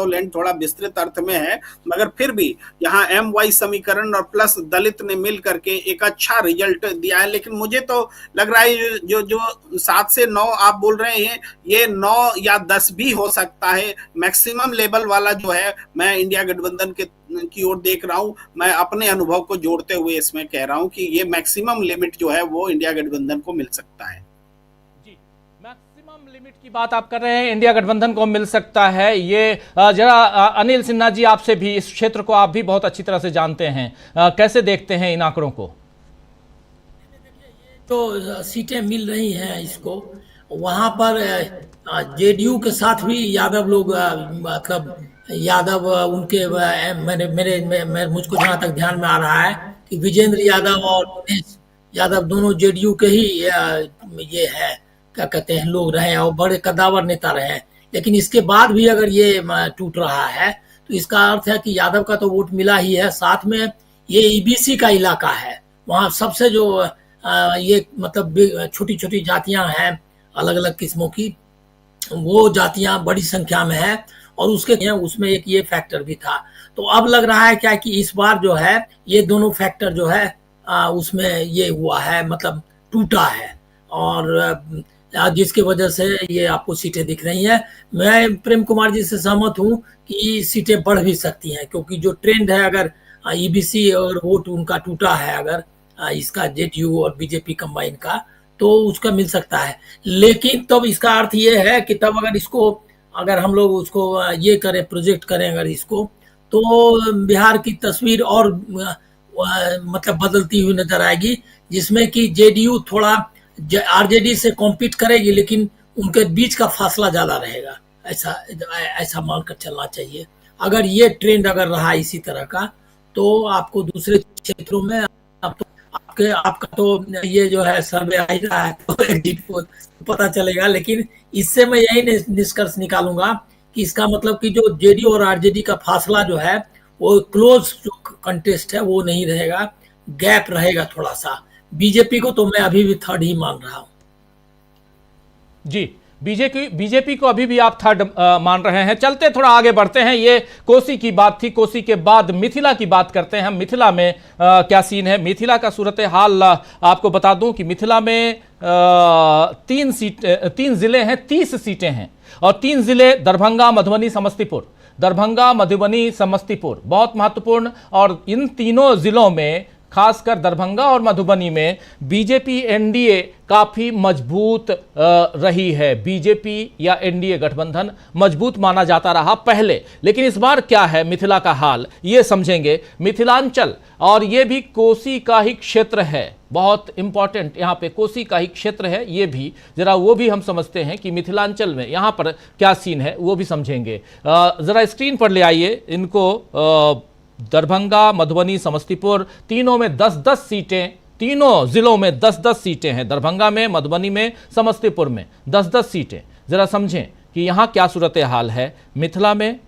माधवलैंड थोड़ा विस्तृत अर्थ में है, मगर फिर भी यहाँ MY समीकरण और प्लस दलित ने मिल करके एक अच्छा रिजल्ट दिया है। लेकिन मुझे तो लग रहा है जो जो 7 से 9 आप बोल रहे हैं, ये 9 या 10 भी हो सकता है। मैक्सिमम लेवल वाला जो है मैं इंडिया गठबंधन के की ओर देख रहा हूं। मैं अपने अनुभव को जोड़ते हुए इसमें कह रहा हूं कि ये मैक्सिमम लिमिट जो है वो इंडिया गठबंधन को मिल सकता है। जी, मैक्सिमम लिमिट की बात आप कर रहे हैं, इंडिया गठबंधन को मिल सकता है। ये जरा अनिल सिन्हा जी, आपसे भी, इस क्षेत्र को आप भी बहुत अच्छी तरह से जानते हैं, कैसे देखते हैं इन आंकड़ों को? तो सीटें मिल रही हैं इसको, वहां पर जेडीयू के साथ भी यादव लोग, मतलब यादव उनके, मुझको जहां तक ध्यान में आ रहा है कि विजेंद्र यादव और उमेश यादव दोनों जेडीयू के ही ये है, क्या कहते हैं, लोग रहे और बड़े कद्दावर नेता रहे हैं। लेकिन इसके बाद भी अगर ये टूट रहा है तो इसका अर्थ है कि यादव का तो वोट मिला ही है, साथ में ये ईबीसी का इलाका है, वहाँ सबसे जो ये मतलब छोटी छोटी जातियां हैं अलग अलग किस्मों की, वो जातियां बड़ी संख्या में है, और उसमें एक ये फैक्टर भी था। तो अब लग रहा है क्या कि इस बार जो है ये दोनों फैक्टर जो है उसमें ये हुआ है, मतलब टूटा है, और जिसकी वजह से ये आपको सीटें दिख रही हैं। मैं प्रेम कुमार जी से सहमत हूं कि सीटें बढ़ भी सकती हैं, क्योंकि जो ट्रेंड है, अगर ईबीसी और वोट उनका टूटा है, अगर इसका जेडीयू और बीजेपी कंबाइन का, तो उसका मिल सकता है। लेकिन तब इसका अर्थ ये है कि तब अगर हम लोग उसको ये करें, प्रोजेक्ट करें अगर इसको, तो बिहार की तस्वीर और मतलब बदलती हुई नजर आएगी, जिसमें कि जेडीयू थोड़ा आरजेडी से कॉम्पीट करेगी, लेकिन उनके बीच का फासला ज्यादा रहेगा, ऐसा मानकर चलना चाहिए। अगर ये ट्रेंड अगर रहा इसी तरह का, तो आपको दूसरे क्षेत्रों में आपका तो ये जो है सर्वे आ ही रहा है, तो एग्जिट पोल पता चलेगा। लेकिन इससे मैं यही निष्कर्ष निकालूंगा कि इसका मतलब कि जो जेडीयू और आरजेडी का फासला जो है वो क्लोज जो कंटेस्ट है वो नहीं रहेगा, गैप रहेगा थोड़ा सा। बीजेपी को तो मैं अभी भी थर्ड ही मान रहा हूं। जी, बीजेपी को अभी भी आप थर्ड मान रहे हैं। चलते थोड़ा आगे बढ़ते हैं, ये कोसी की बात थी, कोसी के बाद मिथिला की बात करते हैं हम। मिथिला में क्या सीन है, मिथिला का सूरत हाल आपको बता दूं कि मिथिला में 3 जिले हैं, 30 सीटें हैं, और 3 जिले दरभंगा, मधुबनी, समस्तीपुर। दरभंगा, मधुबनी, समस्तीपुर बहुत महत्वपूर्ण, और इन तीनों जिलों में, खासकर दरभंगा और मधुबनी में, बीजेपी एनडीए काफी मजबूत रही है। बीजेपी या एनडीए गठबंधन मजबूत माना जाता रहा पहले, लेकिन इस बार क्या है मिथिला का हाल, ये समझेंगे। मिथिलांचल, और ये भी कोसी का ही क्षेत्र है, बहुत इंपॉर्टेंट, यहाँ पे कोसी का ही क्षेत्र है, ये भी जरा वो भी हम समझते हैं कि मिथिलांचल में यहाँ पर क्या सीन है, वो भी समझेंगे। जरा स्क्रीन पर ले आइए इनको। दरभंगा, मधुबनी, समस्तीपुर, तीनों में 10-10 सीटें, तीनों जिलों में 10-10 सीटें हैं। दरभंगा में, मधुबनी में, समस्तीपुर में 10-10 सीटें। जरा समझें कि यहां क्या सूरत हाल है। मिथिला में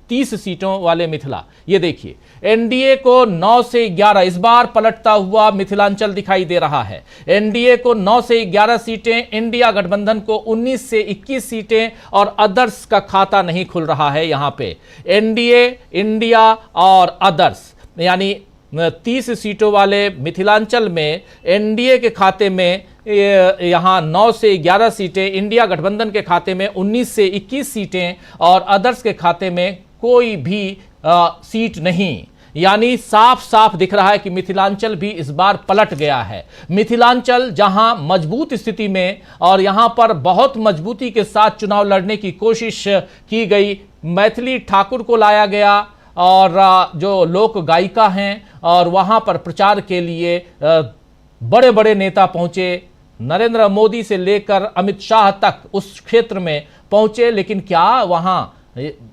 30 सीटों वाले मिथिला, ये देखिए, एनडीए को 9 से 11, इस बार पलटता हुआ मिथिलांचल दिखाई दे रहा है। एनडीए को 9 से 11 सीटें, इंडिया गठबंधन को 19 से 21 सीटें, और अदर्स का खाता नहीं खुल रहा है यहां पे। एनडीए, इंडिया और अदर्स, यानी 30 सीटों वाले मिथिलांचल में एनडीए के खाते में यहां 9 से 11 सीटें, इंडिया गठबंधन के खाते में 19 से 21 सीटें, और अदर्स के खाते में कोई भी सीट नहीं। यानी साफ साफ दिख रहा है कि मिथिलांचल भी इस बार पलट गया है। मिथिलांचल जहां मजबूत स्थिति में, और यहां पर बहुत मजबूती के साथ चुनाव लड़ने की कोशिश की गई, मैथिली ठाकुर को लाया गया, और जो लोक गायिका हैं, और वहां पर प्रचार के लिए बड़े बड़े नेता पहुंचे, नरेंद्र मोदी से लेकर अमित शाह तक उस क्षेत्र में पहुंचे। लेकिन क्या वहां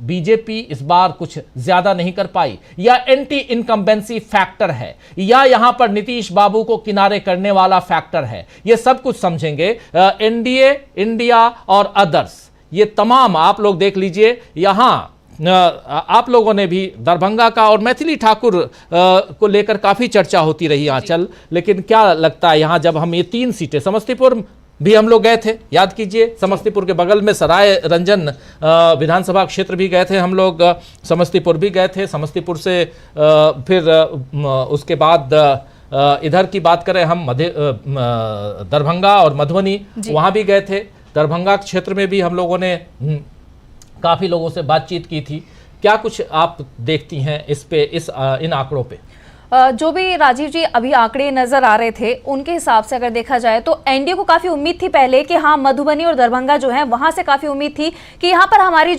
बीजेपी इस बार कुछ ज्यादा नहीं कर पाई, या एंटी इनकम्बेंसी फैक्टर है, या यहां पर नीतीश बाबू को किनारे करने वाला फैक्टर है, ये सब कुछ समझेंगे। एनडीए, इंडिया और अदर्स, ये तमाम आप लोग देख लीजिए। यहां आप लोगों ने भी दरभंगा का और मैथिली ठाकुर को लेकर काफी चर्चा होती रही आंचल, लेकिन क्या लगता है यहां जब हम ये 3 सीटें, समस्तीपुर, भी हम लोग गए थे, याद कीजिए। समस्तीपुर के बगल में सराय रंजन विधानसभा क्षेत्र भी गए थे हम लोग, समस्तीपुर भी गए थे। समस्तीपुर से फिर उसके बाद इधर की बात करें हम दरभंगा और मधुबनी, वहाँ भी गए थे। दरभंगा क्षेत्र में भी हम लोगों ने काफ़ी लोगों से बातचीत की थी। क्या कुछ आप देखती हैं इन आंकड़ों पे? जो भी राजीव जी अभी आंकड़े नजर आ रहे थे, उनके हिसाब से अगर देखा जाए तो एनडीए को काफी उम्मीद थी पहले कि हाँ मधुबनी और दरभंगा जो है वहां से काफी उम्मीद थी कि यहाँ पर हमारी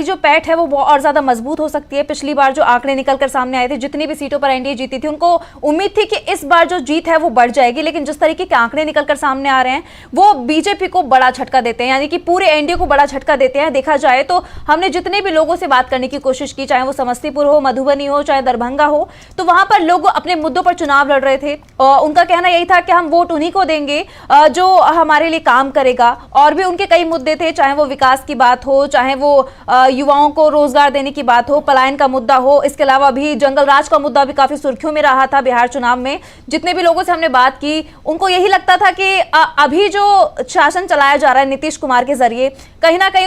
जो पैठ है वो और ज्यादा मजबूत हो सकती है। पिछली बार जो आंकड़े निकलकर सामने आए थे, जितनी भी सीटों पर एनडीए जीती थी, उनको उम्मीद थी कि इस बार जो जीत है वो बढ़ जाएगी। लेकिन जिस तरीके के आंकड़े निकलकर सामने आ रहे हैं वो बीजेपी को बड़ा झटका देते हैं, यानी कि पूरे एनडीए को बड़ा झटका देते हैं। देखा जाए तो हमने जितने भी लोगों से बात करने की कोशिश की, चाहे वो समस्तीपुर हो, मधुबनी हो, चाहे दरभंगा हो, तो वहां पर लोग अपने मुद्दों पर चुनाव लड़ रहे थे। उनका कहना यही था कि हम वोट उन्हीं को देंगे जो हमारे लिए काम करेगा। और भी उनके कई मुद्दे थे, चाहे वो विकास की बात हो, चाहे वो युवाओं को रोजगार देने की बात हो, पलायन का मुद्दा हो। इसके अलावा भी जंगल राज का मुद्दा भी काफी सुर्खियों में रहा था बिहार चुनाव में। जितने भी लोगों से हमने बात की, उनको यही लगता था कि अभी जो शासन चलाया जा रहा है नीतीश कुमार के जरिए, कहीं ना कहीं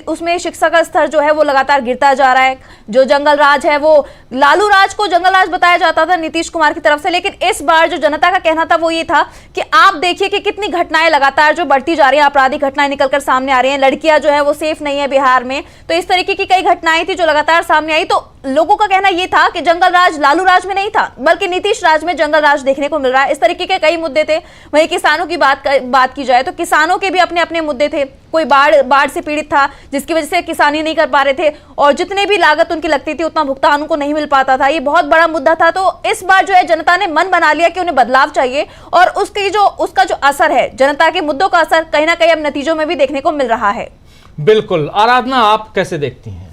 उसमें शिक्षा का स्तर जो है वो लगातार गिरता जा रहा है। जो जंगल राज है वो लालू राज को जंगल राज बताया जाता था नीतीश कुमार की तरफ से, लेकिन इस बार जो जनता का कहना था वो ये था कि आप देखिए कि कितनी घटनाएं लगातार जो बढ़ती जा रही हैं, आपराधिक घटनाएं निकलकर सामने आ रही हैं। लड़कियां जो है वो सेफ नहीं है बिहार में, तो इस तरीके की कई घटनाएं थी जो लगातार सामने आई। तो लोगों का कहना यह था कि जंगल राज लालू राज में नहीं था, बल्कि नीतीश राज में जंगल राज देखने को मिल रहा है। इस तरीके के कई मुद्दे थे। वहीं किसानों की बात की जाए तो किसानों के भी अपने अपने मुद्दे थे। कोई बाढ़ से पीड़ित था जिसकी वजह से किसानी नहीं कर पा रहे थे, और जितने भी लागत उनकी लगती थी उतना भुगतान उनको नहीं मिल पाता था। ये बहुत बड़ा मुद्दा था। तो इस बार जो है जनता ने मन बना लिया कि उन्हें बदलाव चाहिए, और उसका जो असर है, जनता के मुद्दों का असर कहीं ना कहीं अब नतीजों में भी देखने को मिल रहा है। बिल्कुल। आराधना, आप कैसे देखती हैं?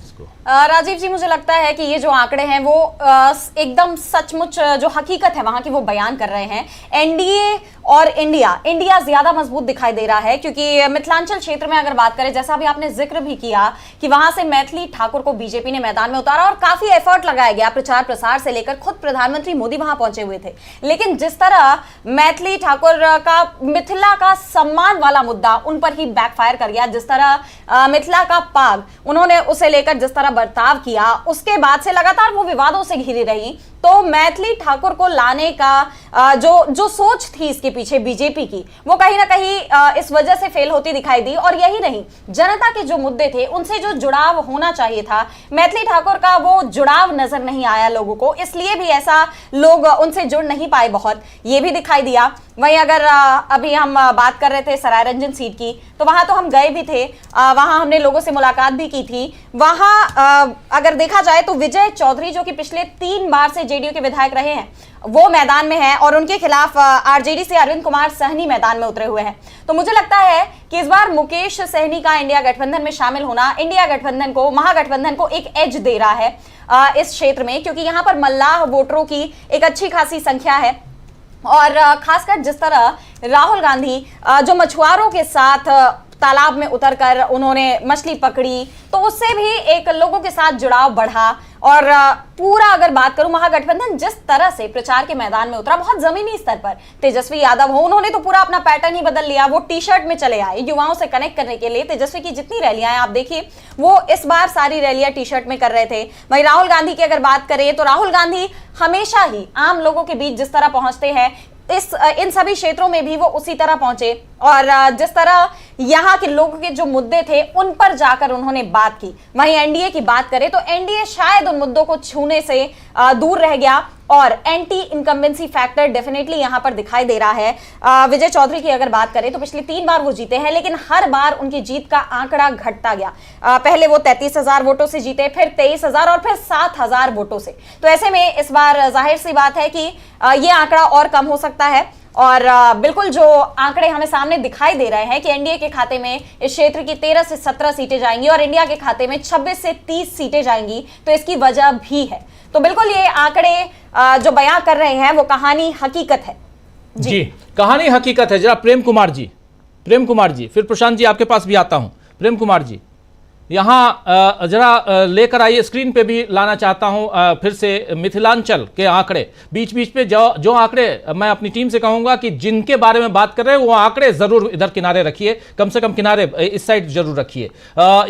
राजीव जी, मुझे लगता है कि ये जो आंकड़े हैं वो एकदम सचमुच जो हकीकत है वहां की वो बयान कर रहे हैं। एनडीए और इंडिया ज्यादा मजबूत दिखाई दे रहा है, क्योंकि मिथिलांचल क्षेत्र में अगर बात करें, जैसा भी आपने जिक्र भी किया कि वहां से मैथिली ठाकुर को बीजेपी ने मैदान में उतारा और काफी एफर्ट लगाया गया, प्रचार प्रसार से लेकर खुद प्रधानमंत्री मोदी वहां पहुंचे हुए थे। लेकिन जिस तरह मैथिली ठाकुर का मिथिला का सम्मान वाला मुद्दा उन पर ही बैकफायर कर गया, जिस तरह मिथिला का पाग उन्होंने उसे लेकर जिस तरह बर्ताव किया, उसके बाद से लगातार वो विवादों से घिरी रही। तो मैथिली ठाकुर को लाने का जो सोच थी इसके पीछे बीजेपी की, वो कहीं ना कहीं इस वजह से फेल होती दिखाई दी। और यही नहीं, जनता के जो मुद्दे थे उनसे जो जुड़ाव होना चाहिए था, मैथिली ठाकुर का वो जुड़ाव नजर नहीं आया लोगों को, इसलिए भी ऐसा लोग उनसे जुड़ नहीं पाए बहुत, ये भी दिखाई दिया। वहीं अगर अभी हम बात कर रहे थे सराय रंजन सीट की, तो वहां तो हम गए भी थे, वहां हमने लोगों से मुलाकात भी की थी। वहां अगर देखा जाए तो विजय चौधरी, जो कि पिछले 3 बार से जेडीयू के विधायक रहे हैं, वो मैदान में है, और उनके खिलाफ आरजेडी से अरविंद कुमार सहनी मैदान में उतरे हुए हैं। तो मुझे लगता है कि इस बार मुकेश सहनी का इंडिया गठबंधन में शामिल होना इंडिया गठबंधन को, महागठबंधन को एक एज दे रहा है इस क्षेत्र में, क्योंकि यहां पर मल्लाह वोटरों की एक अच्छी खासी संख्या है। और खासकर जिस तरह राहुल गांधी जो मछुआरों के साथ तालाब में उतरकर उन्होंने मछली पकड़ी, तो उससे भी एक लोगों के साथ जुड़ाव बढ़ा। और पूरा अगर बात करूं, महागठबंधन जिस तरह से प्रचार के मैदान में उतरा, बहुत जमीनी स्तर पर, तेजस्वी यादव हो, उन्होंने तो पूरा अपना पैटर्न ही बदल लिया। वो टी शर्ट में चले आए युवाओं से कनेक्ट करने के लिए। तेजस्वी की जितनी रैलियां हैं आप देखिए, वो इस बार सारी रैलियां टी शर्ट में कर रहे थे। वहीं राहुल गांधी की अगर बात करें तो राहुल गांधी हमेशा ही आम लोगों के बीच जिस तरह पहुंचते हैं, इन सभी क्षेत्रों में भी वो उसी तरह पहुंचे, और जिस तरह यहाँ के लोगों के जो मुद्दे थे उन पर जाकर उन्होंने बात की। वहीं एनडीए की बात करें तो एनडीए शायद उन मुद्दों को छूने से दूर रह गया, और एंटी इनकम्बेंसी फैक्टर डेफिनेटली यहां पर दिखाई दे रहा है। विजय चौधरी की अगर बात करें तो पिछले 3 बार वो जीते हैं, लेकिन हर बार उनकी जीत का आंकड़ा घटता गया। पहले वो 33,000 वोटों से जीते, फिर 23,000 और फिर 7,000 वोटों से। तो ऐसे में इस बार जाहिर सी बात है कि ये आंकड़ा और कम हो सकता है। और बिल्कुल जो आंकड़े हमें सामने दिखाई दे रहे हैं कि एनडीए के खाते में इस क्षेत्र की 13 से 17 सीटें जाएंगी और इंडिया के खाते में 26 से 30 सीटें जाएंगी, तो इसकी वजह भी है। तो बिल्कुल ये आंकड़े जो बयां कर रहे हैं वो कहानी हकीकत है। जी, कहानी हकीकत है। जरा प्रेम कुमार जी, फिर प्रशांत जी आपके पास भी आता हूं। प्रेम कुमार जी, यहाँ जरा लेकर आइए, स्क्रीन पे भी लाना चाहता हूं फिर से मिथिलांचल के आंकड़े। बीच बीच पे जो आंकड़े मैं अपनी टीम से कहूंगा कि जिनके बारे में बात कर रहे हैं वो आंकड़े जरूर इधर किनारे रखिए, कम से कम किनारे इस साइड जरूर रखिए।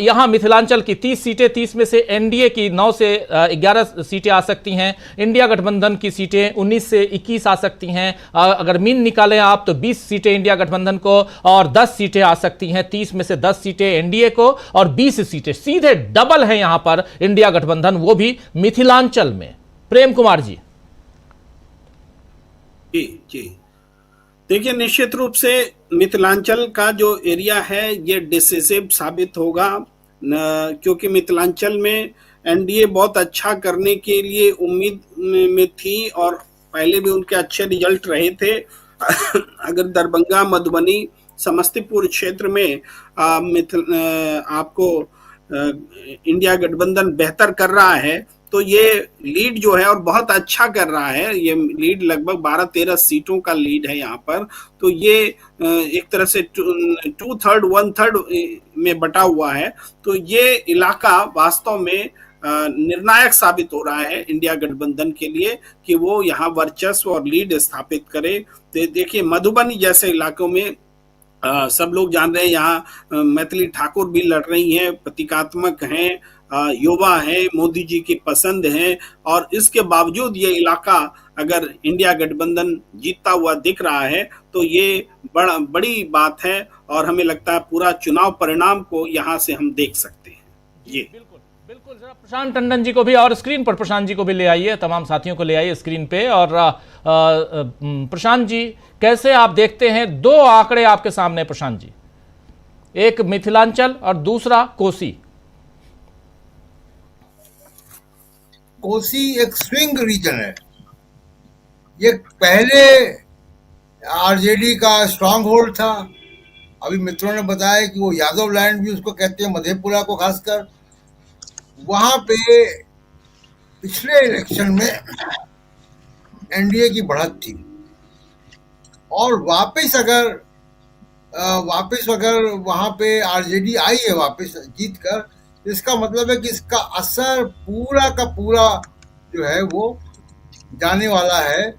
यहाँ मिथिलांचल की 30 सीटें, 30 में से एनडीए की 9 से 11 सीटें आ सकती हैं, इंडिया गठबंधन की सीटें 19 से 21 आ सकती हैं। अगर मीन निकालें आप तो 20 सीटें इंडिया गठबंधन को और 10 सीटें आ सकती हैं। 30 में से 10 सीटें एनडीए को और 20 सीटें सीधे डबल है यहां पर इंडिया गठबंधन, वो भी मिथिलांचल में। प्रेम कुमार जी। जी देखिए, निश्चित रूप से मिथिलांचल का जो एरिया है ये डिसिसिव साबित होगा, क्योंकि मिथिलांचल में एनडीए बहुत अच्छा करने के लिए उम्मीद में थी और पहले भी उनके अच्छे रिजल्ट रहे थे। अगर दरभंगा, मधुबनी, समस्तीपुर क्षेत्र में आपको इंडिया गठबंधन बेहतर कर रहा है तो ये लीड जो है और बहुत अच्छा कर रहा है। ये लीड लगभग 12-13 सीटों का लीड है यहाँ पर। तो ये एक तरह से 2/3 1/3 में बटा हुआ है। तो ये इलाका वास्तव में निर्णायक साबित हो रहा है इंडिया गठबंधन के लिए कि वो यहाँ वर्चस्व और लीड स्थापित करे। तो देखिए, मधुबनी जैसे इलाकों में सब लोग जान रहे हैं, यहाँ मैथिली ठाकुर भी लड़ रही हैं, प्रतीकात्मक हैं, युवा है, मोदी जी की पसंद है, और इसके बावजूद ये इलाका अगर इंडिया गठबंधन जीतता हुआ दिख रहा है तो ये बड़ी बात है और हमें लगता है पूरा चुनाव परिणाम को यहाँ से हम देख सकते हैं। ये बिल्कुल जरा प्रशांत टंडन जी को भी और स्क्रीन पर प्रशांत जी को भी ले आइए, तमाम साथियों को ले आइए स्क्रीन पे। और प्रशांत जी, कैसे आप देखते हैं दो आंकड़े आपके सामने प्रशांत जी, एक मिथिलांचल और दूसरा कोसी। कोसी एक स्विंग रीजन है। ये पहले आरजेडी का स्ट्रांग होल्ड था। अभी मित्रों ने बताया कि वो यादव लैंड भी उसको कहते हैं, मधेपुरा को खासकर। वहां पे पिछले इलेक्शन में एनडीए की बढ़त थी और वापस अगर वहां पे आरजेडी आई है वापस जीत कर, इसका मतलब है कि इसका असर पूरा का पूरा जो है वो जाने वाला है।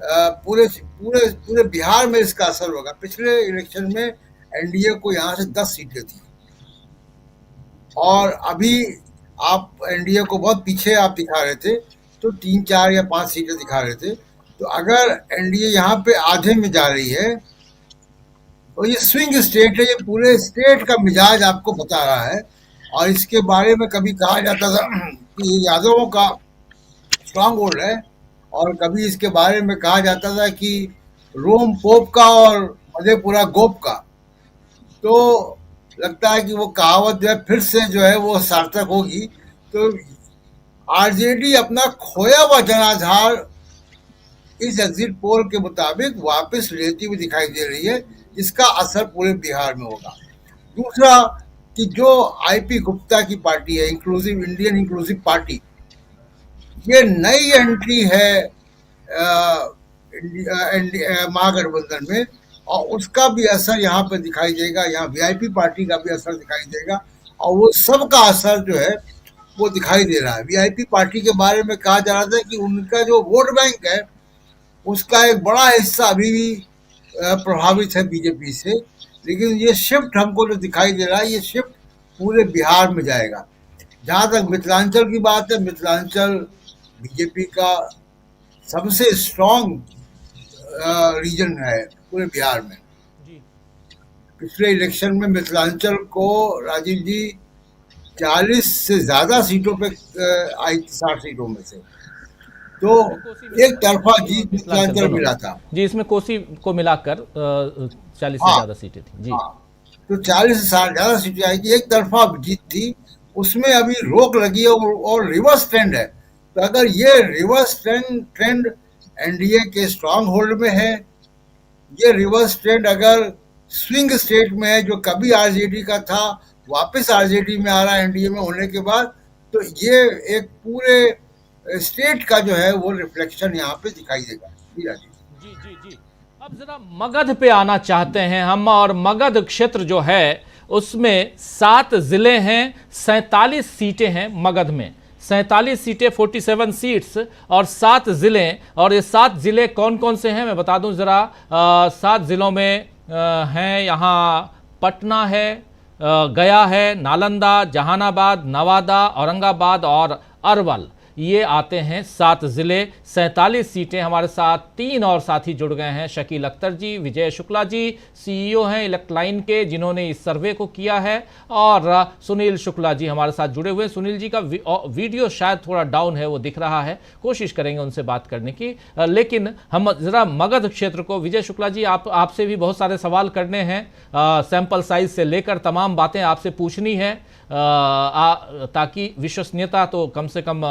पूरे पूरे पूरे बिहार में इसका असर होगा। पिछले इलेक्शन में एनडीए को यहाँ से 10 सीटें थी और अभी आप एनडीए को बहुत पीछे आप दिखा रहे थे, तो 3, 4 या 5 सीटें दिखा रहे थे। तो अगर एनडीए यहाँ पे आधे में जा रही है तो ये स्विंग स्टेट है, ये पूरे स्टेट का मिजाज आपको बता रहा है। और इसके बारे में कभी कहा जाता था कि ये यादवों का स्ट्रांग होल्ड है और कभी इसके बारे में कहा जाता था कि रोम पोप का और मधेपुरा गोप का। तो लगता है कि वो कहावत जो है फिर से जो है वो सार्थक होगी। तो आरजेडी अपना खोया हुआ जनाधार इस एग्जिट पोल के मुताबिक वापस लेती हुई दिखाई दे रही है, जिसका असर पूरे बिहार में होगा। दूसरा कि जो आईपी गुप्ता की पार्टी है, इंडियन इंक्लूसिव पार्टी, ये नई एंट्री है महागठबंधन में और उसका भी असर यहाँ पे दिखाई देगा। यहाँ वीआईपी पार्टी का भी असर दिखाई देगा और वो सबका असर जो है वो दिखाई दे रहा है। वीआईपी पार्टी के बारे में कहा जा रहा था कि उनका जो वोट बैंक है उसका एक बड़ा हिस्सा अभी भी प्रभावित है बीजेपी से, लेकिन ये शिफ्ट हमको जो दिखाई दे रहा है, ये शिफ्ट पूरे बिहार में जाएगा। जहाँ तक मिथिलांचल की बात है, मिथिलांचल बीजेपी का सबसे स्ट्रॉन्ग रीजन है पूरे बिहार में। पिछले इलेक्शन में मिथिलांचल को राजीव जी 40 से ज्यादा सीटों पे आई, 60 सीटों में से। तो एक तरफा जीत मिथिलांचल मिला था जी, इसमें कोसी को मिलाकर 40 से ज्यादा सीटें थी जी। तो 40 से ज्यादा सीटें आई थी, एक तरफा जीत थी। उसमें अभी रोक लगी है और रिवर्स ट्रेंड है। तो अगर ये रिवर्स ट्रेंड एनडीए के स्ट्रांग होल्ड में है, ये रिवर्स ट्रेंड अगर स्विंग स्टेट में है जो कभी आरजेडी का था वापस आरजेडी में आ रहा है एनडीए में होने के बाद, तो ये एक पूरे स्टेट का जो है वो रिफ्लेक्शन यहाँ पे दिखाई देगा। जी। अब जरा मगध पे आना चाहते हैं हम, और मगध क्षेत्र जो है उसमें 7 जिले हैं, 47 सीटें हैं मगध में, 47 सीटें 47 सीट्स और 7 जिले। और ये 7 जिले कौन कौन से हैं मैं बता दूं ज़रा। 7 जिलों में हैं, यहाँ पटना है, गया है, नालंदा, जहानाबाद, नवादा, औरंगाबाद और अरवल, ये आते हैं 7 जिले। 47 सीटें। हमारे साथ 3 और साथी जुड़ गए हैं, शकील अख्तर जी, विजय शुक्ला जी CEO हैं इलेक्ट्लाइन के जिन्होंने इस सर्वे को किया है, और सुनील शुक्ला जी हमारे साथ जुड़े हुए। सुनील जी का वीडियो शायद थोड़ा डाउन है, वो दिख रहा है, कोशिश करेंगे उनसे बात करने की। लेकिन हम जरा मगध क्षेत्र को, विजय शुक्ला जी आपसे भी बहुत सारे सवाल करने हैं, सैंपल साइज से लेकर तमाम बातें आपसे पूछनी है, ताकि विश्वसनीयता तो कम से कम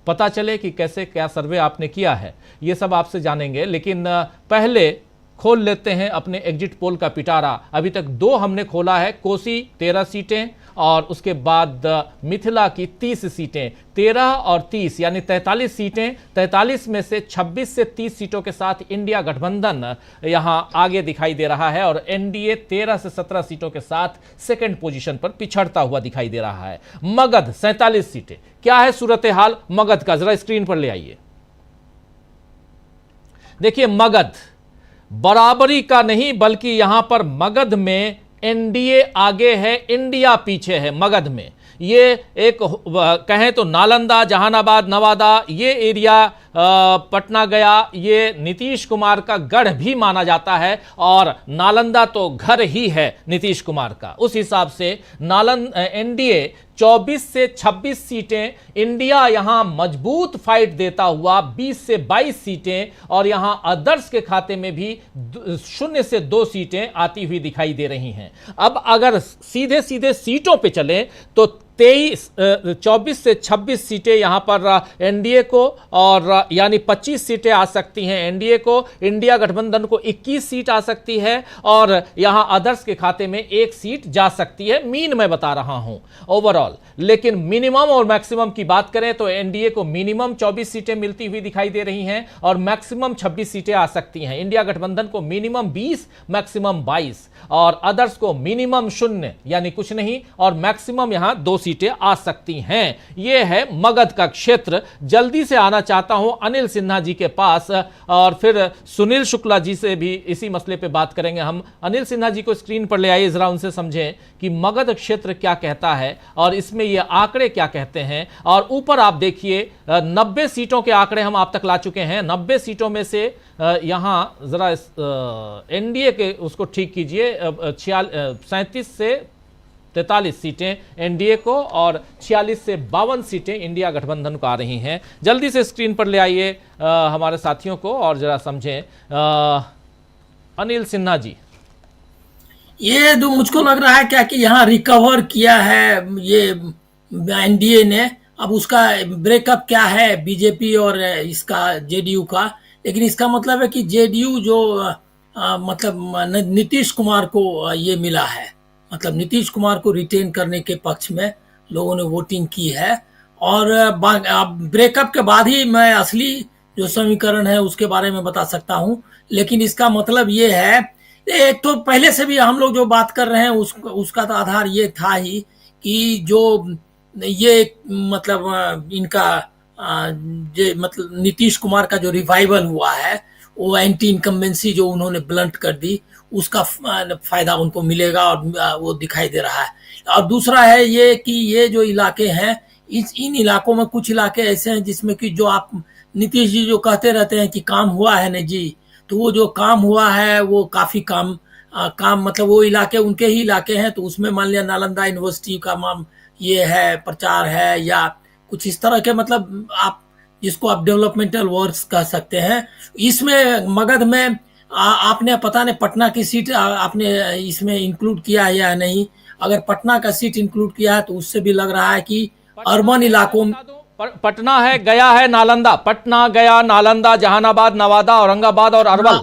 पता चले कि कैसे क्या सर्वे आपने किया है, ये सब आपसे जानेंगे। लेकिन पहले खोल लेते हैं अपने एग्जिट पोल का पिटारा। अभी तक 2 हमने खोला है, कोसी 13 सीटें और उसके बाद मिथिला की 30 सीटें, 13 और 30 यानी 43 सीटें। 43 में से 26 से 30 सीटों के साथ इंडिया गठबंधन यहां आगे दिखाई दे रहा है, और एनडीए 13 से 17 सीटों के साथ सेकंड पोजीशन पर पिछड़ता हुआ दिखाई दे रहा है। मगध 47 सीटें, क्या है सूरत हाल मगध का, जरा स्क्रीन पर ले आइए। देखिए, मगध बराबरी का नहीं, बल्कि यहां पर मगध में एनडीए आगे है, इंडिया पीछे है। मगध में ये एक कहें तो नालंदा, जहानाबाद, नवादा, ये एरिया, पटना गया, ये नीतीश कुमार का गढ़ भी माना जाता है, और नालंदा तो घर ही है नीतीश कुमार का। उस हिसाब से एनडीए 24 से 26 सीटें, इंडिया यहां मजबूत फाइट देता हुआ 20 से 22 सीटें, और यहां अदर्स के खाते में भी 0 से 2 सीटें आती हुई दिखाई दे रही हैं। अब अगर सीधे सीधे सीटों पे चलें तो 24 से 26 सीटें यहां पर एनडीए को, और यानी 25 सीटें आ सकती हैं एनडीए को, इंडिया गठबंधन को 21 सीट आ सकती है, और यहां अदर्स के खाते में 1 सीट जा सकती है। मीन मैं बता रहा हूं ओवरऑल, लेकिन मिनिमम और मैक्सिमम की बात करें तो एनडीए को मिनिमम 24 सीटें मिलती हुई दिखाई दे रही हैं, और मैक्सिमम 26 सीटें आ सकती हैं। इंडिया गठबंधन को मिनिमम 20, मैक्सिमम 22, और अदर्स को मिनिमम 0 यानी कुछ नहीं, और मैक्सिमम यहां 2 सीटें आ सकती हैं। यह है मगध का क्षेत्र। जल्दी से आना चाहता हूं अनिल सिन्हा जी के पास, और फिर सुनील शुक्ला जी से भी इसी मसले पे बात करेंगे हम। अनिल सिन्हा जी को स्क्रीन पर ले आइए, जरा उनसे समझें कि मगध क्षेत्र क्या कहता है और इसमें ये आंकड़े क्या कहते हैं। और ऊपर आप देखिए 90 सीटों के आंकड़े हम आप तक ला चुके हैं। 90 सीटों में से यहां जरा एनडीए के उसको ठीक कीजिए, 37 से 43 सीटें एनडीए को और 46 से 52 सीटें इंडिया गठबंधन को आ रही हैं। जल्दी से स्क्रीन पर ले आइए हमारे साथियों को और जरा समझें। अनिल सिन्हा जी, ये जो मुझको लग रहा है क्या कि यहाँ रिकवर किया है ये एनडीए ने, अब उसका ब्रेकअप क्या है बीजेपी और इसका जेडीयू का। लेकिन इसका मतलब है कि जेडीयू जो मतलब नीतीश कुमार को ये मिला है, मतलब नीतीश कुमार को रिटेन करने के पक्ष में लोगों ने वोटिंग की है। और ब्रेकअप के बाद ही मैं असली जो समीकरण है उसके बारे में बता सकता हूं। लेकिन इसका मतलब ये है, एक तो पहले से भी हम लोग जो बात कर रहे हैं उसका तो आधार ये था ही कि जो ये मतलब इनका मतलब नीतीश कुमार का जो रिवाइवल हुआ है, वो एंटी इनकम्बेंसी जो उन्होंने ब्लंट कर दी, उसका फायदा उनको मिलेगा और वो दिखाई दे रहा है। और दूसरा है ये कि ये जो इलाके हैं, इन इलाकों में कुछ इलाके ऐसे हैं जिसमें कि जो आप नीतीश जी जो कहते रहते हैं कि काम हुआ है न जी, तो वो जो काम हुआ है वो काफी काम मतलब वो इलाके उनके ही इलाके हैं। तो उसमें मान लिया नालंदा यूनिवर्सिटी का ये है, प्रचार है, या कुछ इस तरह के मतलब आप जिसको आप डेवलपमेंटल वर्क्स कह सकते हैं। इसमें मगध में आपने पता नहीं पटना की सीट आपने इसमें इंक्लूड किया है या नहीं। अगर पटना का सीट इंक्लूड किया है तो उससे भी लग रहा है कि अर्बन इलाकों में पटना है, गया है, नालंदा, पटना, गया, नालंदा, जहानाबाद, नवादा, औरंगाबाद और अरवल,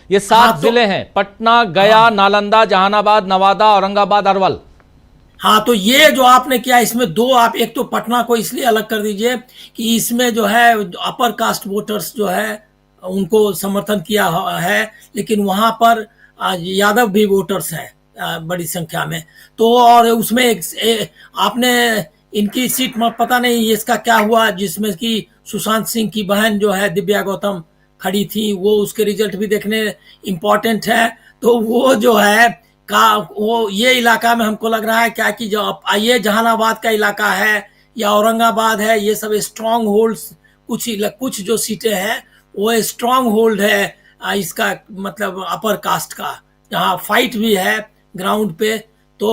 ये 7 जिले हैं। पटना, गया, नालंदा, जहानाबाद, नवादा, औरंगाबाद, अरवल। हाँ, तो ये जो आपने किया इसमें 2 आप, एक तो पटना को इसलिए अलग कर दीजिए कि इसमें जो है अपर कास्ट वोटर्स जो है उनको समर्थन किया है, लेकिन वहां पर यादव भी वोटर्स हैं, बड़ी संख्या में। तो और उसमें आपने इनकी सीट में पता नहीं इसका क्या हुआ, जिसमें कि सुशांत सिंह की बहन जो है दिव्या गौतम खड़ी थी, वो उसके रिजल्ट भी देखने इम्पोर्टेंट है। तो वो जो है वो ये इलाका में हमको लग रहा है क्या कि जो ये जहानाबाद का इलाका है या औरंगाबाद है, ये सब स्ट्रांग होल्ड्स, कुछ जो सीटें हैं वो स्ट्रांग होल्ड है इसका मतलब अपर कास्ट का, जहाँ फाइट भी है ग्राउंड पे। तो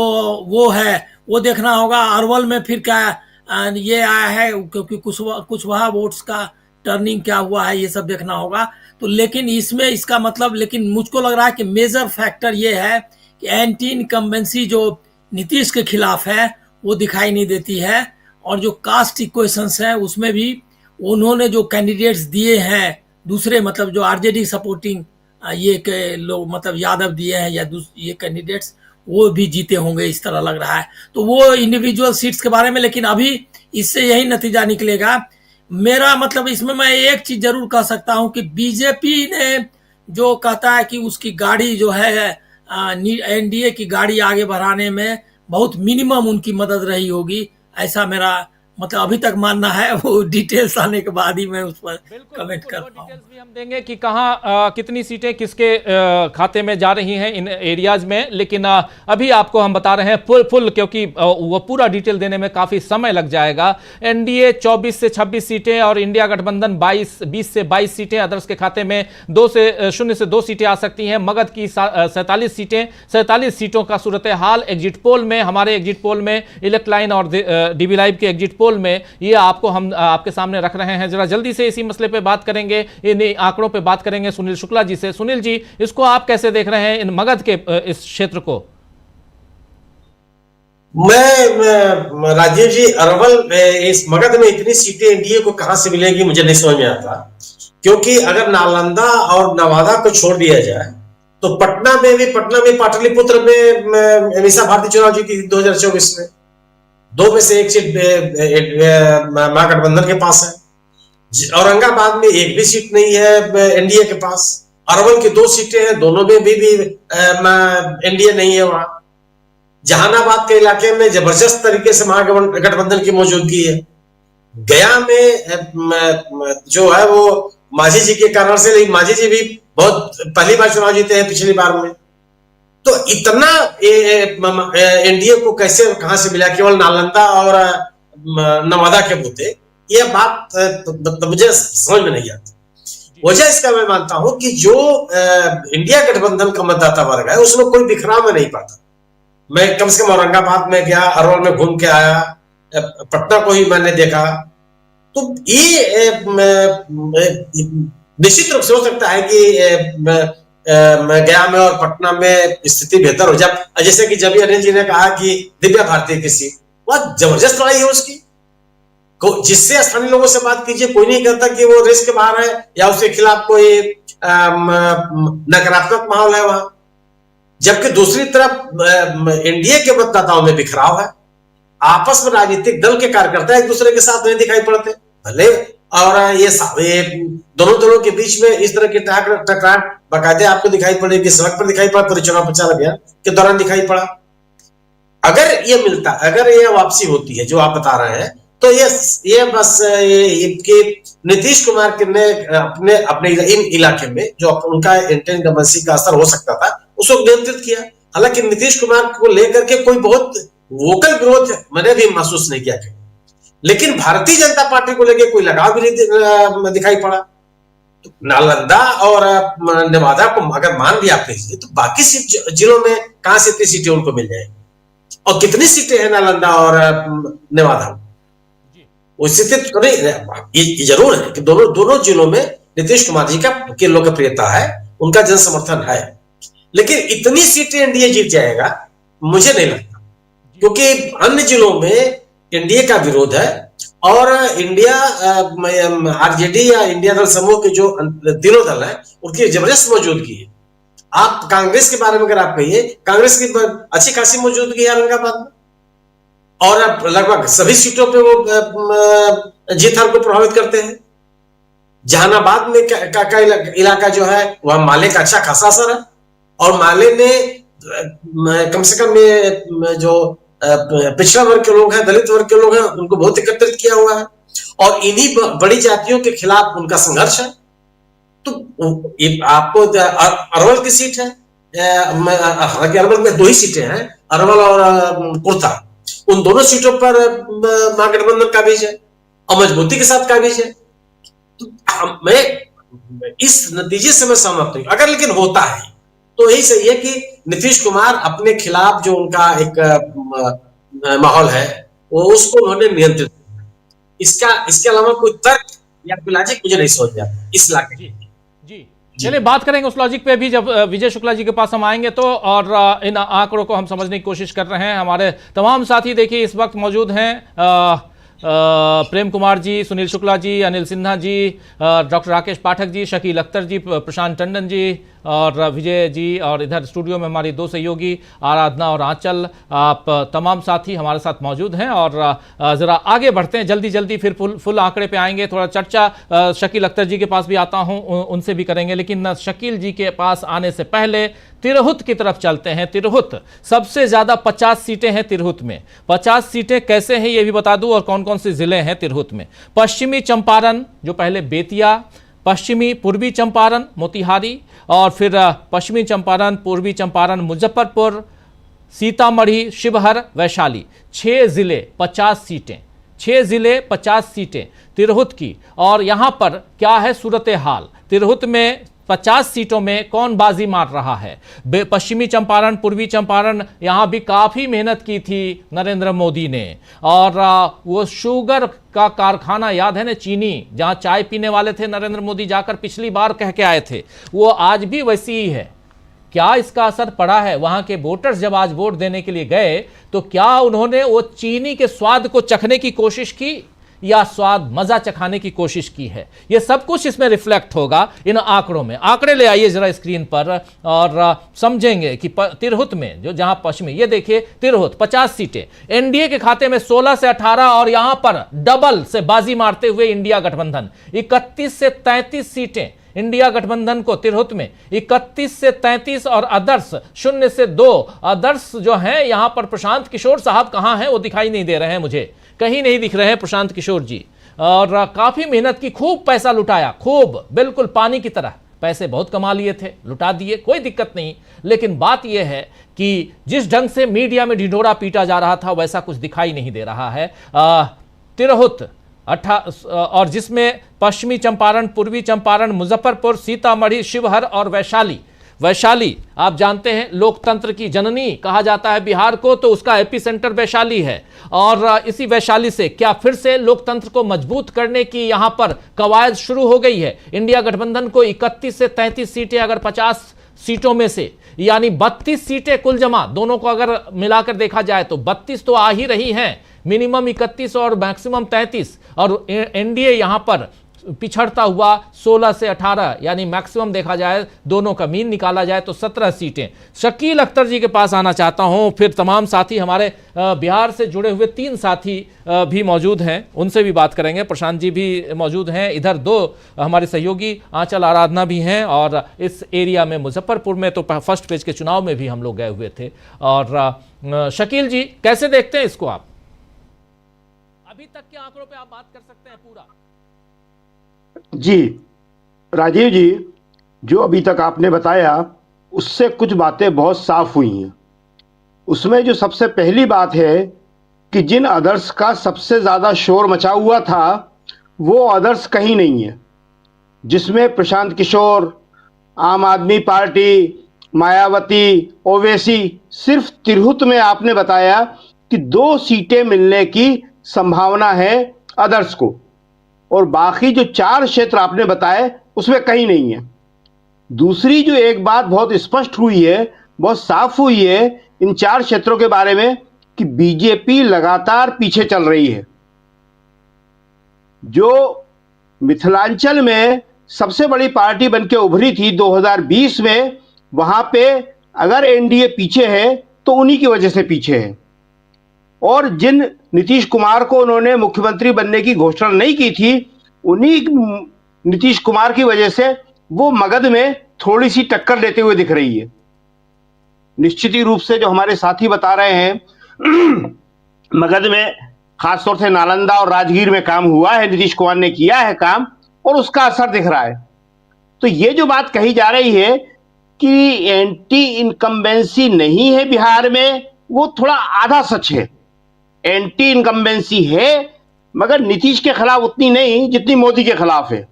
वो है, वो देखना होगा। अरवल में फिर क्या ये आया है, क्योंकि कुशवाहा वोट्स का टर्निंग क्या हुआ है, ये सब देखना होगा। तो लेकिन इसमें इसका मतलब, लेकिन मुझको लग रहा है कि मेजर फैक्टर ये है कि एंटी इनकम्बेंसी जो नीतीश के खिलाफ है वो दिखाई नहीं देती है। और जो कास्ट इक्वेशंस है उसमें भी उन्होंने जो कैंडिडेट्स दिए हैं दूसरे, मतलब जो आरजेडी सपोर्टिंग ये के लोग मतलब यादव दिए हैं या ये कैंडिडेट्स, वो भी जीते होंगे इस तरह लग रहा है। तो वो इंडिविजुअल सीट्स के बारे में, लेकिन अभी इससे यही नतीजा निकलेगा। मेरा मतलब इसमें मैं एक चीज जरूर कह सकता हूं कि बीजेपी ने जो कहता है कि उसकी गाड़ी जो है एनडीए की गाड़ी आगे बढ़ाने में बहुत मिनिमम उनकी मदद रही होगी, ऐसा मेरा मतलब अभी तक मानना है। वो डिटेल्स आने के बाद ही मैं उस पर कमेंट कर पाऊँ। डिटेल्स भी हम देंगे कि कहाँ कितनी सीटें किसके खाते में जा रही हैं इन एरियाज में, लेकिन अभी आपको हम बता रहे हैं फुल क्योंकि वो पूरा डिटेल देने में काफ़ी समय लग जाएगा। एनडीए 24 से 26 सीटें और इंडिया गठबंधन 20 से 22 सीटें, अदर्स के खाते में 0 से 2 सीटें आ सकती हैं। मगध की 47 सीटें, 47 सीटों का सूरत हाल एग्जिट पोल में, हमारे एग्जिट पोल में, इलेक्ट लाइन और डीबी लाइव के एग्जिट पोल में ये आपको हम आपके सामने रख रहे हैं। जरा जल्दी से इसी मसले पे बात करेंगे, इन आंकड़ों पे बात करेंगे सुनील शुक्ला जी से। सुनील जी, इसको आप कैसे देख रहे हैं इन मगध के इस क्षेत्र को? मैं राजीव जी, अरवल इस मगध में इतनी सीटें एनडीए को कहां से मिलेंगी मुझे नहीं समझ में आता, क्योंकि अगर नालंदा और नवादा को छोड़ दिया जाए तो पटना में पाटलिपुत्र में मीसा भारती चुनाव जीती 2024 में, 2 में से 1 सीट महागठबंधन के पास है। औरंगाबाद में 1 भी सीट नहीं है एनडीए के पास। अरवल की 2 सीटें हैं, दोनों में भी एनडीए नहीं है। वहां जहानाबाद के इलाके में जबरदस्त तरीके से महागठबंधन की मौजूदगी है। गया में जो है वो मांझी जी के कारण से, लेकिन मांझी जी भी बहुत पहली बार चुनाव जीते हैं पिछली बार में। तो इतना एनडीए को कैसे कहां से मिला, केवल नालंदा और नवादा के बूते, ये बात तो मुझे समझ में नहीं आती। वजह इसका मैं मानता हूं कि जो इंडिया गठबंधन का मतदाता वर्ग है उसमें कोई बिखराव में नहीं पाता। मैं कम से कम औरंगाबाद में गया, अरवल में घूम के आया, पटना को ही मैंने देखा। तो ये निश्चित रूप से हो सकता है कि गया में और पटना में स्थिति बेहतर हो जाए। जैसे कि जब अनिल जी ने कहा कि दिव्या भारती की सीट, बहुत जबरदस्त लड़ाई है उसकी। जिससे स्थानीय लोगों से बात कीजिए, कोई नहीं कहता कि वो रेस के बाहर है या उसके खिलाफ कोई नकारात्मक माहौल है वहां। जबकि दूसरी तरफ एनडीए के मतदाताओं में बिखराव है। आपस में राजनीतिक दल के कार्यकर्ता एक दूसरे के साथ नहीं दिखाई पड़ते भले, और ये दोनों दलों के बीच में इस तरह की टकरार बाकायदे आपको दिखाई पड़ेगी, सड़क पर दिखाई पड़ा, पूरे चुनाव प्रचार अभियान के दौरान दिखाई पड़ा। अगर ये वापसी होती है जो आप बता रहे हैं, तो ये बस नीतीश कुमार ने अपने इन इलाके में जो उनका एंटी इनकम्बेंसी का असर हो सकता था उसको नियंत्रित किया। हालांकि नीतीश कुमार को लेकर के कोई बहुत वोकल विरोध मैंने भी महसूस नहीं किया, लेकिन भारतीय जनता पार्टी को लेकर कोई लगाव भी नहीं दिखाई पड़ा। तो नालंदा और नवादा को अगर मान भी आप लीजिए, तो बाकी जिलों में कहां से इतनी सीटें उनको मिल जाएंगी, और कितनी सीटें हैं नालंदा और नवादा? वो स्थिति तो नहीं, ये जरूर है कि दोनों जिलों में नीतीश कुमार जी की लोकप्रियता है, उनका जन समर्थन है, लेकिन इतनी सीटें एनडीए जीत जाएगा मुझे नहीं लगता, क्योंकि अन्य जिलों में एनडीए का विरोध है और इंडिया आरजेडी या इंडिया दल समूह के जो तीनों दल हैं उनकी जबरदस्त मौजूदगी है। आप कांग्रेस के बारे में अगर आप कहिए, कांग्रेस की अच्छी खासी मौजूदगी है औरंगाबाद में, और लगभग सभी सीटों पे वो जीत हार को प्रभावित करते हैं। जहानाबाद में का इलाका जो है वह माले का अच्छा खासा असर है, और माले ने कम से कम ये जो पिछड़ा वर्ग के लोग हैं, दलित वर्ग के लोग हैं, उनको बहुत एकत्रित किया हुआ है और इन्हीं बड़ी जातियों के खिलाफ उनका संघर्ष है। तो आपको अरवल की सीट है, हालांकि अरवल में 2 ही सीटें हैं, अरवल और कुर्ता, उन दोनों सीटों पर महागठबंधन काबिज है और मजबूती के साथ काबिज है। तो मैं इस नतीजे से मैं सहमत नहीं। अगर लेकिन होता है तो यही सही है कि नीतीश कुमार अपने खिलाफ जो उनका एक माहौल है वो उसको उन्होंने नियंत्रित किया। इसके अलावा कोई तर्क या कोई लॉजिक मुझे नहीं समझ में आता इस इलाके जी चलिए बात करेंगे उस लॉजिक पे भी जब विजय शुक्ला जी के पास हम आएंगे तो। और इन आंकड़ों को हम समझने की कोशिश कर रहे हैं। हमारे तमाम साथी देखिए इस वक्त मौजूद हैं, प्रेम कुमार जी, सुनील शुक्ला जी, अनिल सिन्हा जी, डॉक्टर राकेश पाठक जी, शकील अख्तर जी, प्रशांत टंडन जी और विजय जी, और इधर स्टूडियो में हमारी 2 सहयोगी आराधना और आंचल, आप तमाम साथी हमारे साथ मौजूद हैं। और ज़रा आगे बढ़ते हैं जल्दी जल्दी, फिर फुल आंकड़े पे आएंगे। थोड़ा चर्चा शकील अख्तर जी के पास भी आता हूं, उनसे भी करेंगे, लेकिन शकील जी के पास आने से पहले तिरहुत की तरफ चलते हैं। तिरहुत सबसे ज़्यादा 50 सीटें हैं तिरहुत में। 50 सीटें कैसे हैं ये भी बता दूं और कौन कौन से ज़िले हैं तिरहुत में। पश्चिमी चंपारण, जो पहले बेतिया, पश्चिमी पूर्वी चंपारण मोतिहारी, और फिर पश्चिमी चंपारण, पूर्वी चंपारण मुजफ्फरपुर, सीतामढ़ी, शिवहर, वैशाली, 6 ज़िले 50 सीटें, 6 ज़िले 50 सीटें तिरहुत की। और यहाँ पर क्या है सूरत हाल, तिरहुत में 50 सीटों में कौन बाजी मार रहा है। पश्चिमी चंपारण, पूर्वी चंपारण, यहाँ भी काफ़ी मेहनत की थी नरेंद्र मोदी ने। और वो शुगर का कारखाना याद है ना, चीनी, जहाँ चाय पीने वाले थे नरेंद्र मोदी जाकर पिछली बार कह के आए थे, वो आज भी वैसी ही है। क्या इसका असर पड़ा है? वहाँ के वोटर्स जब आज वोट देने के लिए गए तो क्या उन्होंने वो चीनी के स्वाद को चखने की कोशिश की या स्वाद मजा चखाने की कोशिश की है? ये सब कुछ इसमें रिफ्लेक्ट होगा इन आंकड़ों में। आंकड़े ले आइए जरा स्क्रीन पर और समझेंगे कि तिरहुत में जो जहां पश्चिमी, ये देखिए तिरहुत 50 सीटें एनडीए के खाते में 16 से 18, और यहां पर डबल से बाजी मारते हुए इंडिया गठबंधन 31 से 33 सीटें इंडिया गठबंधन को तिरहुत में 31 से 33, और आदर्श 0 से 2। आदर्श जो हैं यहां पर प्रशांत किशोर साहब कहां हैं? वो दिखाई नहीं दे रहे हैं, मुझे कहीं नहीं दिख रहे हैं प्रशांत किशोर जी। और काफी मेहनत की, खूब पैसा लुटाया, खूब, बिल्कुल पानी की तरह पैसे बहुत कमा लिए थे, लुटा दिए, कोई दिक्कत नहीं। लेकिन बात यह है कि जिस ढंग से मीडिया में ढिढोरा पीटा जा रहा था वैसा कुछ दिखाई नहीं दे रहा है। तिरहुत और जिसमें पश्चिमी चंपारण, पूर्वी चंपारण, मुजफ्फरपुर, सीतामढ़ी, शिवहर और वैशाली। वैशाली आप जानते हैं लोकतंत्र की जननी कहा जाता है बिहार को, तो उसका एपी सेंटर वैशाली है। और इसी वैशाली से क्या फिर से लोकतंत्र को मजबूत करने की यहां पर कवायद शुरू हो गई है? इंडिया गठबंधन को 31 से 33 सीटें, अगर 50 सीटों में से यानी 32 सीटें कुल जमा दोनों को अगर मिलाकर देखा जाए तो 32 तो आ ही रही हैं, मिनिमम 31 और मैक्सिमम 33, और एनडीए यहां पर पिछड़ता हुआ 16 से 18, यानी मैक्सिमम देखा जाए, दोनों का मीन निकाला जाए तो 17 सीटें। शकील अख्तर जी के पास आना चाहता हूं, फिर तमाम साथी हमारे बिहार से जुड़े हुए 3 साथी भी मौजूद हैं, उनसे भी बात करेंगे। प्रशांत जी भी मौजूद हैं, इधर 2 हमारे सहयोगी आंचल आराधना भी हैं, और इस एरिया में मुजफ्फरपुर में तो फर्स्ट पेज के चुनाव में भी हम लोग गए हुए थे। और शकील जी कैसे देखते हैं इसको आप? अभी तक के आंकड़ों पे आप बात कर सकते हैं पूरा। जी राजीव जी, जो अभी तक आपने बताया उससे कुछ बातें बहुत साफ हुई हैं। उसमें जो सबसे पहली बात है कि जिन आदर्श का सबसे ज़्यादा शोर मचा हुआ था वो आदर्श कहीं नहीं है, जिसमें प्रशांत किशोर, आम आदमी पार्टी, मायावती, ओवैसी, सिर्फ तिरहुत में आपने बताया कि 2 सीटें मिलने की संभावना है आदर्श को, और बाकी जो 4 क्षेत्र आपने बताए उसमें कहीं नहीं है। दूसरी जो एक बात बहुत स्पष्ट हुई है, बहुत साफ हुई है इन 4 क्षेत्रों के बारे में, कि बीजेपी लगातार पीछे चल रही है। जो मिथिलांचल में सबसे बड़ी पार्टी बनके उभरी थी 2020 में, वहां पे अगर एनडीए पीछे है तो उन्हीं की वजह से पीछे है। और जिन नीतीश कुमार को उन्होंने मुख्यमंत्री बनने की घोषणा नहीं की थी, उन्हीं नीतीश कुमार की वजह से वो मगध में थोड़ी सी टक्कर लेते हुए दिख रही है। निश्चित ही रूप से जो हमारे साथी बता रहे हैं मगध में खासतौर से नालंदा और राजगीर में काम हुआ है, नीतीश कुमार ने किया है काम और उसका असर दिख रहा है। तो ये जो बात कही जा रही है कि एंटी इनकम्बेंसी नहीं है बिहार में, वो थोड़ा आधा सच है। एंटी इनकम्बेंसी है मगर नीतीश के खिलाफ उतनी नहीं जितनी मोदी के खिलाफ है।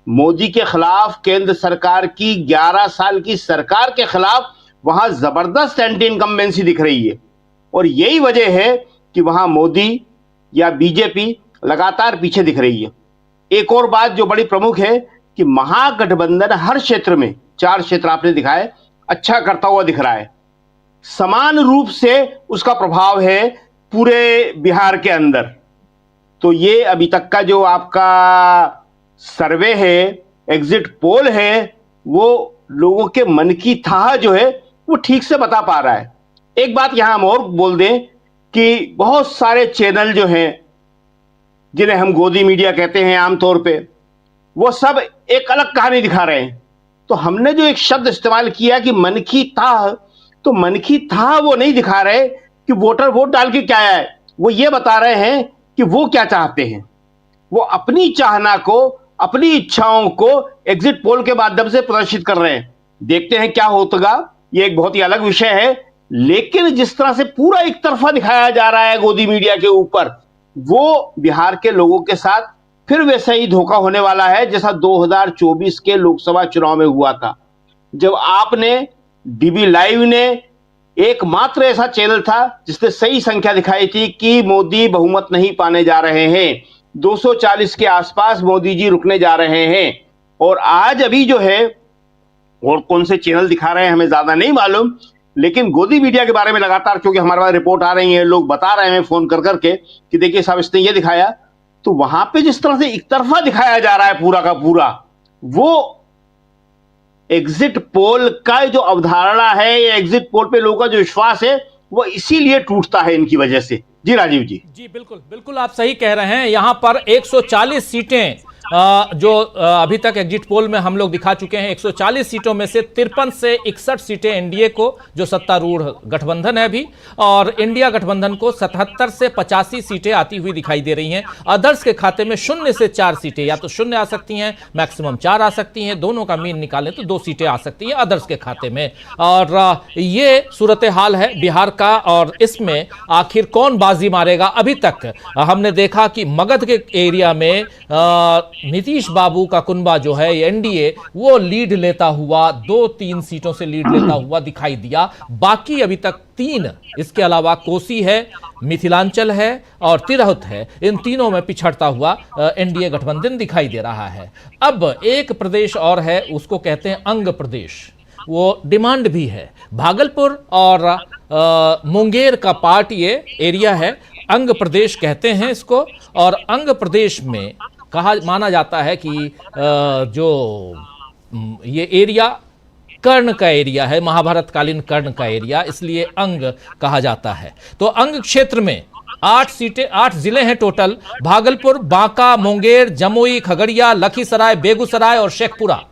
मोदी के खिलाफ केंद्र सरकार की 11 साल की सरकार के खिलाफ वहां जबरदस्त एंटी इनकम्बेंसी दिख रही है और यही वजह है कि वहां मोदी या बीजेपी लगातार पीछे दिख रही है। एक और बात जो बड़ी प्रमुख है कि महागठबंधन हर क्षेत्र में, 4 क्षेत्र आपने दिखाए, अच्छा करता हुआ दिख रहा है। समान रूप से उसका प्रभाव है पूरे बिहार के अंदर। तो ये अभी तक का जो आपका सर्वे है, एग्जिट पोल है, वो लोगों के मन की थाह जो है वो ठीक से बता पा रहा है। एक बात यहां हम और बोल दें कि बहुत सारे चैनल जो हैं जिन्हें हम गोदी मीडिया कहते हैं आमतौर पे, वो सब एक अलग कहानी दिखा रहे हैं। तो हमने जो एक शब्द इस्तेमाल किया कि मन की थाह, तो मन की थाह वो नहीं दिखा रहे कि वोटर वोट डाल के क्या आए, वो ये बता रहे हैं कि वो क्या चाहते हैं। वो अपनी चाहना को, अपनी इच्छाओं को एग्जिट पोल के माध्यम से प्रदर्शित कर रहे हैं। देखते हैं क्या होगा, ये एक बहुत ही अलग विषय है। लेकिन जिस तरह से पूरा एक तरफा दिखाया जा रहा है गोदी मीडिया के ऊपर, वो बिहार के लोगों के साथ फिर वैसा ही धोखा होने वाला है जैसा 2024 के लोकसभा चुनाव में हुआ था, जब आपने डीबी लाइव ने एकमात्र ऐसा चैनल था जिसने सही संख्या दिखाई थी कि मोदी बहुमत नहीं पाने जा रहे हैं, 240 के आसपास मोदी जी रुकने जा रहे हैं। और आज अभी जो है और कौन से चैनल दिखा रहे हैं हमें ज्यादा नहीं मालूम, लेकिन गोदी मीडिया के बारे में लगातार क्योंकि हमारे पास रिपोर्ट आ रही है, लोग बता रहे हैं फोन कर करके कि देखिए साहब इसने ये दिखाया, तो वहां पे जिस तरह से एक तरफा दिखाया जा रहा है पूरा का पूरा, वो एग्जिट पोल का जो अवधारणा है या एग्जिट पोल पे लोगों का जो विश्वास है वो इसीलिए टूटता है इनकी वजह से। जी राजीव जी। जी बिल्कुल बिल्कुल आप सही कह रहे हैं। यहां पर 140 सीटें जो अभी तक एग्जिट पोल में हम लोग दिखा चुके हैं, 140 सीटों में से 53 से 61 सीटें एनडीए को, जो सत्तारूढ़ गठबंधन है अभी, और इंडिया गठबंधन को 77 से 85 सीटें आती हुई दिखाई दे रही हैं। अदर्स के खाते में 0 से 4 सीटें, या तो 0 आ सकती हैं, मैक्सिमम 4 आ सकती हैं, दोनों का मीन निकालें तो 2 सीटें आ सकती हैं अदर्स के खाते में। और ये सूरत हाल है बिहार का। और इसमें आखिर कौन बाजी मारेगा? अभी तक हमने देखा कि मगध के एरिया में नीतीश बाबू का कुनबा जो है एनडीए, वो लीड लेता हुआ 2-3 सीटों से लीड लेता हुआ दिखाई दिया। बाकी अभी तक 3, इसके अलावा कोसी है, मिथिलांचल है और तिरहुत है, इन तीनों में पिछड़ता हुआ एनडीए गठबंधन दिखाई दे रहा है। अब एक प्रदेश और है, उसको कहते हैं अंग प्रदेश। वो डिमांड भी है, भागलपुर और मुंगेर का पार्ट ये एरिया है, अंग प्रदेश कहते हैं इसको। और अंग प्रदेश में कहा माना जाता है कि जो ये एरिया कर्ण का एरिया है, महाभारत कालीन कर्ण का एरिया, इसलिए अंग कहा जाता है। तो अंग क्षेत्र में 8 सीटें, 8 जिले हैं टोटल, भागलपुर, बांका, मुंगेर, जमुई, खगड़िया, लखीसराय, बेगूसराय और शेखपुरा।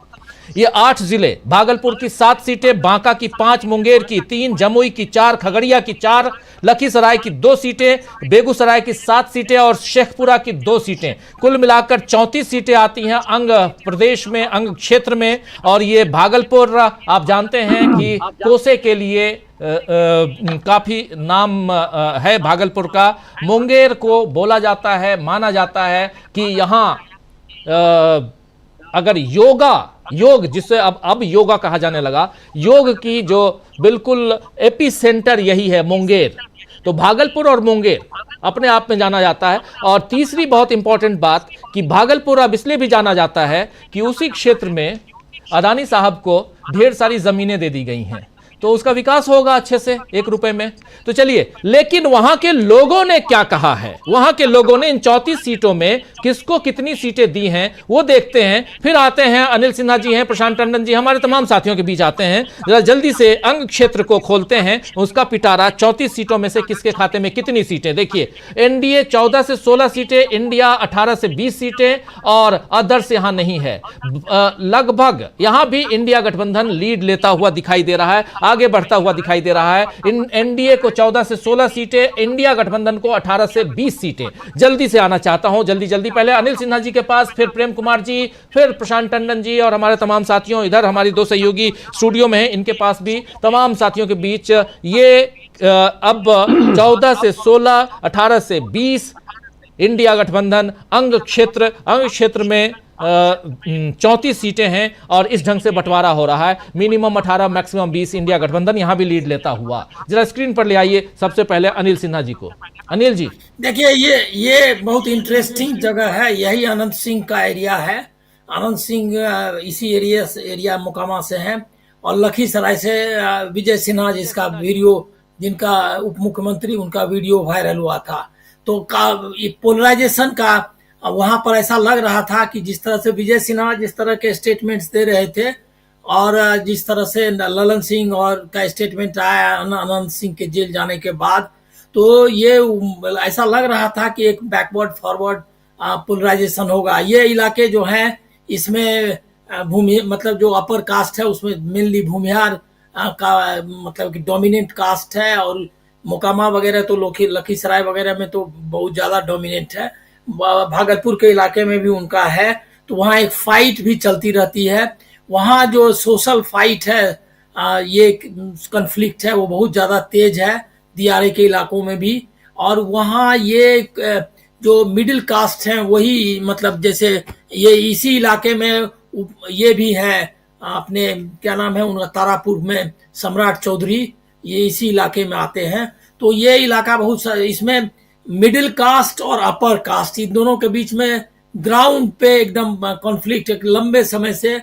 ये 8 जिले, भागलपुर की 7 सीटें, बांका की 5, मुंगेर की 3, जमुई की 4, खगड़िया की 4, लखीसराय की 2 सीटें, बेगूसराय की 7 सीटें और शेखपुरा की 2 सीटें। कुल मिलाकर 34 सीटें आती हैं अंग प्रदेश में, अंग क्षेत्र में। और ये भागलपुर आप जानते हैं कि कोसे के लिए काफी नाम है भागलपुर का। मुंगेर को बोला जाता है, माना जाता है कि यहाँ अगर योग जिसे अब योगा कहा जाने लगा, योग की जो बिल्कुल एपी सेंटर यही है मुंगेर। तो भागलपुर और मुंगेर अपने आप में जाना जाता है। और तीसरी बहुत इंपॉर्टेंट बात कि भागलपुर अब इसलिए भी जाना जाता है कि उसी क्षेत्र में अदानी साहब को ढेर सारी जमीनें दे दी गई हैं, तो उसका विकास होगा अच्छे से 1 रुपए में। तो चलिए, लेकिन वहां के लोगों ने क्या कहा है, वहां के लोगों ने इन 34 सीटों में किसको कितनी सीटें दी हैं वो देखते हैं। फिर आते हैं अनिल सिन्हा जी हैं, प्रशांत टंडन जी, हमारे तमाम साथियों के बीच आते हैं। जरा जल्दी से अंग क्षेत्र को खोलते हैं, उसका पिटारा 34 सीटों में से किसके खाते में कितनी सीटें। देखिए, एनडीए 14 से 16 सीटें, इंडिया 18 से 20 सीटें और अदर्स यहां नहीं है। लगभग यहां भी इंडिया गठबंधन लीड लेता हुआ दिखाई दे रहा है। आगे बढ़ता हुआ दिखाई दे रहा है। इन एनडीए को 14 से 16 सीटें, इंडिया गठबंधन को 18 से 20 सीटें। जल्दी से आना चाहता हूं, जल्दी पहले अनिल सिन्हा जी के पास, फिर प्रेम कुमार जी, फिर प्रशांत टंडन जी और हमारे तमाम साथियों, इधर हमारी दो सहयोगी स्टूडियो में हैं, इनके पास भी तमाम साथियों के बीच ये अब 14 से 16, 18 से 20 इंडिया गठबंधन अंग क्षेत्र में 34 सीटें हैं और इस ढंग से बंटवारा हो रहा है। मिनिमम 18, मैक्सिमम 20 इंडिया गठबंधन यहां भी लीड लेता हुआ। जरा स्क्रीन पर ले आइए सबसे पहले अनिल सिन्हा जी को। अनिल जी, देखिए ये बहुत इंटरेस्टिंग जगह है, यही अनंत सिंह का एरिया है। अनंत सिंह इसी एरिया मोकामा से हैं और लखीसराय से विजय सिन्हा जिसका वीडियो, जिनका उप मुख्यमंत्री, उनका वीडियो वायरल हुआ था। तो पोलराइजेशन का वहां पर ऐसा लग रहा था कि जिस तरह से विजय सिन्हा जिस तरह के स्टेटमेंट्स दे रहे थे और जिस तरह से ललन सिंह और का स्टेटमेंट आया अनंत सिंह के जेल जाने के बाद, तो ये ऐसा लग रहा था कि एक बैकवर्ड फॉरवर्ड पोलराइजेशन होगा। ये इलाके जो हैं इसमें भूमि मतलब जो अपर कास्ट है उसमें मेनली भूमिहार का मतलब कि डोमिनेंट कास्ट है और मोकामा वगैरह तो लखीसराय वगैरह में तो बहुत ज्यादा डोमिनेंट है। भागलपुर के इलाके में भी उनका है। तो वहाँ एक फाइट भी चलती रहती है। वहाँ जो सोशल फाइट है, ये कन्फ्लिक्ट है, वो बहुत ज्यादा तेज है दियारे के इलाकों में भी। और वहाँ ये जो मिडिल कास्ट हैं वही मतलब जैसे ये इसी इलाके में ये भी है, अपने क्या नाम है उनका, तारापुर में सम्राट चौधरी, ये इसी इलाके में आते हैं। तो ये इलाका बहुत इसमें मिडिल कास्ट और अपर कास्ट इन दोनों के बीच में ग्राउंड पे एकदम कॉन्फ्लिक्ट, एक लंबे समय से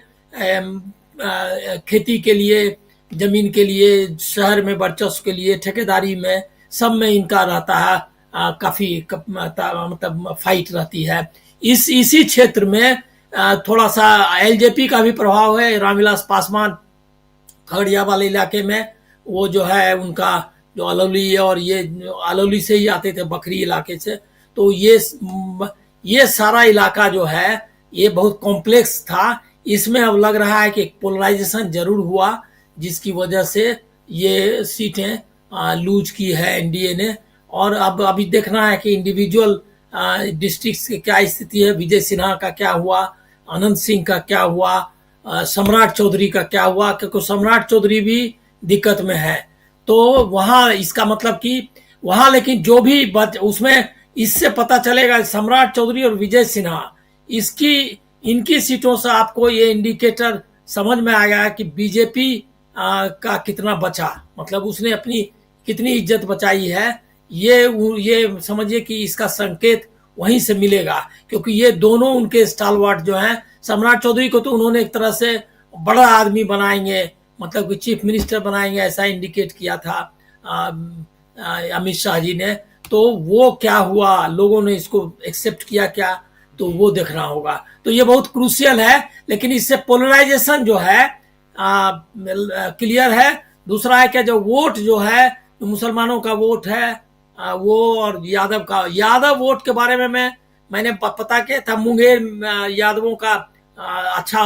खेती के लिए, जमीन के लिए, शहर में वर्चस्व के लिए, ठेकेदारी में, सब में इनका रहता है। काफी मतलब फाइट रहती है। इसी क्षेत्र में थोड़ा सा एलजेपी का भी प्रभाव है। रामविलास पासवान खगड़िया वाले इलाके में वो जो है उनका जो अलौली, और ये अलौली से ही आते थे, बकरी इलाके से। तो ये सारा इलाका जो है ये बहुत कॉम्प्लेक्स था। इसमें अब लग रहा है कि पोलराइजेशन जरूर हुआ जिसकी वजह से ये सीटें लूज की है एनडीए ने। और अब अभी देखना है कि इंडिविजुअल डिस्ट्रिक्ट्स की क्या स्थिति है। विजय सिन्हा का क्या हुआ, अनंत सिंह का क्या हुआ, सम्राट चौधरी का क्या हुआ, क्योंकि सम्राट चौधरी भी दिक्कत में है। तो वहां इसका मतलब कि वहां लेकिन जो भी उसमें इससे पता चलेगा सम्राट चौधरी और विजय सिन्हा इनकी सीटों से आपको ये इंडिकेटर समझ में आया कि बीजेपी का कितना बचा, मतलब उसने अपनी कितनी इज्जत बचाई है। ये समझिए कि इसका संकेत वहीं से मिलेगा, क्योंकि ये दोनों उनके स्टालवार्ट जो हैं। सम्राट चौधरी को तो उन्होंने एक तरह से बड़ा आदमी बनाएंगे, मतलब कि चीफ मिनिस्टर बनाएंगे, ऐसा इंडिकेट किया था अमित शाह जी ने। तो वो क्या हुआ, लोगों ने इसको एक्सेप्ट किया क्या, तो वो देखना होगा। तो ये बहुत क्रूशियल है। लेकिन इससे पोलराइजेशन जो है क्लियर है। दूसरा है क्या, जो वोट जो है तो मुसलमानों का वोट है वो, और यादव वोट के बारे में मैंने पता किया था। मुंगेर यादवों का अच्छा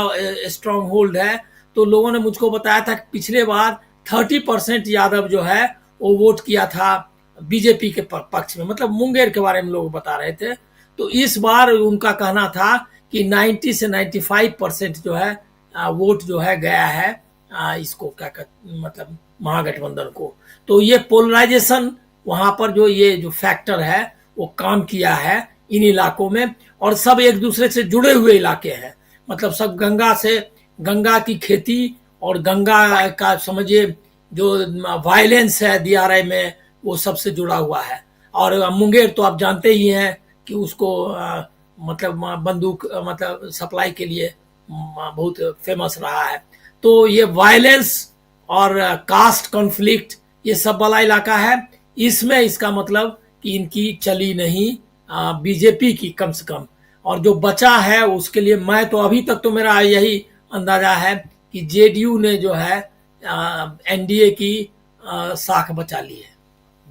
स्ट्रॉन्ग होल्ड है। तो लोगों ने मुझको बताया था कि पिछले बार 30% यादव जो है वो वोट किया था बीजेपी के पक्ष में, मतलब मुंगेर के बारे में लोग बता रहे थे। तो इस बार उनका कहना था कि 90 से 95% जो है वोट जो है गया है इसको क्या मतलब महागठबंधन को। तो ये पोलराइजेशन वहां पर जो फैक्टर है वो काम किया है इन इलाकों में। और सब एक दूसरे से जुड़े हुए इलाके हैं, मतलब सब गंगा की खेती और गंगा का समझिए जो वायलेंस है दियारे में, वो सबसे जुड़ा हुआ है। और मुंगेर तो आप जानते ही हैं कि उसको मतलब बंदूक मतलब सप्लाई के लिए बहुत फेमस रहा है। तो ये वायलेंस और कास्ट कॉन्फ्लिक्ट ये सब वाला इलाका है। इसमें इसका मतलब कि इनकी चली नहीं बीजेपी की कम से कम। और जो बचा है उसके लिए मैं तो अभी तक तो मेरा यही अंदाजा है कि जेडीयू ने जो है एनडीए की साख बचा ली है।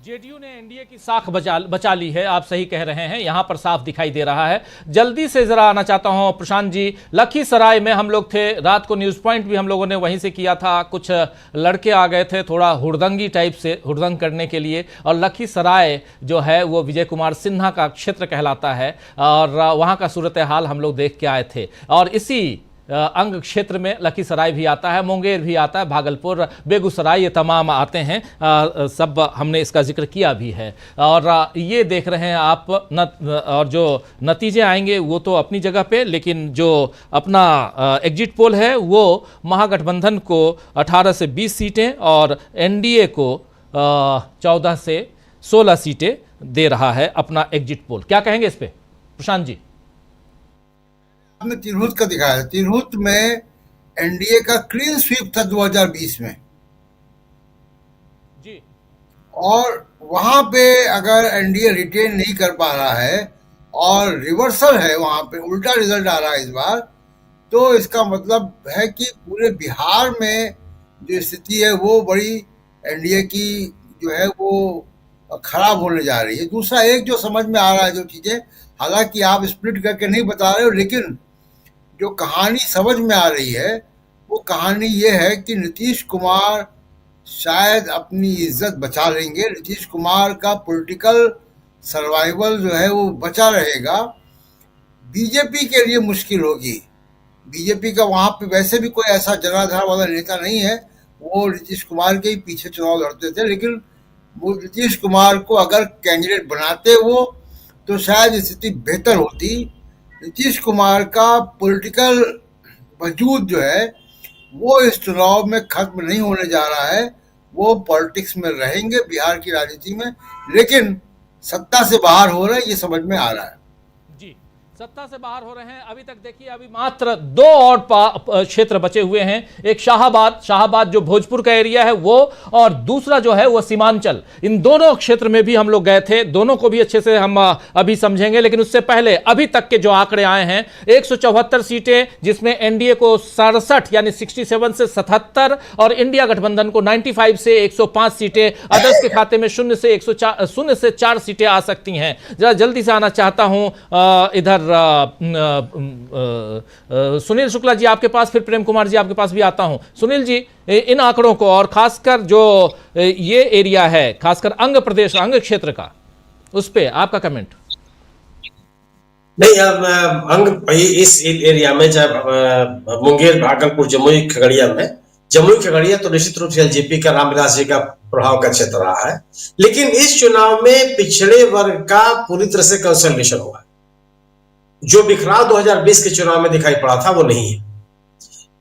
जेडीयू ने एनडीए की साख बचा ली है, आप सही कह रहे हैं, यहां पर साफ दिखाई दे रहा है। जल्दी से जरा आना चाहता हूं प्रशांत जी, लखीसराय में हम लोग थे, रात को न्यूज पॉइंट भी हम लोगों ने वहीं से किया था। कुछ लड़के आ गए थे थोड़ा हुड़दंगी टाइप से, हुड़दंग करने के लिए, और लखीसराय जो है वो विजय कुमार सिन्हा का क्षेत्र कहलाता है, और वहां का सूरत हाल हम लोग देख के आए थे। और इसी अंग क्षेत्र में लखीसराय भी आता है, मुंगेर भी आता है, भागलपुर, बेगूसराय, ये तमाम आते हैं, सब हमने इसका जिक्र किया भी है। और ये देख रहे हैं आप और जो नतीजे आएंगे वो तो अपनी जगह पे, लेकिन जो अपना एग्जिट पोल है वो महागठबंधन को 18 से 20 सीटें और एनडीए को 14 से 16 सीटें दे रहा है अपना एग्जिट पोल। क्या कहेंगे इस पे प्रशांत जी? आपने तिरहुत का दिखाया, तिरहुत में एनडीए का क्लीन स्वीप था 2020 में जी, और वहां पे अगर एनडीए रिटेन नहीं कर पा रहा है और रिवर्सल है, वहां पे उल्टा रिजल्ट आ रहा है इस बार, तो इसका मतलब है कि पूरे बिहार में जो स्थिति है वो बड़ी एनडीए की जो है वो खराब होने जा रही है। दूसरा एक जो समझ में आ रहा है जो चीजें, हालांकि आप स्प्लिट करके नहीं बता रहे हो, लेकिन जो कहानी समझ में आ रही है वो कहानी ये है कि नीतीश कुमार शायद अपनी इज्जत बचा लेंगे, नीतीश कुमार का पॉलिटिकल सर्वाइवल जो है वो बचा रहेगा। बीजेपी के लिए मुश्किल होगी, बीजेपी का वहां पे वैसे भी कोई ऐसा जनाधार वाला नेता नहीं है, वो नीतीश कुमार के ही पीछे चुनाव लड़ते थे, लेकिन वो नीतीश कुमार को अगर कैंडिडेट बनाते वो तो शायद स्थिति बेहतर होती। नीतीश कुमार का पॉलिटिकल वजूद जो है वो इस चुनाव में खत्म नहीं होने जा रहा है, वो पॉलिटिक्स में रहेंगे बिहार की राजनीति में, लेकिन सत्ता से बाहर हो रहे हैं ये समझ में आ रहा है। जी, सत्ता से बाहर हो रहे हैं। अभी तक देखिए, अभी मात्र 2 और क्षेत्र बचे हुए हैं, एक शाहाबाद जो भोजपुर का एरिया है वो, और दूसरा जो है वो सीमांचल। इन दोनों क्षेत्र में भी हम लोग गए थे, दोनों को भी अच्छे से हम अभी समझेंगे, लेकिन उससे पहले अभी तक के जो आंकड़े आए हैं, 174 सीटें, जिसमें एनडीए को 67 यानी 67 से 77 और इंडिया गठबंधन को 95 से 105 सीटें, अदर्स के खाते में 0 से 4 सीटें आ सकती हैं। जरा जल्दी से आना चाहता हूं इधर सुनील शुक्ला जी आपके पास, फिर प्रेम कुमार जी आपके पास भी आता हूं। सुनील जी, इन आंकड़ों को और खासकर जो ये एरिया है, खासकर अंग प्रदेश, अंग क्षेत्र का, उस पे आपका कमेंट। नहीं, अंग इस एरिया में चाहे मुंगेर, भागलपुर, जमुई, खगड़िया में, जमुई खगड़िया तो निश्चित रूप से एलजेपी का, रामविलास जी का प्रभाव का क्षेत्र रहा है, लेकिन इस चुनाव में पिछड़े वर्ग का पूरी तरह से कंसोलिडेशन हुआ है। जो बिखराव 2020 के चुनाव में दिखाई पड़ा था वो नहीं है,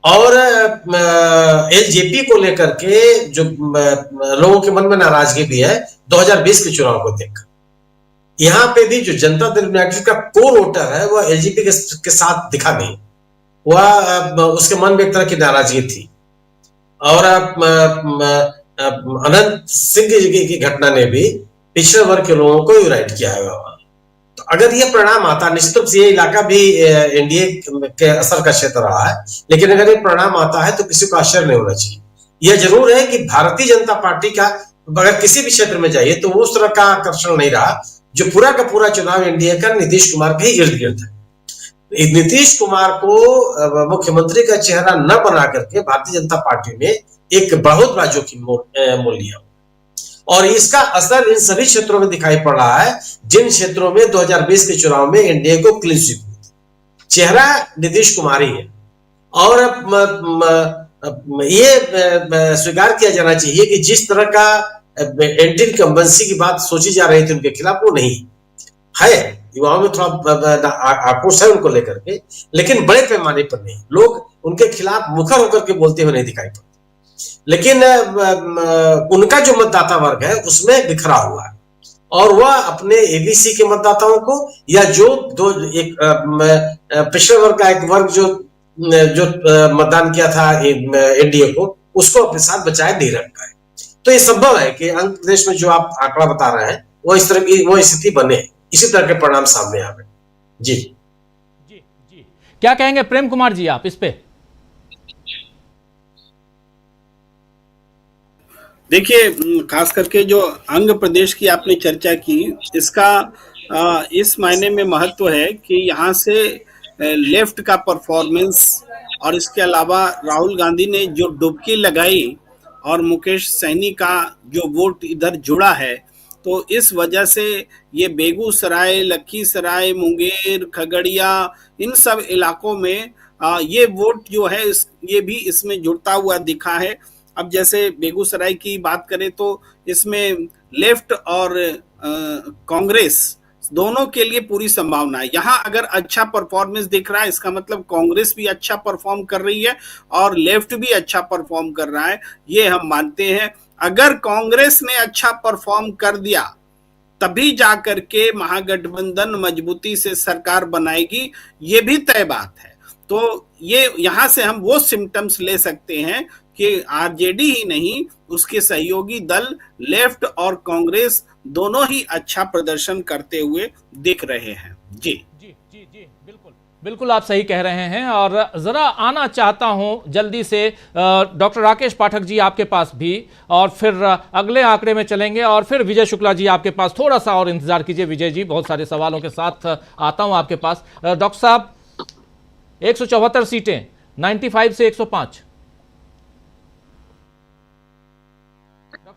और एलजेपी को लेकर के जो लोगों के मन में नाराजगी भी है 2020 के चुनाव को देखकर। यहां पे भी जो जनता दल यूनाइटेड का कोर वोटर है वह एलजेपी के साथ दिखा नहीं, वह उसके मन में एक तरह की नाराजगी थी। और अनंत सिंह की घटना ने भी पिछड़े वर्ग के लोगों को यूनाइट किया है। तो अगर ये परिणाम आता, निश्चित रूप से ये इलाका भी एनडीए के असर का क्षेत्र रहा है, लेकिन अगर ये परिणाम आता है तो किसी को आश्चर्य नहीं होना चाहिए। यह जरूर है कि भारतीय जनता पार्टी का अगर किसी भी क्षेत्र में जाइए तो उस तरह का आकर्षण नहीं रहा। जो पूरा का पूरा चुनाव एनडीए का नीतीश कुमार के ही इर्द गिर्द है। नीतीश कुमार को मुख्यमंत्री का चेहरा न बना करके भारतीय जनता पार्टी ने एक बहुत बड़ा जोखिम मोल लिया, और इसका असर इन सभी क्षेत्रों में दिखाई पड़ रहा है जिन क्षेत्रों में 2020 के चुनाव में एनडीए को क्लीन स्वीप हुई थी। चेहरा नीतीश कुमार ही है, और ये स्वीकार किया जाना चाहिए कि जिस तरह का एंटी इनकम्बेंसी की बात सोची जा रही थी उनके खिलाफ, वो नहीं है। युवाओं में थोड़ा आक्रोश है उनको लेकर के, लेकिन बड़े पैमाने पर नहीं। लोग उनके खिलाफ मुखर होकर के बोलते हुए नहीं दिखाई पड़ते, लेकिन उनका जो मतदाता वर्ग है उसमें बिखरा हुआ है, और वह अपने एबीसी के मतदाताओं को, या जो पिछड़े वर्ग का एक वर्ग जो मतदान किया था एनडीए को, उसको अपने साथ बचाए नहीं रखा है। तो ये संभव है कि आंध्र प्रदेश में जो आप आंकड़ा बता रहे हैं वो इस तरह की वो स्थिति बने, इसी तरह के परिणाम सामने आवे। जी जी जी, क्या कहेंगे प्रेम कुमार जी आप इस पे? देखिए, खास करके जो अंग प्रदेश की आपने चर्चा की, इसका इस मायने में महत्व है कि यहाँ से लेफ्ट का परफॉर्मेंस, और इसके अलावा राहुल गांधी ने जो डुबकी लगाई और मुकेश सैनी का जो वोट इधर जुड़ा है, तो इस वजह से ये बेगूसराय, लखीसराय, मुंगेर, खगड़िया, इन सब इलाकों में ये वोट जो है ये भी इसमें जुड़ता हुआ दिखा है। अब जैसे बेगूसराय की बात करें तो इसमें लेफ्ट और कांग्रेस दोनों के लिए पूरी संभावना है। यहाँ अगर अच्छा परफॉर्मेंस दिख रहा है, इसका मतलब कांग्रेस भी अच्छा परफॉर्म कर रही है और लेफ्ट भी अच्छा परफॉर्म कर रहा है, ये हम मानते हैं। अगर कांग्रेस ने अच्छा परफॉर्म कर दिया तभी जाकर के महागठबंधन मजबूती से सरकार बनाएगी, ये भी तय बात है। तो ये यहाँ से हम वो सिम्टम्स ले सकते हैं कि आरजेडी ही नहीं, उसके सहयोगी दल लेफ्ट और कांग्रेस दोनों ही अच्छा प्रदर्शन करते हुए दिख रहे हैं। जी जी जी जी, बिल्कुल बिल्कुल आप सही कह रहे हैं। और ज़रा आना चाहता हूं जल्दी से डॉक्टर राकेश पाठक जी आपके पास भी, और फिर अगले आंकड़े में चलेंगे, और फिर विजय शुक्ला जी आपके पास। थोड़ा सा और इंतजार कीजिए विजय जी, बहुत सारे सवालों के साथ आता हूं आपके पास। डॉक्टर साहब, 174 सीटें 95 से 105।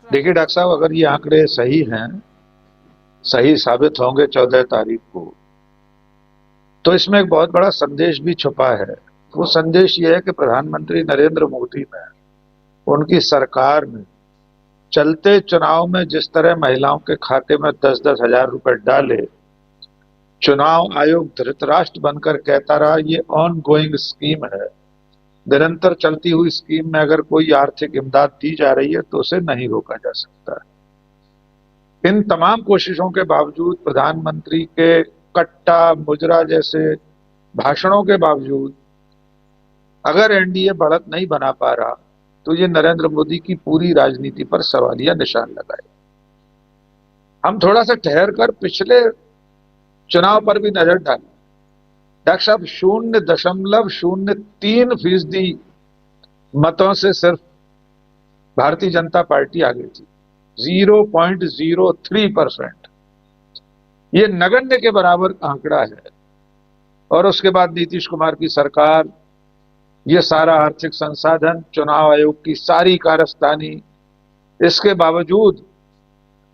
देखिए डॉक्टर साहब, अगर ये आंकड़े सही हैं, सही साबित होंगे 14 तारीख को, तो इसमें एक बहुत बड़ा संदेश भी छुपा है। वो संदेश ये है कि प्रधानमंत्री नरेंद्र मोदी ने, उनकी सरकार ने चलते चुनाव में जिस तरह महिलाओं के खाते में 10-10 हजार रुपए डाले, चुनाव आयोग धृतराष्ट्र बनकर कहता रहा ये ऑन गोइंग स्कीम है, निरंतर चलती हुई स्कीम में अगर कोई आर्थिक इमदाद दी जा रही है तो उसे नहीं रोका जा सकता। इन तमाम कोशिशों के बावजूद, प्रधानमंत्री के कट्टा मुजरा जैसे भाषणों के बावजूद, अगर एनडीए बढ़त नहीं बना पा रहा तो ये नरेंद्र मोदी की पूरी राजनीति पर सवालिया निशान लगाए। हम थोड़ा सा ठहर कर पिछले चुनाव पर भी नजर डालें। डॉक्टर साहब, 0.03% मतों से सिर्फ भारतीय जनता पार्टी आगे थी। 0.03%, ये नगण्य के बराबर आंकड़ा है। और उसके बाद नीतीश कुमार की सरकार, ये सारा आर्थिक संसाधन, चुनाव आयोग की सारी कारस्तानी, इसके बावजूद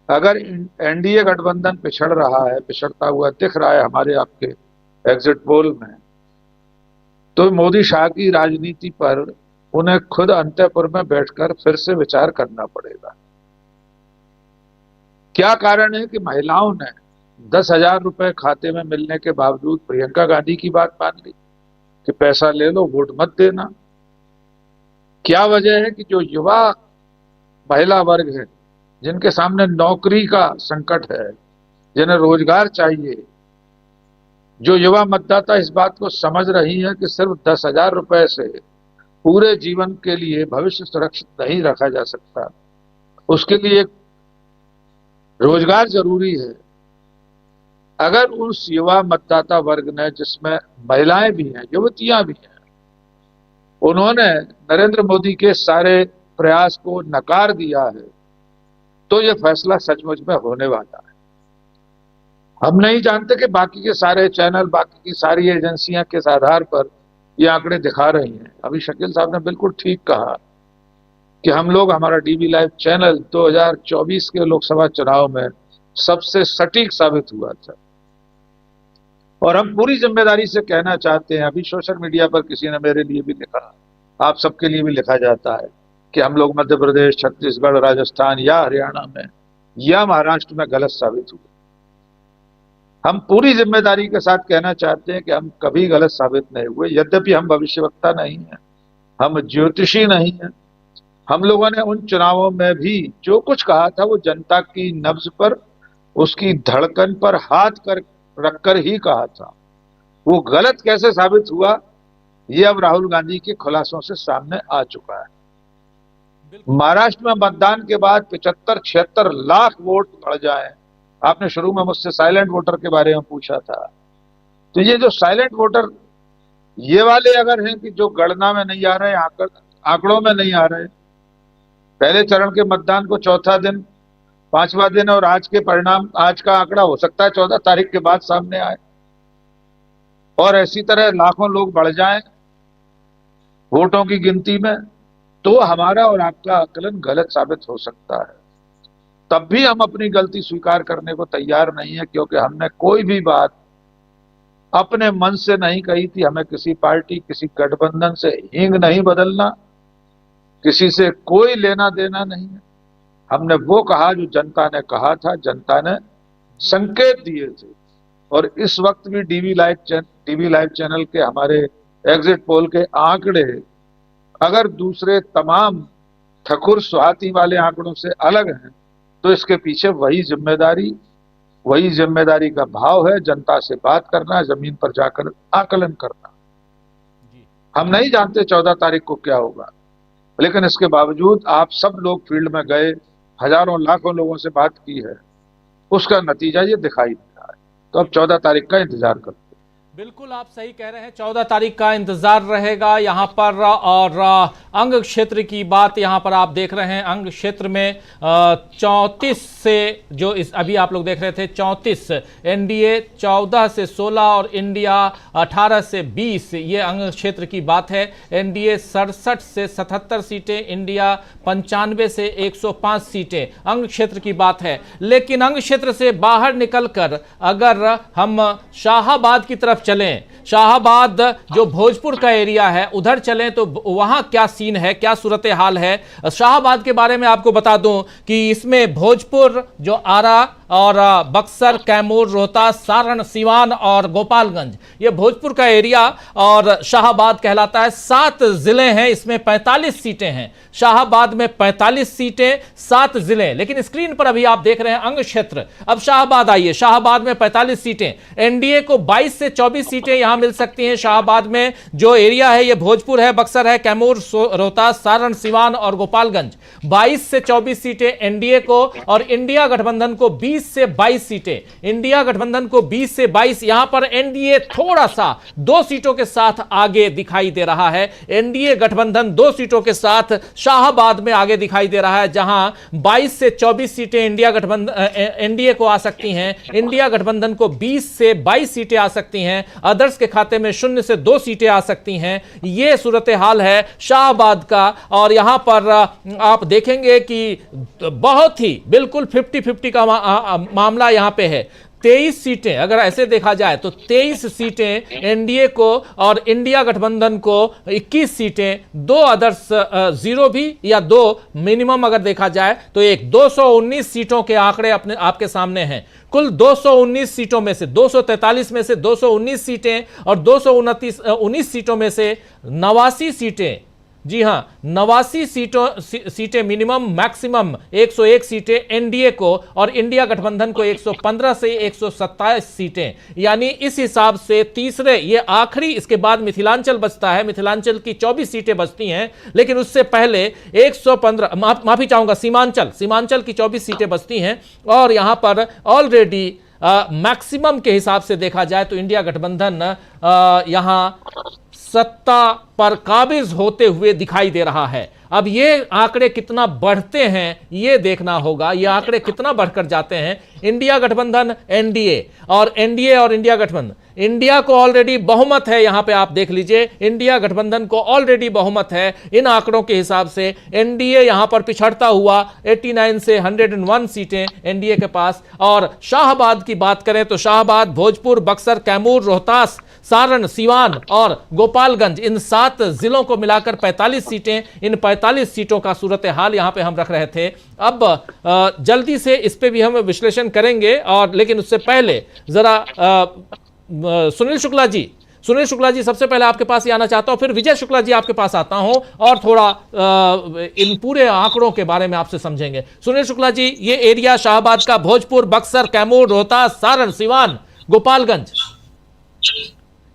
अगर एनडीए गठबंधन पिछड़ रहा है, पिछड़ता हुआ दिख रहा है हमारे आपके एग्जिट पोल में, तो मोदी शाह की राजनीति पर उन्हें खुद अंतःपुर में बैठकर फिर से विचार करना पड़ेगा। क्या कारण है कि महिलाओं ने 10,000 रुपए खाते में मिलने के बावजूद प्रियंका गांधी की बात मान ली कि पैसा ले लो, वोट मत देना? क्या वजह है कि जो युवा महिला वर्ग है, जिनके सामने नौकरी का संकट है, जिन्हें रोजगार चाहिए, जो युवा मतदाता इस बात को समझ रही है कि सिर्फ 10,000 रुपए से पूरे जीवन के लिए भविष्य सुरक्षित नहीं रखा जा सकता, उसके लिए रोजगार जरूरी है। अगर उस युवा मतदाता वर्ग ने, जिसमें महिलाएं भी हैं, युवतियां भी हैं, उन्होंने नरेंद्र मोदी के सारे प्रयास को नकार दिया है, तो यह फैसला सचमुच में होने वाला है। हम नहीं जानते कि बाकी के सारे चैनल, बाकी की सारी एजेंसियां किस आधार पर ये आंकड़े दिखा रही हैं। अभी शकील साहब ने बिल्कुल ठीक कहा कि हम लोग, हमारा डीवी लाइव चैनल 2024 के लोकसभा चुनाव में सबसे सटीक साबित हुआ था। और हम पूरी जिम्मेदारी से कहना चाहते हैं, अभी सोशल मीडिया पर किसी ने मेरे लिए भी लिखा, आप सबके लिए भी लिखा जाता है कि हम लोग मध्य प्रदेश, छत्तीसगढ़, राजस्थान या हरियाणा में या महाराष्ट्र में गलत साबित हुए। हम पूरी जिम्मेदारी के साथ कहना चाहते हैं कि हम कभी गलत साबित नहीं हुए। यद्यपि हम भविष्यवक्ता नहीं हैं, हम ज्योतिषी नहीं हैं। हम लोगों ने उन चुनावों में भी जो कुछ कहा था वो जनता की नब्ज पर, उसकी धड़कन पर हाथ रखकर ही कहा था। वो गलत कैसे साबित हुआ, ये अब राहुल गांधी के खुलासों से सामने आ चुका है। महाराष्ट्र में मतदान के बाद 75-76 लाख वोट बढ़ जाए। आपने शुरू में मुझसे साइलेंट वोटर के बारे में पूछा था, तो ये जो साइलेंट वोटर, ये वाले अगर हैं कि जो गणना में नहीं आ रहे, आंकड़ों में नहीं आ रहे, पहले चरण के मतदान को चौथा दिन, पांचवा दिन, और आज के परिणाम, आज का आंकड़ा हो सकता है 14 तारीख के बाद सामने आए, और इसी तरह लाखों लोग बढ़ जाएं वोटों की गिनती में, तो हमारा और आपका आकलन गलत साबित हो सकता है। तब भी हम अपनी गलती स्वीकार करने को तैयार नहीं है, क्योंकि हमने कोई भी बात अपने मन से नहीं कही थी। हमें किसी पार्टी, किसी गठबंधन से हींग नहीं बदलना, किसी से कोई लेना देना नहीं है। हमने वो कहा जो जनता ने कहा था, जनता ने संकेत दिए थे। और इस वक्त भी टीवी लाइव चैनल के हमारे एग्जिट पोल के आंकड़े अगर दूसरे तमाम ठकुर सुहाती वाले आंकड़ों से अलग हैं, तो इसके पीछे वही जिम्मेदारी का भाव है, जनता से बात करना, जमीन पर जाकर आकलन करना। हम नहीं जानते 14 तारीख को क्या होगा, लेकिन इसके बावजूद आप सब लोग फील्ड में गए, हजारों लाखों लोगों से बात की है, उसका नतीजा ये दिखाई दे रहा है। तो अब 14 तारीख का इंतजार करते हैं। बिल्कुल आप सही कह रहे हैं, 14 तारीख का इंतजार रहेगा यहाँ पर। और अंग क्षेत्र की बात यहाँ पर आप देख रहे हैं, अंग क्षेत्र में 34 से जो इस अभी आप लोग देख रहे थे 34, एनडीए 14 से 16 और इंडिया 18 से 20, ये अंग क्षेत्र की बात है। एनडीए 67 से 77 सीटें, इंडिया 95 से 105 सीटें, अंग क्षेत्र की बात है। लेकिन अंग क्षेत्र से बाहर निकलकर अगर हम शाहाबाद की तरफ चलें, शाहाबाद जो भोजपुर का एरिया है उधर चलें, तो वहां क्या सीन है, क्या सूरत हाल है। शाहाबाद के बारे में आपको बता दूं कि इसमें भोजपुर, जो आरा और बक्सर, कैमूर, रोहतास, सारण, सिवान और गोपालगंज, ये भोजपुर का एरिया और शाहाबाद कहलाता है। 7 जिले हैं, इसमें 45 सीटें हैं। शाहाबाद में 45 सीटें, 7 जिले। लेकिन स्क्रीन पर अभी आप देख रहे हैं अंग क्षेत्र। अब शाहाबाद आइए, शाहाबाद में 45 सीटें, एनडीए को 22 से 24 सीटें यहां मिल सकती हैं। शाहाबाद में जो एरिया है ये भोजपुर है, बक्सर है, कैमूर, रोहतास, सारण, सिवान और गोपालगंज। 22 से 24 सीटें एनडीए को, और इंडिया गठबंधन को 20 से 22 सीटें। इंडिया गठबंधन को 20 से 22, यहां पर एनडीए थोड़ा सा 2 सीटों के साथ आगे दिखाई दे रहा है। एनडीए गठबंधन 2 सीटों के साथ शाहाबाद में आगे दिखाई दे रहा है, जहां 22 से 24 सीटें एनडीए को आ सकती हैं। इंडिया गठबंधन को 20 से 22 सीटें आ सकती हैं। अदर्स के खाते में 0 से 2 सीटें आ सकती हैं। यह सूरत हाल है शाहाबाद का। और यहां पर आप देखेंगे कि बहुत ही बिल्कुल 50-50 का मामला यहां पे है। 23 सीटें अगर ऐसे देखा जाए तो 23 सीटें एनडीए को और इंडिया गठबंधन को 21 सीटें, 2 अदर्स 0 भी या 2 मिनिमम अगर देखा जाए तो एक 219 सीटों के आंकड़े अपने आपके सामने हैं। कुल 219 सीटों में से 243 में से 219 सीटें और 229 सीटों में से 89 सीटें, जी हां 89 सीटें मिनिमम, मैक्सिमम 101 सीटें एनडीए को और इंडिया गठबंधन को 115 से 127 सीटें। यानी इस हिसाब से तीसरे, ये आखिरी, इसके बाद मिथिलांचल बचता है, मिथिलांचल की 24 सीटें बचती हैं, लेकिन उससे पहले 115, माफी चाहूंगा, सीमांचल की 24 सीटें बचती हैं। और यहां पर ऑलरेडी मैक्सिमम के हिसाब से देखा जाए तो इंडिया गठबंधन यहां सत्ता पर काबिज होते हुए दिखाई दे रहा है। अब ये आंकड़े कितना बढ़ते हैं ये देखना होगा, ये आंकड़े कितना बढ़कर जाते हैं। इंडिया गठबंधन, एनडीए और इंडिया गठबंधन, इंडिया को ऑलरेडी बहुमत है, यहां पे आप देख लीजिए, इंडिया गठबंधन को ऑलरेडी बहुमत है। इन आंकड़ों के हिसाब से एनडीए यहां पर पिछड़ता हुआ 89 से 101 सीटें एनडीए के पास। और शाहाबाद की बात करें तो शाहाबाद, भोजपुर, बक्सर, कैमूर, रोहतास, सारण, सिवान और गोपालगंज, इन 7 जिलों को मिलाकर 45 सीटें। इन 45 सीटों का सूरत हाल यहां पे हम रख रहे थे। अब जल्दी से इस पे भी हम विश्लेषण करेंगे, और लेकिन उससे पहले जरा सुनील शुक्ला जी सबसे पहले आपके पास ही आना चाहता हूं, फिर विजय शुक्ला जी आपके पास आता हूं और थोड़ा इन पूरे आंकड़ों के बारे में आपसे समझेंगे। सुनील शुक्ला जी, ये एरिया शाहाबाद का, भोजपुर, बक्सर, कैमूर, रोहतास, सारण, सिवान, गोपालगंज,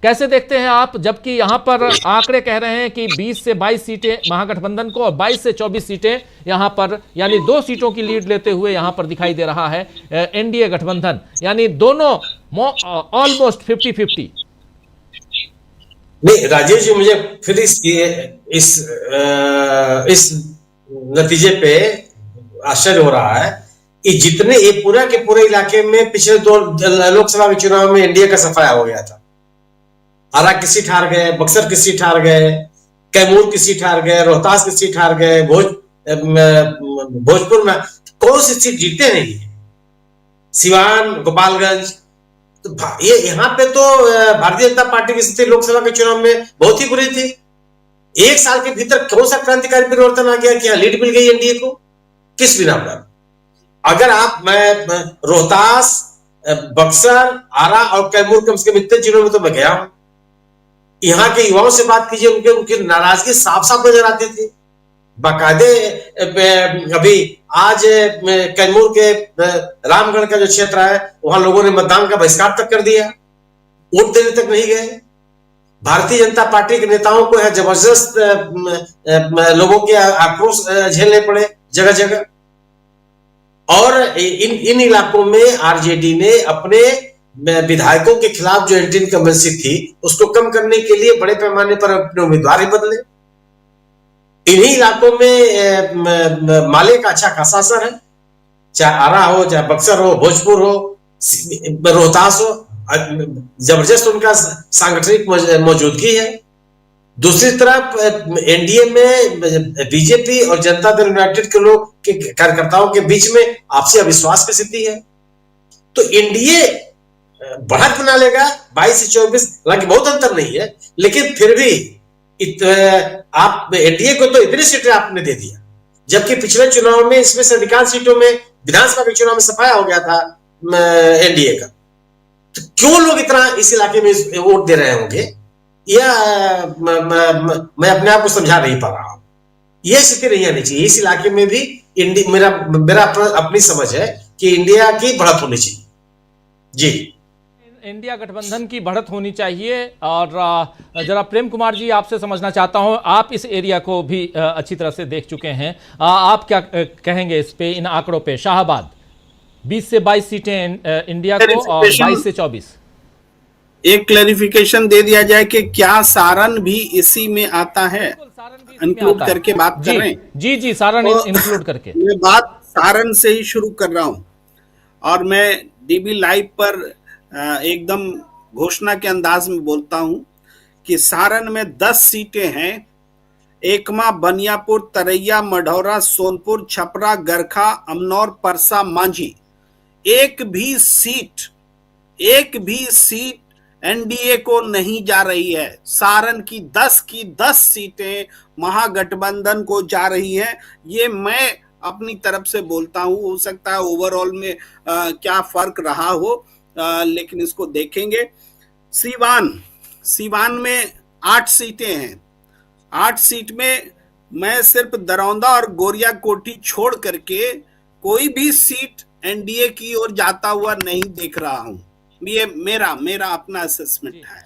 कैसे देखते हैं आप? जबकि यहां पर आंकड़े कह रहे हैं कि 20 से 22 सीटें महागठबंधन को और 22 से 24 सीटें यहां पर, यानी 2 सीटों की लीड लेते हुए यहां पर दिखाई दे रहा है एनडीए गठबंधन, यानी दोनों ऑलमोस्ट 50-50। नहीं राजीव जी, मुझे फिर इस नतीजे पे आश्चर्य हो रहा है कि जितने ये पूरा के पूरे इलाके में पिछले 2 लोकसभा के चुनाव में एनडीए का सफाया हो गया था। आरा की सीट हार गए, बक्सर की सीट हार गए, कैमूर की सीट हार गए, रोहतास की सीट हार गए, भोजपुर में कौन सी सीट जीते नहीं, सिवान, गोपालगंज। तो ये यहाँ पे तो भारतीय जनता पार्टी की स्थिति लोकसभा के चुनाव में बहुत ही बुरी थी। 1 साल के भीतर कौन सा क्रांतिकारी परिवर्तन आ गया कि लीड मिल गई एनडीए को, किस बिना पर? अगर आप रोहतास, बक्सर, आरा और कैमूर कम से कम इतने जिलों में तो मैं गया हूं, यहाँ के युवाओं से बात कीजिए, उनकी नाराजगी साफ साफ नजर आती थी। बाकायदे अभी आज कैमूर के रामगढ़ का जो क्षेत्र है वहां लोगों ने मतदान का बहिष्कार तक कर दिया, वोट देने तक नहीं गए। भारतीय जनता पार्टी के नेताओं को यह जबरदस्त लोगों के आक्रोश झेलने पड़े जगह जगह। और इन इलाकों में आरजेडी ने अपने विधायकों के खिलाफ जो एंटी इनकम्बेंसी थी उसको कम करने के लिए बड़े पैमाने पर अपने उम्मीदवार ही बदले। इन्हीं इलाकों में माले का अच्छा खासा असर है, चाहे आरा हो, चाहे बक्सर हो, भोजपुर हो, रोहतास हो, जबरदस्त उनका सांगठनिक मौजूदगी है। दूसरी तरफ एनडीए में बीजेपी और जनता दल यूनाइटेड के लोग के कार्यकर्ताओं के बीच में आपसी अविश्वास की स्थिति है। तो एनडीए बढ़त बना लेगा 22 से 24, हालांकि बहुत अंतर नहीं है, लेकिन फिर भी आप एनडीए को तो इतनी सीटें आपने दे दिया, जबकि पिछले चुनाव में इसमें से अधिकांश सीटों में विधानसभा के चुनाव में सफाया हो गया था एनडीए का। तो क्यों लोग इतना इस इलाके में वोट दे रहे होंगे, यह मैं अपने आप को समझा नहीं पा रहा हूं। यह स्थिति नहीं आनी चाहिए। इस इलाके में भी मेरा अपनी समझ है कि इंडिया की बढ़त होनी चाहिए। जी, इंडिया गठबंधन की बढ़त होनी चाहिए। और जरा प्रेम कुमार जी, आपसे समझना चाहता हूं, आप इस एरिया को भी अच्छी तरह से देख चुके हैं, आप क्या कहेंगे इस पे, इन आंकड़ों पे? शाहबाद 20 से 22 सीटें इंडिया को और 22 से 24। एक क्लैरिफिकेशन दे दिया जाए कि क्या सारण भी इसी में आता है, इंक्लूड करके बात कर रहे हैं? जी, सारण इंक्लूड करके मैं बात सारण से ही शुरू कर रहा हूं। और मैं डीबी लाइव पर एकदम घोषणा के अंदाज में बोलता हूं कि सारण में 10 सीटें हैं। एकमा, बनियापुर, तरैया, मढ़ौरा, सोनपुर, छपरा, गरखा, अमनौर, परसा, मांझी। एक भी सीट एनडीए को नहीं जा रही है। सारण की 10 सीटें महागठबंधन को जा रही है। ये मैं अपनी तरफ से बोलता हूं। हो सकता है ओवरऑल में क्या फर्क रहा हो, लेकिन इसको देखेंगे। सीवान में 8 सीटें हैं। 8 सीट में मैं सिर्फ दरौंदा और गोरिया कोठी छोड़ करके कोई भी सीट एनडीए की ओर जाता हुआ नहीं देख रहा हूं। ये मेरा अपना असेसमेंट है।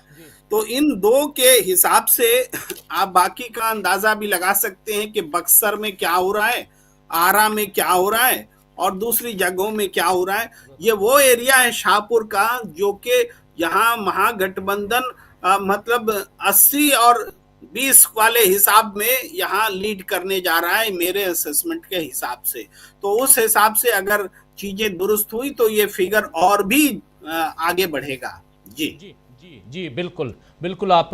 तो इन 2 के हिसाब से आप बाकी का अंदाजा भी लगा सकते हैं कि बक्सर में क्या हो रहा है, आरा में क्या हो रहा है और दूसरी जगहों में क्या हो रहा है। ये वो एरिया है शाहपुर का जो कि यहाँ महागठबंधन मतलब 80 और 20 वाले हिसाब में यहाँ लीड करने जा रहा है मेरे असेसमेंट के हिसाब से। तो उस हिसाब से अगर चीजें दुरुस्त हुई तो ये फिगर और भी आगे बढ़ेगा। जी, बिल्कुल आप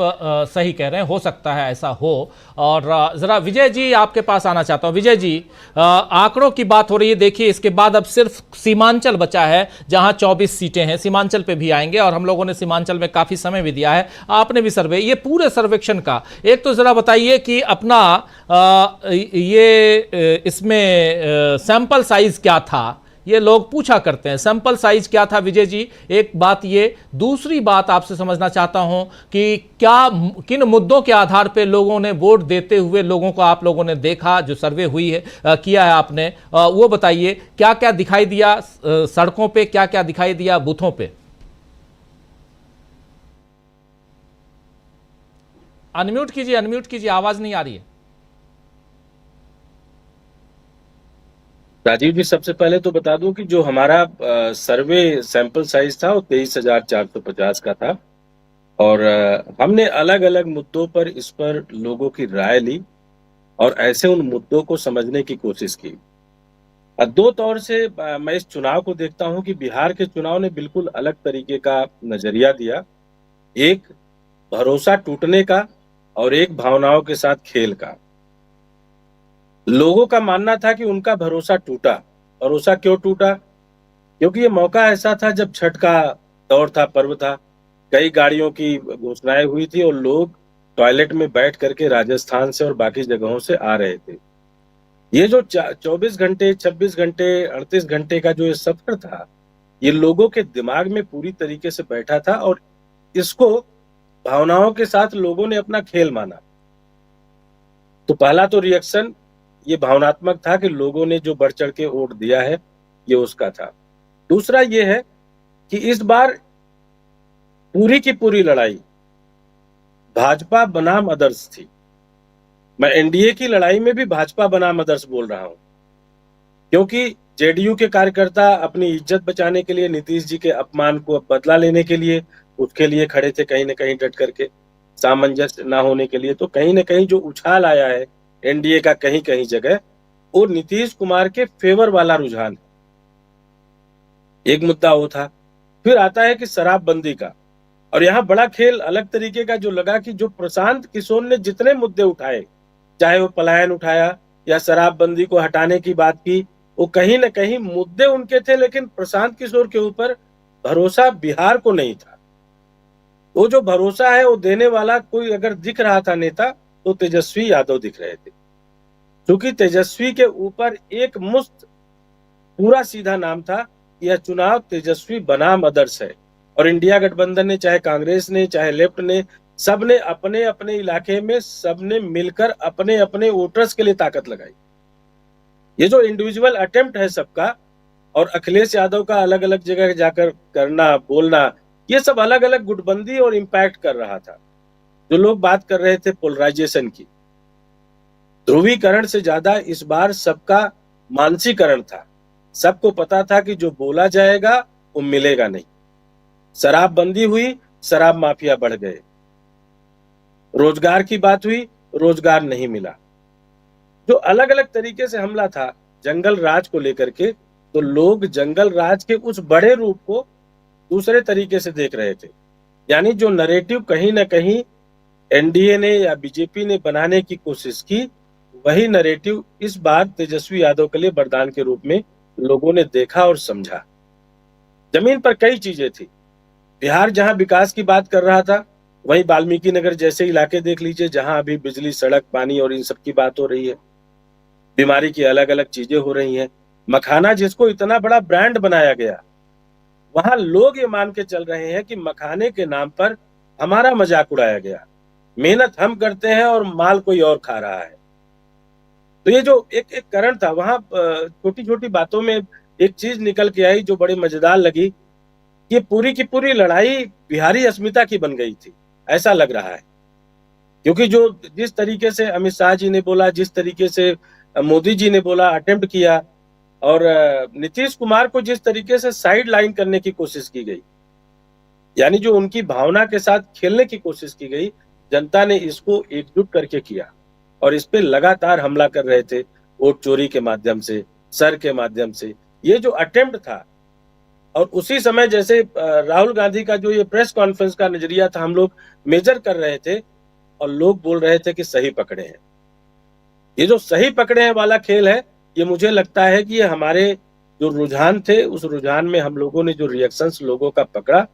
सही कह रहे हैं, हो सकता है ऐसा हो। और ज़रा विजय जी आपके पास आना चाहता हूं। विजय जी, आंकड़ों की बात हो रही है, देखिए इसके बाद अब सिर्फ सीमांचल बचा है जहां 24 सीटें हैं। सीमांचल पे भी आएंगे और हम लोगों ने सीमांचल में काफ़ी समय भी दिया है, आपने भी सर्वे, ये पूरे सर्वेक्षण का एक तो ज़रा बताइए कि अपना ये इसमें सैंपल साइज़ क्या था, ये लोग पूछा करते हैं, सैंपल साइज क्या था विजय जी? एक बात ये। दूसरी बात आपसे समझना चाहता हूं कि किन मुद्दों के आधार पे लोगों ने वोट देते हुए लोगों को आप लोगों ने देखा, जो सर्वे हुई है किया है आपने, वो बताइए। क्या क्या दिखाई दिया सड़कों पे, क्या क्या दिखाई दिया बूथों पे? अनम्यूट कीजिए, आवाज नहीं आ रही है। राजीव जी, सबसे पहले तो बता दूं कि जो हमारा सर्वे सैंपल साइज था वो 23,450 का था और हमने अलग अलग मुद्दों पर इस पर लोगों की राय ली और ऐसे उन मुद्दों को समझने की कोशिश की। दो तौर से मैं इस चुनाव को देखता हूं कि बिहार के चुनाव ने बिल्कुल अलग तरीके का नजरिया दिया। एक भरोसा टूटने का और एक भावनाओं के साथ खेल का। लोगों का मानना था कि उनका भरोसा टूटा। भरोसा क्यों टूटा? क्योंकि ये मौका ऐसा था जब छठ का दौर था, पर्व था। कई गाड़ियों की घोषणाएं हुई थी और लोग टॉयलेट में बैठ करके राजस्थान से और बाकी जगहों से आ रहे थे। ये जो 24 घंटे, 26 घंटे, 38 घंटे का जो ये सफर था, ये लोगों के दिमाग में पूरी तरीके से बैठा था और इसको भावनाओं के साथ लोगों ने अपना खेल माना। तो पहला तो रिएक्शन ये भावनात्मक था कि लोगों ने जो बढ़ चढ़ के वोट दिया है, ये उसका था। दूसरा ये है कि इस बार पूरी की पूरी लड़ाई भाजपा बनाम अदर्स थी। मैं एनडीए की लड़ाई में भी भाजपा बनाम अदर्स बोल रहा हूं, क्योंकि जेडीयू के कार्यकर्ता अपनी इज्जत बचाने के लिए, नीतीश जी के अपमान को बदला लेने के लिए, उसके लिए खड़े थे कहीं न कहीं डट करके, सामंजस्य ना होने के लिए। तो कहीं न कहीं जो उछाल आया है एनडीए का कहीं-कहीं जगह, वो नीतीश कुमार के फेवर वाला रुझान है। एक मुद्दा वो था। फिर आता है कि शराबबंदी का, और यहाँ बड़ा खेल अलग तरीके का जो लगा कि जो प्रशांत किशोर ने जितने मुद्दे उठाए, चाहे वो पलायन उठाया या शराबबंदी को हटाने की बात की, वो कहीं न कहीं मुद्दे उनके थे, लेकिन प्रशांत किशोर के ऊपर भरोसा बिहार को नहीं था। वो जो भरोसा है वो देने वाला कोई अगर दिख रहा था नेता, तो तेजस्वी यादव दिख रहे थे। क्योंकि तेजस्वी के ऊपर एक मुश्त पूरा सीधा नाम था, यह चुनाव तेजस्वी बनाम अदर्स है। और इंडिया गठबंधन ने, चाहे कांग्रेस ने, चाहे लेफ्ट ने, सबने अपने अपने इलाके में सबने मिलकर अपने अपने वोटर्स के लिए ताकत लगाई। ये जो इंडिविजुअल अटेम्प्ट है सबका, और अखिलेश यादव का अलग अलग जगह जाकर करना, बोलना, ये सब अलग अलग गुटबंदी और इम्पैक्ट कर रहा था। जो लोग बात कर रहे थे पोलराइजेशन की, ध्रुवीकरण से ज्यादा इस बार सबका मानसीकरण था। सबको पता था कि जो बोला जाएगा वो मिलेगा नहीं। शराबबंदी हुई, शराब माफिया बढ़ गए। रोजगार की बात हुई, रोजगार नहीं मिला। जो अलग अलग तरीके से हमला था जंगल राज को लेकर के, तो लोग जंगल राज के उस बड़े रूप को दूसरे तरीके से देख रहे थे। यानी जो नैरेटिव कहीं ना कहीं एनडीए ने या बीजेपी ने बनाने की कोशिश की, वही नैरेटिव इस बार तेजस्वी यादव के लिए वरदान के रूप में लोगों ने देखा और समझा। जमीन पर कई चीजें थी। बिहार जहां विकास की बात कर रहा था, वहीं वाल्मीकि नगर जैसे इलाके देख लीजिए, जहां अभी बिजली, सड़क, पानी और इन सब की बात हो रही है। बीमारी की अलग अलग चीजें हो रही हैं। मखाना जिसको इतना बड़ा ब्रांड बनाया गया, वहां लोग ये मान के चल रहे हैं कि मखाने के नाम पर हमारा मजाक उड़ाया गया। मेहनत हम करते हैं और माल कोई और खा रहा है। तो ये जो एक एक करण था, वहां छोटी छोटी बातों में एक चीज निकल के आई जो बड़ी मजेदार लगी। ये पूरी की पूरी लड़ाई बिहारी अस्मिता की बन गई थी, ऐसा लग रहा है। क्योंकि जो जिस तरीके से अमित शाह जी ने बोला, जिस तरीके से मोदी जी ने बोला, अटेम्प्ट किया, और नीतीश कुमार को जिस तरीके से साइड लाइन करने की कोशिश की गई, यानी जो उनकी भावना के साथ खेलने की कोशिश की गई, जनता ने इसको एकजुट करके किया और इस पे लगातार हमला कर रहे थे, वोट चोरी के माध्यम से, सर के माध्यम से। ये जो अटेम्प्ट था, और उसी समय जैसे राहुल गांधी का जो ये प्रेस कॉन्फ्रेंस का नजरिया था, हम लोग मेजर कर रहे थे और लोग बोल रहे थे कि सही पकड़े हैं। ये जो सही पकड़े हैं वाला खेल है, ये मुझे लगता है कि ये हमारे जो रुझान थे, उस रुझान में हम लोगों ने जो रिएक्शंस लोगों का पकड़ा,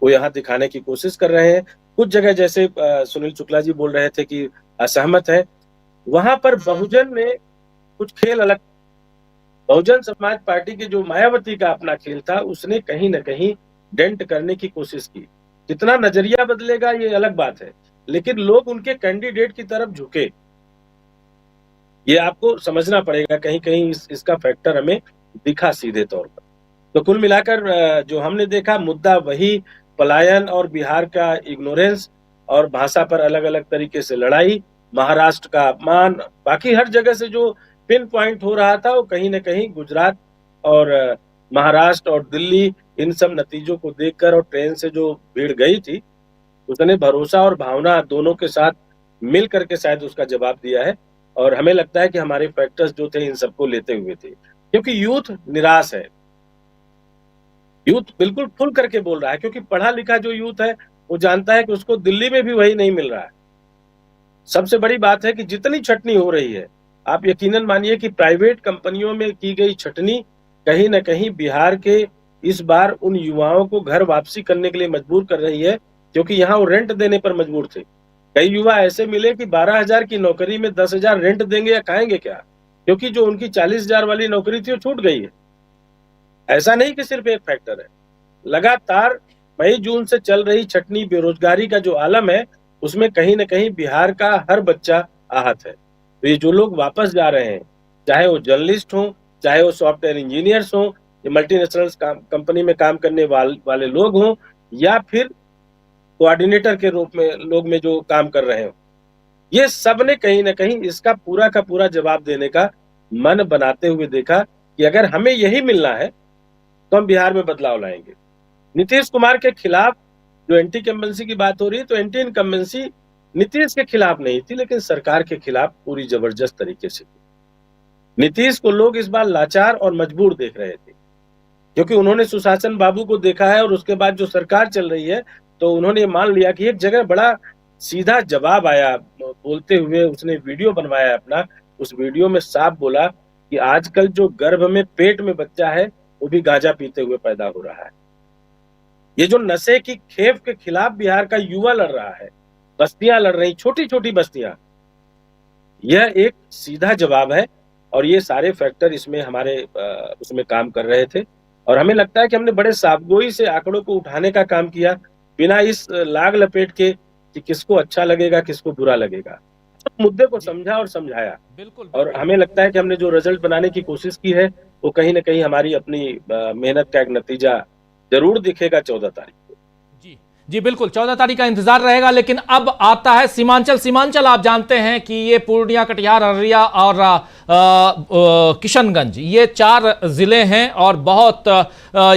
वो यहाँ दिखाने की कोशिश कर रहे हैं। कुछ जगह जैसे सुनील शुक्ला जी बोल रहे थे कि असहमत है, वहां पर बहुजन ने कुछ खेल अलग, बहुजन समाज पार्टी के जो मायावती का अपना खेल था, उसने कहीं ना कहीं डेंट करने की कोशिश की। कितना नजरिया बदलेगा ये अलग बात है, लेकिन लोग उनके कैंडिडेट की तरफ झुके, ये आपको समझना पड़ेगा। कहीं कहीं इसका फैक्टर हमें दिखा सीधे तौर पर। तो कुल मिलाकर जो हमने देखा, मुद्दा वही पलायन और बिहार का इग्नोरेंस और भाषा पर अलग अलग तरीके से लड़ाई, महाराष्ट्र का अपमान, बाकी हर जगह से जो पिन पॉइंट हो रहा था, वो कहीं ना कहीं गुजरात और महाराष्ट्र और दिल्ली, इन सब नतीजों को देखकर और ट्रेन से जो भीड़ गई थी, उसने भरोसा और भावना दोनों के साथ मिल करके शायद उसका जवाब दिया है। और हमें लगता है कि हमारे फैक्टर्स जो थे इन सबको लेते हुए थे, क्योंकि यूथ निराश है। यूथ बिल्कुल खुल करके बोल रहा है, क्योंकि पढ़ा लिखा जो यूथ है वो जानता है कि उसको दिल्ली में भी वही नहीं मिल रहा है। सबसे बड़ी बात है कि जितनी छटनी हो रही है, आप यकीनन मानिए कि प्राइवेट कंपनियों में की गई छटनी कहीं ना कहीं बिहार के इस बार उन युवाओं को घर वापसी करने के लिए मजबूर कर रही है, क्योंकि यहाँ वो रेंट देने पर मजबूर थे। कई युवा ऐसे मिले कि 12,000 की नौकरी में 10,000 रेंट देंगे या खाएंगे क्या, क्योंकि जो उनकी 40,000 वाली नौकरी थी वो छूट गई है। ऐसा नहीं कि सिर्फ एक फैक्टर है, लगातार मई जून से चल रही छटनी बेरोजगारी का जो आलम है उसमें कहीं ना कहीं बिहार का हर बच्चा आहत है। तो ये जो लोग वापस जा रहे हैं, चाहे वो जर्नलिस्ट हों, चाहे वो सॉफ्टवेयर इंजीनियर्स हों, मल्टीनेशनल कंपनी में काम करने वाले लोग हों, या फिर कोऑर्डिनेटर के रूप में लोग में जो काम कर रहे हो, ये सब ने कहीं ना कहीं इसका पूरा का पूरा जवाब देने का मन बनाते हुए देखा कि अगर हमें यही मिलना है तो हम बिहार में बदलाव लाएंगे। नीतीश कुमार के खिलाफ जो एंटी इनकम्बेंसी की बात हो रही है, तो एंटी इनकम्बेंसी नीतीश के खिलाफ नहीं थी, लेकिन सरकार के खिलाफ पूरी जबरदस्त तरीके से थी। नीतीश को लोग इस बार लाचार और मजबूर देख रहे थे, क्योंकि उन्होंने सुशासन बाबू को देखा है और उसके बाद जो सरकार चल रही है, तो उन्होंने मान लिया कि एक जगह बड़ा सीधा जवाब आया बोलते हुए। उसने वीडियो बनवाया अपना, उस वीडियो में साफ बोला कि आजकल जो गर्भ में पेट में बच्चा है वो भी गांजा पीते हुए पैदा हो रहा है। ये जो नशे की खेप के खिलाफ बिहार का युवा लड़ रहा है, बस्तियां लड़ रही, छोटी छोटी बस्तियां, यह एक सीधा जवाब है। और ये सारे फैक्टर इसमें हमारे उसमें काम कर रहे थे, और हमें लगता है कि हमने बड़े साफगोई से आंकड़ों को उठाने का काम किया, बिना इस लाग लपेट के कि किसको अच्छा लगेगा किसको बुरा लगेगा। मुद्दे को समझा और समझाया। बिल्कुल। और हमें लगता है कि हमने जो रिजल्ट बनाने की कोशिश की है वो कहीं ना कहीं हमारी अपनी मेहनत का एक नतीजा जरूर दिखेगा 14 तारीख को। जी बिल्कुल, 14 तारीख का इंतजार रहेगा। लेकिन अब आता है सीमांचल। आप जानते हैं कि ये पूर्णिया, कटिहार, अररिया और किशनगंज, ये 4 जिले हैं और बहुत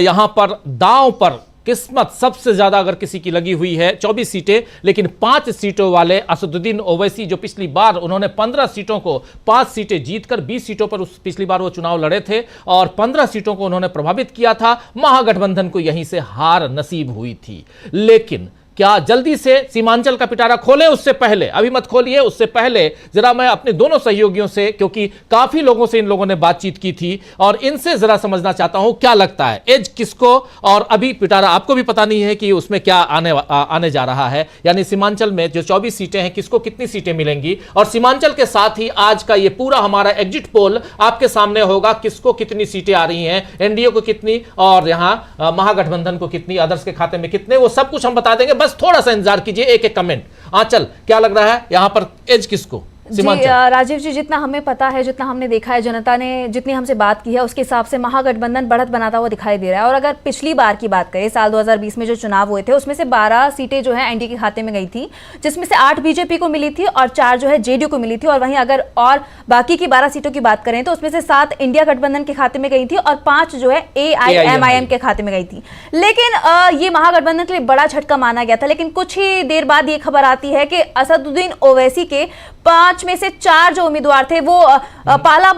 यहाँ पर दांव पर किस्मत सबसे ज्यादा अगर किसी की लगी हुई है। 24 सीटें, लेकिन 5 सीटों वाले असदुद्दीन ओवैसी, जो पिछली बार उन्होंने 15 सीटों को 5 सीटें जीतकर 20 सीटों पर पिछली बार वो चुनाव लड़े थे और 15 सीटों को उन्होंने प्रभावित किया था। महागठबंधन को यहीं से हार नसीब हुई थी। लेकिन क्या जल्दी से सीमांचल का पिटारा खोलें? उससे पहले, अभी मत खोलिए, उससे पहले जरा मैं अपने दोनों सहयोगियों से, क्योंकि काफी लोगों से इन लोगों ने बातचीत की थी, और इनसे जरा समझना चाहता हूं क्या लगता है एज किसको। और अभी पिटारा आपको भी पता नहीं है कि उसमें क्या आने जा रहा है, यानी सीमांचल में जो 24 सीटें हैं किसको कितनी सीटें मिलेंगी। और सीमांचल के साथ ही आज का ये पूरा हमारा एग्जिट पोल आपके सामने होगा, किसको कितनी सीटें आ रही हैं, एनडीए को कितनी और यहां महागठबंधन को कितनी, अदर्स के खाते में कितने, वो सब कुछ हम बता देंगे। बस थोड़ा सा इंतजार कीजिए, एक कमेंट। आंचल, क्या लग रहा है यहां पर एज किसको? जी राजीव जी, जितना हमें पता है, जितना हमने देखा है, जनता ने जितनी हमसे बात की है, उसके हिसाब से महागठबंधन बढ़त बनाता हुआ दिखाई दे रहा है। और अगर पिछली बार की बात करें, साल 2020 में जो चुनाव हुए थे, उसमें से 12 सीटें जो है एनडीए के खाते में गई थी, जिसमें से 8 बीजेपी को मिली थी और 4 जो है जेडीयू को मिली थी। और वहीं अगर और बाकी की 12 सीटों की बात करें तो उसमें से 7 इंडिया गठबंधन के खाते में गई थी और 5 जो है AIMIM के खाते में गई थी। लेकिन ये महागठबंधन के लिए बड़ा झटका माना गया था। लेकिन कुछ ही देर बाद ये खबर आती है कि असदुद्दीन ओवैसी के 5 में से 4 जो उम्मीदवार थे वो पाला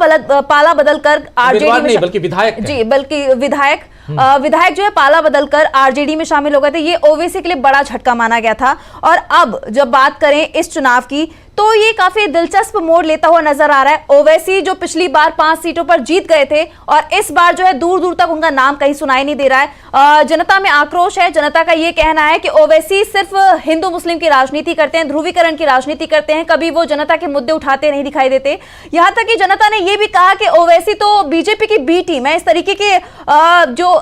बदल कर आरजेडी में, बल्कि विधायक, जी बल्कि विधायक जो है पाला बदल कर आरजेडी में शामिल हो गए थे। ये ओवैसी के लिए बड़ा झटका माना गया था। और अब जब बात करें इस चुनाव की, तो ये काफी दिलचस्प मोड़ लेता हुआ नजर आ रहा है। ओवैसी जो पिछली बार 5 सीटों पर जीत गए थे और इस बार जो है दूर दूर तक उनका नाम कहीं सुनाई नहीं दे रहा है। जनता में आक्रोश है। जनता का ये कहना है कि ओवैसी सिर्फ हिंदू मुस्लिम की राजनीति करते हैं, ध्रुवीकरण की राजनीति करते हैं, कभी वो जनता के मुद्दे उठाते नहीं दिखाई देते। यहां तक कि जनता ने यह भी कहा कि ओवैसी तो बीजेपी की बी टीम है। इस तरीके के जो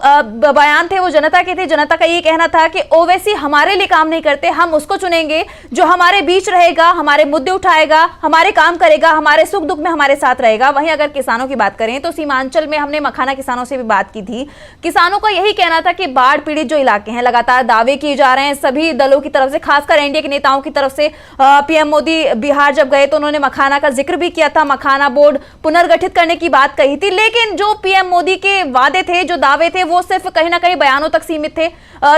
बयान थे वो जनता के थे। जनता का ये कहना था कि ओवैसी हमारे लिए काम नहीं करते, हम उसको चुनेंगे जो हमारे बीच रहेगा, हमारे मुद्दे उठाएगा, हमारे काम करेगा, हमारे सुख दुख में हमारे साथ रहेगा। वहीं अगर किसानों की बात करें तो सीमांचल में हमने मखाना किसानों से भी बात की थी। किसानों का यही कहना था कि बाढ़ पीड़ित जो इलाके हैं, लगातार दावे किए जा रहे हैं सभी दलों की तरफ से, खासकर एनडीए के नेताओं की तरफ से। पीएम मोदी बिहार जब गए तो उन्होंने मखाना का जिक्र भी किया था, मखाना बोर्ड पुनर्गठित करने की बात कही थी। लेकिन जो पीएम मोदी के वादे थे, जो दावे थे, वो सिर्फ कहीं ना कहीं बयानों तक सीमित थे,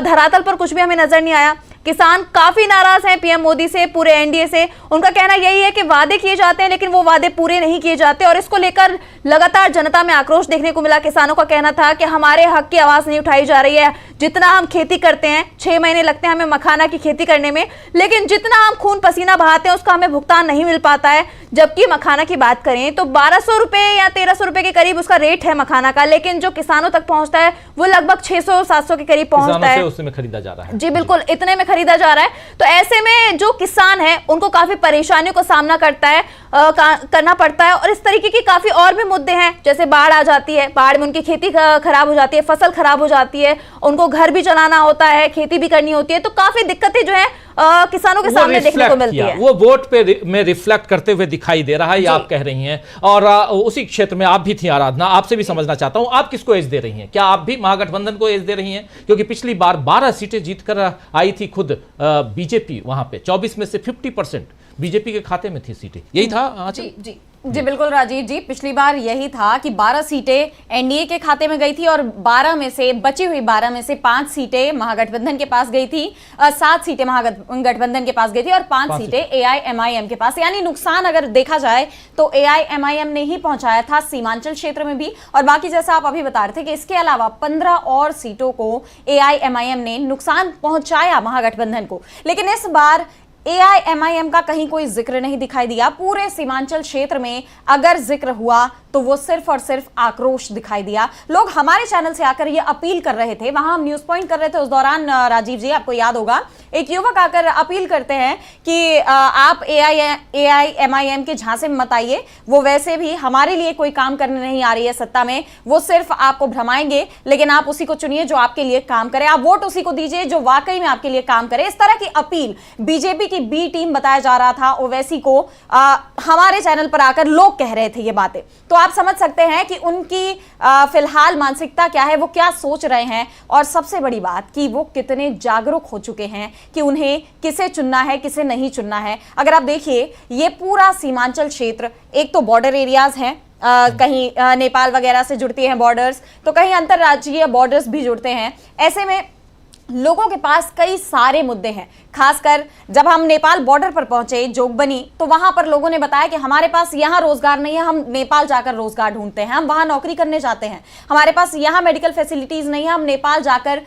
धरातल पर कुछ भी हमें नजर नहीं आया। किसान काफी नाराज हैं पीएम मोदी से, पूरे एनडीए से। उनका कहना यही है कि वादे किए जाते हैं लेकिन वो वादे पूरे नहीं किए जाते, और इसको लेकर लगातार जनता में आक्रोश देखने को मिला। किसानों का कहना था कि हमारे हक की आवाज नहीं उठाई जा रही है। जितना हम खेती करते हैं, 6 महीने लगते हैं हमें मखाना की खेती करने में, लेकिन जितना हम खून पसीना बहाते हैं उसका हमें भुगतान नहीं मिल पाता है। जबकि मखाना की बात करें तो 1200 रुपए या 1300 रुपए के करीब उसका रेट है मखाना का, लेकिन जो किसानों तक पहुंचता है वो लगभग 600-700 के करीब पहुंचता है। उसमें खरीदा जा रहा है। जी बिल्कुल, इतने में खरीदा जा रहा है। तो ऐसे में जो किसान है उनको काफी परेशानियों का सामना करना पड़ता है, और इस तरीके की काफी और भी मुद्दे हैं, जैसे बाढ़ आ जाती है, बाढ़ में उनकी खेती खराब हो जाती है, फसल खराब हो जाती है, उनको घर भी चलाना होता है, खेती भी करनी होती है, तो काफी दिक्कतें जो है किसानों के सामने देखने को मिलती है। वो वोट पे में रिफ्लेक्ट करते हुए दिखाई दे रहा है, ये आप कह रही हैं। और उसी क्षेत्र में आप भी थी आराधना, आपसे भी समझना चाहता हूं, आप किसको एज दे रही हैं? क्या आप भी महागठबंधन को एज दे रही हैं? क्योंकि पिछली बार 12 सीटें जीतकर आई थी खुद बीजेपी, वहां पे 24 में से 50% बीजेपी के खाते में थी सीटें, यही था? जी बिल्कुल राजीव जी, पिछली बार यही था कि 12 सीटें एनडीए के खाते में गई थी, और 12 में से बची हुई 12 में से 5 सीटें महागठबंधन के पास गई थी, 7 सीटें महागठबंधन के पास गई थी और 5 सीटें एआईएमआईएम के पास। यानी नुकसान अगर देखा जाए तो एआईएमआईएम ने ही पहुंचाया था सीमांचल क्षेत्र में भी, और बाकी जैसा आप अभी बता रहे थे कि इसके अलावा 15 और सीटों को एआईएमआईएम ने नुकसान पहुंचाया महागठबंधन को। लेकिन इस बार एआईएमआईएम का कहीं कोई जिक्र नहीं दिखाई दिया। पूरे सीमांचल क्षेत्र में अगर जिक्र हुआ तो वो सिर्फ और सिर्फ आक्रोश दिखाई दिया। लोग हमारे चैनल से आकर ये अपील कर रहे थे, वहां हम न्यूज पॉइंट कर रहे थे उस दौरान, राजीव जी आपको याद होगा, एक युवक आकर अपील करते हैं कि आप एआईएमआईएम के झांसे में मत आइए, वो वैसे भी हमारे लिए कोई काम करने नहीं आ रही है सत्ता में, वो सिर्फ आपको भ्रमाएंगे, लेकिन आप उसी को चुनिए जो आपके लिए काम करे, आप वोट उसी को दीजिए जो वाकई में आपके लिए काम करे। इस तरह की अपील बीजेपी की बी टीम बताया जा रहा था, ओवैसी को हमारे चैनल पर आकर लोग कह रहे थे ये बातें। तो आप समझ सकते हैं कि उनकी फिलहाल मानसिकता क्या है, वो क्या सोच रहे हैं, और सबसे बड़ी बात कि वो कितने जागरूक हो चुके हैं कि उन्हें किसे चुनना है, किसे नहीं चुनना है। अगर आप देखिए ये पूरा सीमांचल क्षेत्र, एक तो बॉर्डर एरियाज हैं, कहीं नेपाल वगैरह से जुड़ती हैं बॉर्डर्स, तो कहीं अंतरराज्यीय बॉर्डर्स भी जुड़ते हैं। ऐसे में लोगों के पास कई सारे मुद्दे हैं। खासकर जब हम नेपाल बॉर्डर पर पहुंचे जोगबनी, तो वहां पर लोगों ने बताया कि हमारे पास यहां रोजगार नहीं है, हम नेपाल जाकर रोजगार ढूंढते हैं, हम वहां नौकरी करने जाते हैं, हमारे पास यहां मेडिकल फैसिलिटीज नहीं है, हम नेपाल जाकर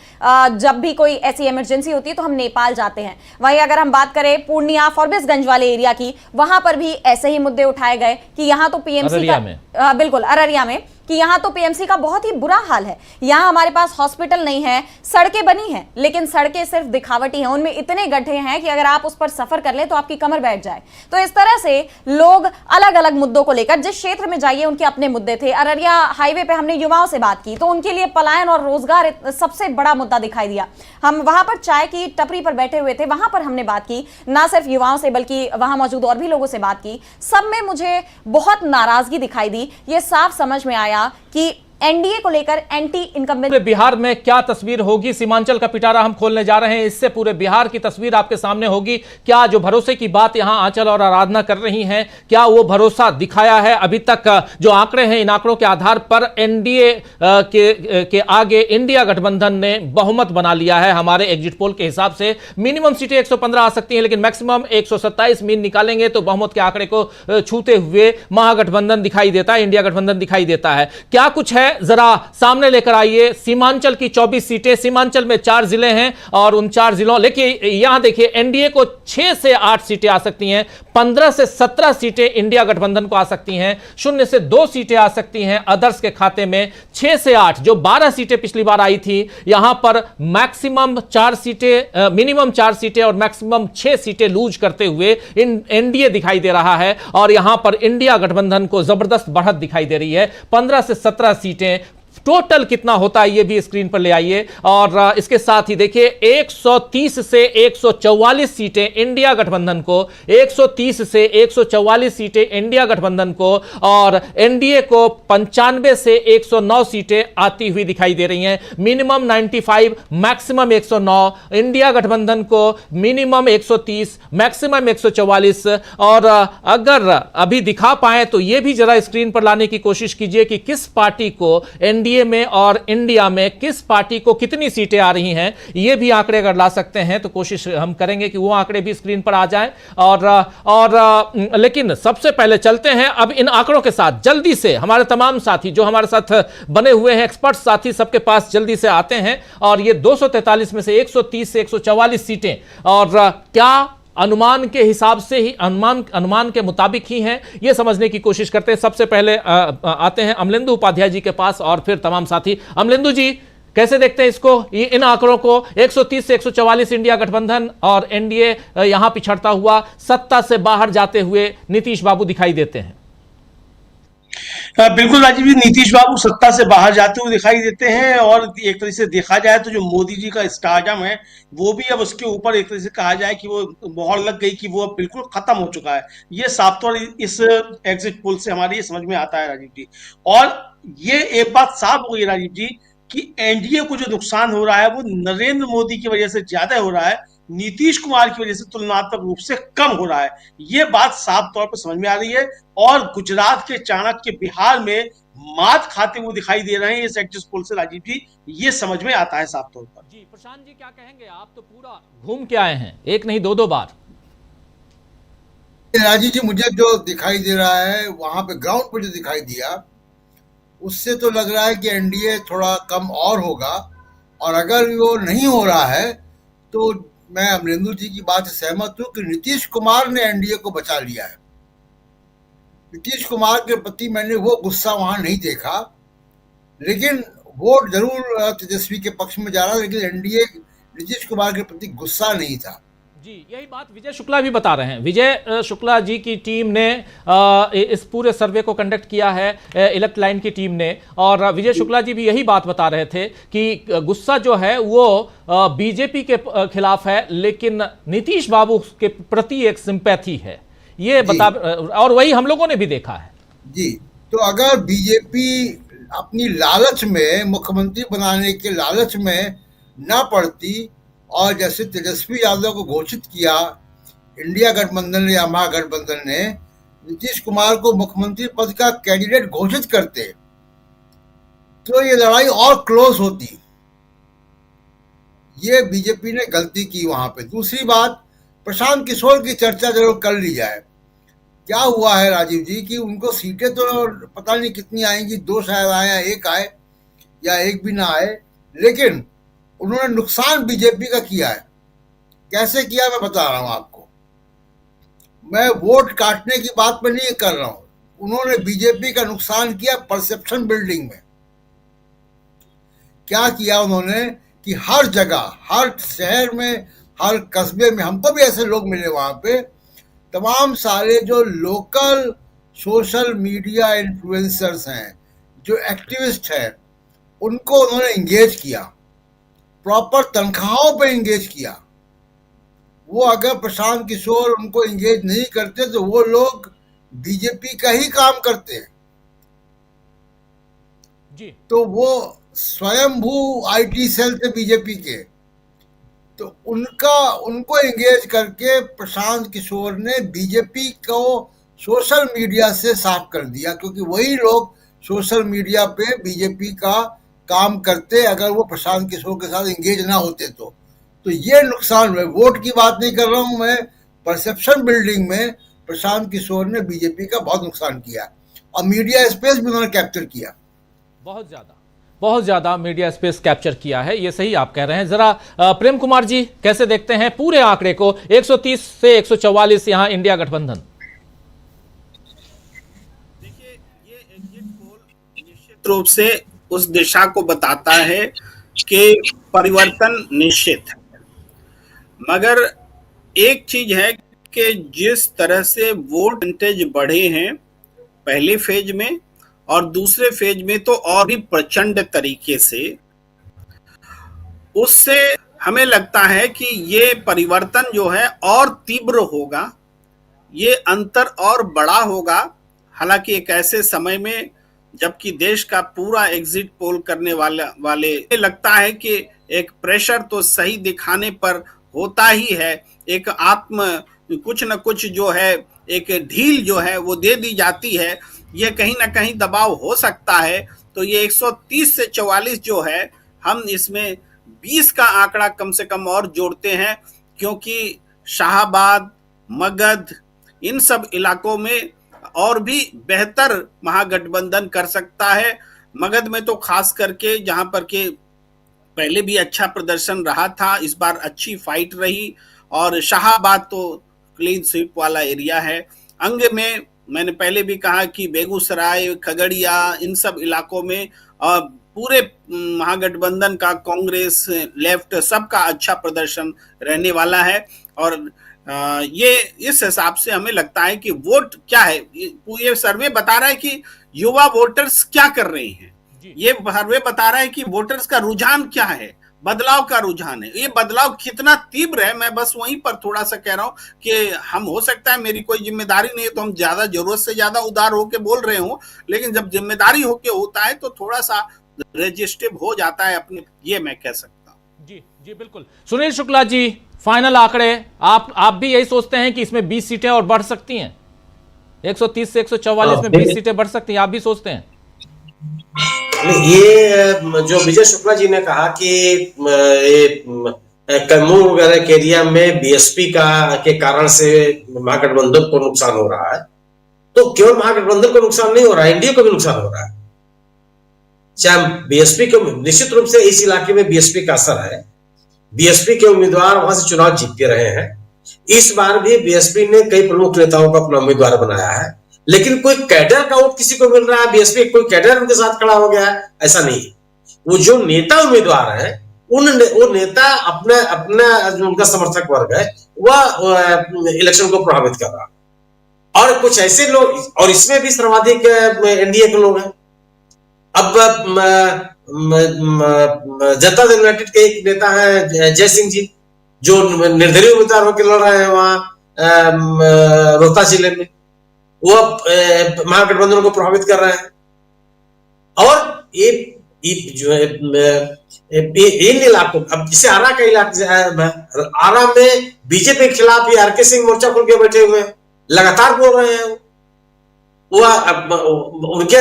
जब भी कोई ऐसी इमरजेंसी होती है तो हम नेपाल जाते हैं। वहीं अगर हम बात करें पूर्णिया फॉरबिसगंज वाले एरिया की, वहां पर भी ऐसे ही मुद्दे उठाए गए कि यहाँ तो पीएमसी का, बिल्कुल अररिया में, कि यहाँ तो पीएमसी का बहुत ही बुरा हाल है, यहाँ हमारे पास हॉस्पिटल नहीं है, सड़कें बनी हैं लेकिन सड़कें सिर्फ दिखावटी हैं, उनमें इतने गड्ढे हैं कि अगर आप उस पर सफर कर ले तो आपकी कमर बैठ जाए। तो इस तरह से लोग अलग अलग मुद्दों को लेकर, जिस क्षेत्र में जाइए उनके अपने मुद्दे थे। अररिया हाईवे पे हमने युवाओं से बात की तो उनके लिए पलायन और रोजगार सबसे बड़ा मुद्दा दिखाई दिया। हम वहां पर चाय की टपरी पर बैठे हुए थे, वहां पर हमने बात की ना सिर्फ युवाओं से बल्कि वहां मौजूद और भी लोगों से बात की। सब में मुझे बहुत नाराजगी दिखाई दी। ये साफ समझ में आया कि एनडीए को लेकर एंटी इनकम्बेंट। बिहार में क्या तस्वीर होगी? सीमांचल का पिटारा हम खोलने जा रहे हैं, इससे पूरे बिहार की तस्वीर आपके सामने होगी। क्या जो भरोसे की बात यहां आंचल और आराधना कर रही हैं, क्या वो भरोसा दिखाया है? अभी तक जो आंकड़े हैं, इन आंकड़ों के आधार पर एनडीए के आगे इंडिया गठबंधन ने बहुमत बना लिया है। हमारे एग्जिट पोल के हिसाब से मिनिमम सीटें 115 आ सकती हैं, लेकिन मैक्सिमम 127 मीन निकालेंगे तो बहुमत के आंकड़े को छूते हुए महागठबंधन दिखाई देता है, इंडिया गठबंधन दिखाई देता है। क्या कुछ है जरा सामने लेकर आइए। सीमांचल की 24 सीटें, सीमांचल में 4 जिले हैं और उन 4 जिलों, लेकिन यहां देखिए एनडीए को 6 से 8 सीटें आ सकती हैं, 15 से 17 सीटें इंडिया गठबंधन को आ सकती हैं, 0 से 2 सीटें आ सकती हैं अदर्स के खाते में, 6 से 8 जो 12 सीटें पिछली बार आई थी, यहां पर मैक्सिमम 4 सीटें, मिनिमम 4 सीटें और मैक्सिमम 6 सीटें लूज करते हुए एनडीए दिखाई दे रहा है। और यहां पर इंडिया गठबंधन को जबरदस्त बढ़त दिखाई दे रही है। 15 से 17 सीटें टोटल कितना होता है ये भी स्क्रीन पर ले आइए। और इसके साथ ही देखिए 130 से 144 सीटें इंडिया गठबंधन को, 130 से 144 सीटें इंडिया गठबंधन को, और एनडीए को 95 से 109 सीटें आती हुई दिखाई दे रही हैं। मिनिमम 95, मैक्सिमम 109, इंडिया गठबंधन को मिनिमम 130, मैक्सिमम 144। और अगर अभी दिखा पाए तो ये भी जरा स्क्रीन पर लाने की कोशिश कीजिए कि किस पार्टी को एनडीए एनडीए में और इंडिया में किस पार्टी को कितनी सीटें आ रही हैं, ये भी आंकड़े अगर ला सकते हैं तो कोशिश हम करेंगे कि वो आंकड़े भी स्क्रीन पर आ जाएं। लेकिन सबसे पहले चलते हैं अब इन आंकड़ों के साथ, जल्दी से हमारे तमाम साथी जो हमारे साथ बने हुए हैं, एक्सपर्ट साथी, सबके पास जल्दी से आते हैं। और ये 243 में से 130 से 144 सीटें, और क्या अनुमान के हिसाब से ही, अनुमान के मुताबिक ही हैं, ये समझने की कोशिश करते हैं। सबसे पहले आते हैं अमलेंदु उपाध्याय जी के पास और फिर तमाम साथी। अमलेंदु जी, कैसे देखते हैं इसको, इन आंकड़ों को? 130 से 144 इंडिया गठबंधन और एनडीए यहां पिछड़ता हुआ, सत्ता से बाहर जाते हुए नीतीश बाबू दिखाई देते हैं। बिल्कुल राजीव जी, नीतीश बाबू सत्ता से बाहर जाते हुए दिखाई देते हैं, और एक तरह से देखा जाए तो जो मोदी जी का स्टारडम है वो भी अब उसके ऊपर एक तरह से कहा जाए कि वो मोहर लग गई कि वो अब बिल्कुल खत्म हो चुका है। ये साफ तौर इस एग्जिट पोल से हमारे ये समझ में आता है राजीव जी। और ये एक बात साफ हो गई राजीव जी कि एनडीए को जो नुकसान हो रहा है वो नरेंद्र मोदी की वजह से ज्यादा हो रहा है, नीतीश कुमार की वजह से तुलनात्मक रूप से कम हो रहा है। ये बात साफ तौर पर समझ में आ रही है। और गुजरात के चाणक्य बिहार में मात खाते हुए दिखाई दे रहे हैं इस एग्जिट पोल से राजीव जी, ये समझ में आता है साफ तौर पर। जी प्रशांत जी, क्या कहेंगे? आप तो पूरा घूम के आए हैं, एक नहीं दो बार। राजीव जी, मुझे जो दिखाई दे रहा है वहां पे ग्राउंड पर जो दिखाई दिया उससे तो लग रहा है कि एनडीए थोड़ा कम और होगा। और अगर वो नहीं हो रहा है तो मैं अमरेंदु जी की बात से सहमत हूं कि नीतीश कुमार ने एनडीए को बचा लिया है। नीतीश कुमार के प्रति मैंने वो गुस्सा वहां नहीं देखा, लेकिन वोट जरूर तेजस्वी के पक्ष में जा रहा, लेकिन एनडीए नीतीश कुमार के प्रति गुस्सा नहीं था। जी, यही बात विजय शुक्ला भी बता रहे हैं। विजय शुक्ला जी की टीम ने इस पूरे सर्वे को कंडक्ट किया है, इलेक्ट लाइन की टीम ने, और विजय शुक्ला जी भी यही बात बता रहे थे कि गुस्सा जो है वो बीजेपी के खिलाफ है, लेकिन नीतीश बाबू के प्रति एक सिंपैथी है, ये बता, और वही हम लोगों ने भी देखा है। जी, तो अगर बीजेपी अपनी लालच में, मुख्यमंत्री बनाने के लालच में ना पड़ती और जैसे तेजस्वी यादव को घोषित किया इंडिया गठबंधन या महागठबंधन ने, नीतीश कुमार को मुख्यमंत्री पद का कैंडिडेट घोषित करते तो ये लड़ाई और क्लोज होती। ये बीजेपी ने गलती की वहां पे। दूसरी बात, प्रशांत किशोर की चर्चा जरूर कर ली जाए। क्या हुआ है राजीव जी कि उनको सीटें तो पता नहीं कितनी आएंगी, 2 शायद आए या 1 आए या 1 भी ना आए, लेकिन उन्होंने नुकसान बीजेपी का किया है। कैसे किया मैं बता रहा हूं आपको। मैं वोट काटने की बात में नहीं कर रहा हूं। उन्होंने बीजेपी का नुकसान किया परसेप्शन बिल्डिंग में। क्या किया उन्होंने कि हर जगह, हर शहर में, हर कस्बे में, हमको भी ऐसे लोग मिले वहां पे, तमाम सारे जो लोकल सोशल मीडिया इन्फ्लुएंसर्स हैं, जो एक्टिविस्ट हैं, उनको उन्होंने इंगेज किया, प्रॉपर तनख्वाहों पे इंगेज किया। वो अगर प्रशांत किशोर उनको इंगेज नहीं करते तो वो लोग बीजेपी का ही काम करते हैं जी। तो वो स्वयंभू आईटी सेल थे बीजेपी के, तो उनको इंगेज करके प्रशांत किशोर ने बीजेपी को सोशल मीडिया से साफ कर दिया, क्योंकि वही लोग सोशल मीडिया पे बीजेपी का काम करते अगर वो प्रशांत किशोर के साथ इंगेज ना होते तो ये नुकसान है। वोट की बात नहीं कर रहा हूं मैं, परसेप्शन बिल्डिंग में प्रशांत किशोर ने बीजेपी का बहुत नुकसान किया और मीडिया स्पेस भी उन्होंने कैप्चर किया, बहुत ज्यादा मीडिया स्पेस कैप्चर किया है, ये सही आप कह रहे हैं। जरा प्रेम कुमार जी कैसे देखते हैं पूरे आंकड़े को, 130 से 144 यहां इंडिया गठबंधन? देखिए, ये एग्जिट पोल निश्चित रूप से उस दिशा को बताता है कि परिवर्तन निश्चित है, मगर एक चीज है कि जिस तरह से वोट परसेंटेज बढ़े हैं पहले फेज में और दूसरे फेज में तो और भी प्रचंड तरीके से, उससे हमें लगता है कि ये परिवर्तन जो है और तीव्र होगा, ये अंतर और बड़ा होगा। हालांकि एक ऐसे समय में जबकि देश का पूरा एग्जिट पोल करने वाले लगता है कि एक प्रेशर तो सही दिखाने पर होता ही है, एक कुछ न कुछ जो है, एक ढील जो है वो दे दी जाती है, ये कहीं ना कहीं दबाव हो सकता है। तो ये 130 से 44 जो है, हम इसमें 20 का आंकड़ा कम से कम और जोड़ते हैं, क्योंकि शाहाबाद, मगध, इन सब इलाकों में और भी बेहतर महागठबंधन कर सकता है। मगध में तो खास करके जहां पर के पहले भी अच्छा प्रदर्शन रहा था, इस बार अच्छी फाइट रही, और शाहाबाद तो क्लीन स्वीप वाला एरिया है। अंग में मैंने पहले भी कहा कि बेगूसराय, खगड़िया, इन सब इलाकों में पूरे महागठबंधन का, कांग्रेस, लेफ्ट, सबका अच्छा प्रदर्शन रहने वाला है। और ये इस हिसाब से हमें लगता है कि वोट क्या है, ये सर्वे बता रहा है कि युवा वोटर्स क्या कर रहे हैं, ये सर्वे बता रहा है कि वोटर्स का रुझान क्या है, बदलाव का रुझान है। ये बदलाव कितना तीव्र है, मैं बस वहीं पर थोड़ा सा कह रहा हूं कि हम, हो सकता है मेरी कोई जिम्मेदारी नहीं है तो हम ज्यादा जरूरत से ज्यादा उदार होके बोल रहे हो, लेकिन जब जिम्मेदारी होके होता है तो थोड़ा सा रेजिस्टिव हो जाता है अपने, ये मैं कह सकता हूं। जी जी बिल्कुल। सुनील शुक्ला जी, फाइनल आंकड़े, आप भी यही सोचते हैं कि इसमें 20 सीटें और बढ़ सकती हैं? 130 से 144 में 20 सीटें बढ़ सकती हैं, आप भी सोचते हैं? ये जो विजय शुक्ला जी ने कहा कि कैमूर वगैरह के एरिया में बीएसपी के कारण से महागठबंधन को नुकसान हो रहा है, तो केवल महागठबंधन को नुकसान नहीं हो रहा है, एनडीए को भी नुकसान हो रहा है। चाहे बीएसपी को, निश्चित रूप से इस इलाके में बीएसपी का असर है, बीएसपी के उम्मीदवार वहां से चुनाव जीतते रहे हैं। इस बार भी बीएसपी ने कई प्रमुख नेताओं को अपना उम्मीदवार बनाया है, लेकिन कोई कैडर का वोट किसी को मिल रहा है, बीएसपी कोई कैडर उनके साथ खड़ा हो गया है, ऐसा नहीं है। वो जो नेता उम्मीदवार है, वो नेता अपना उनका समर्थक वर्ग है, वह इलेक्शन को प्रभावित कर रहा है। और कुछ ऐसे लोग, और इसमें भी सर्वाधिक एनडीए के लोग हैं। अब जनता दल यूनाइटेड के एक नेता है जय सिंह जी, जो निर्दलीय उम्मीदवार होकर लड़ रहे हैं वहां रोहतास जिले में, वो महागठबंधन को प्रभावित कर रहे हैं। और ये जो है इन इलाकों, अब जैसे आरा का इलाका, आरा में बीजेपी के खिलाफ ये आरके सिंह मोर्चा खोल के बैठे हुए हैं, लगातार बोल रहे हैं। वो उनके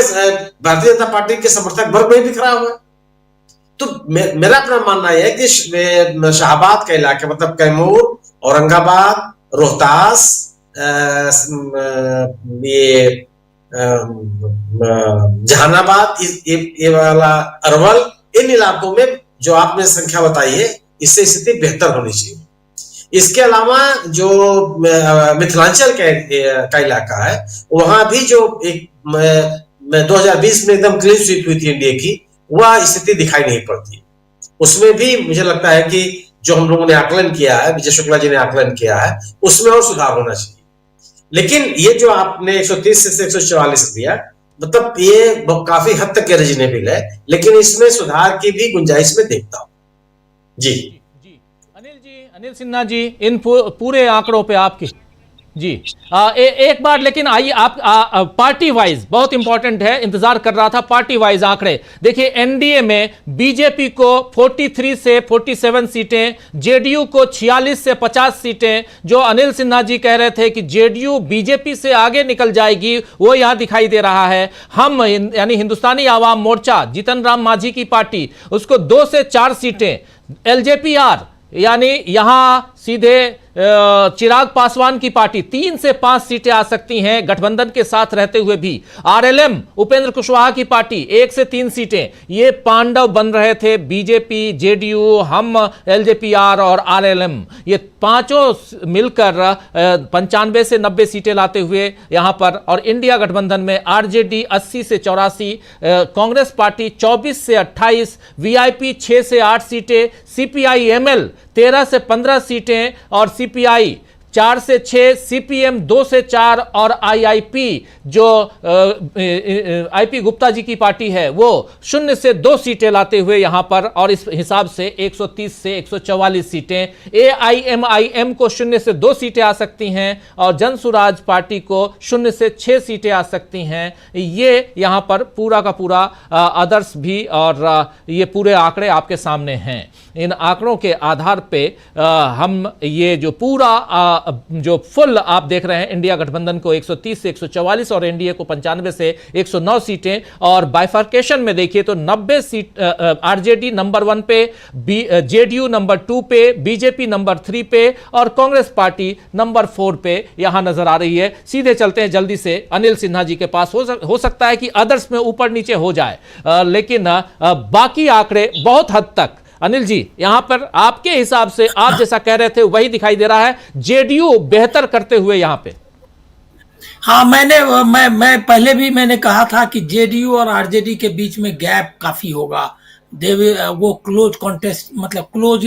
भारतीय जनता पार्टी के समर्थक वर्ग में बिखरा हुआ है। तो मेरा अपना मानना यह है कि शाहाबाद का इलाका, मतलब कैमूर, औरंगाबाद, रोहतास, ये जहानाबाद, ये वाला अरवल, इन इलाकों में जो आपने संख्या बताई है, इससे स्थिति बेहतर होनी चाहिए। इसके अलावा जो मिथिलांचल का इलाका है, वहां भी जो एक 2020 में एकदम क्लीन स्वीप हुई थी एनडीए की, वह स्थिति दिखाई नहीं पड़ती। उसमें भी मुझे लगता है कि जो हम लोगों ने आकलन किया है, विजय शुक्ला जी ने आकलन किया है, उसमें और सुधार होना चाहिए। लेकिन ये जो आपने 130 से 144 दिया, मतलब ये काफी हद तक रीजनेबल है, लेकिन इसमें सुधार की भी गुंजाइश में देखता हूं। जी अनिल सिन्हा जी, इन पूरे आंकड़ों पे आपकी जी एक बार, लेकिन आइए आप पार्टी वाइज, बहुत इंपॉर्टेंट है, इंतजार कर रहा था पार्टी वाइज आंकड़े देखिए। एनडीए में बीजेपी को 43 से 47 सीटें, जेडीयू को 46 से 50 सीटें। जो अनिल सिन्हा जी कह रहे थे कि जेडीयू बीजेपी से आगे निकल जाएगी, वो यहां दिखाई दे रहा है। हम यानी हिंदुस्तानी आवाम मोर्चा, जीतन राम मांझी की पार्टी, उसको 2 से 4 सीटें, एलजेपीआर यानी यहां सीधे चिराग पासवान की पार्टी 3 से 5 सीटें आ सकती हैं गठबंधन के साथ रहते हुए भी। आरएलएम उपेंद्र कुशवाहा की पार्टी 1 से 3 सीटें। ये पांडव बन रहे थे, बीजेपी, जेडीयू, हम, एलजेपीआर और आरएलएम, ये पांचों मिलकर 95 से 90 सीटें लाते हुए यहां पर। और इंडिया गठबंधन में आरजेडी 80 से 84, कांग्रेस पार्टी 24 से 28, वीआईपी 6 से 8 सीटें, सीपीआई एमएल 13 से 15 सीटें और सीपीआई 4 से 6, सीपीएम 2 से 4 और आईआईपी जो आईपी गुप्ता जी की पार्टी है वो 0 से 2 सीटें लाते हुए यहां पर, और इस हिसाब से 130 से 144 सीटें। एआईएमआईएम को 0 से 2 सीटें आ सकती हैं और जनसुराज पार्टी को 0 से 6 सीटें आ सकती हैं। ये यहां पर पूरा का पूरा आदर्श भी और ये पूरे आंकड़े आपके सामने हैं। इन आंकड़ों के आधार पे हम ये जो पूरा जो फुल आप देख रहे हैं, इंडिया गठबंधन को 130 से 144 और एनडीए को 95 से 109 सीटें, और बाइफर्केशन में देखिए तो 90 सीट आरजेडी नंबर 1 पे, जेडीयू नंबर 2 पे, बीजेपी नंबर 3 पे और कांग्रेस पार्टी नंबर 4 पे यहां नजर आ रही है। सीधे चलते हैं जल्दी से अनिल सिन्हा जी के पास। हो सकता है कि अदर्स में ऊपर नीचे हो जाए, लेकिन बाकी आंकड़े बहुत हद तक, अनिल जी यहां पर आपके हिसाब से आप जैसा कह रहे थे वही दिखाई दे रहा है, जेडीयू बेहतर करते हुए यहां पे। हाँ, मैं पहले भी मैंने कहा था कि जेडीयू और आरजेडी के बीच में गैप काफी होगा। वो क्लोज कॉन्टेस्ट, मतलब क्लोज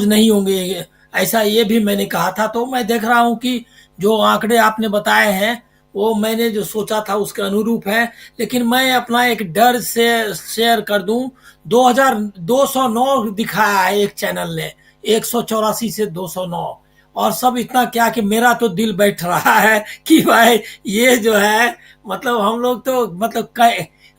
नहीं होंगे, ऐसा ये भी मैंने कहा था। तो मैं देख रहा हूं कि जो आंकड़े आपने बताए हैं वो मैंने जो सोचा था उसके अनुरूप है। लेकिन मैं अपना एक डर से शेयर कर दूं, 209 दिखाया है एक चैनल ने, 184 से 209, और सब इतना क्या कि मेरा तो दिल बैठ रहा है कि भाई ये जो है, मतलब हम लोग तो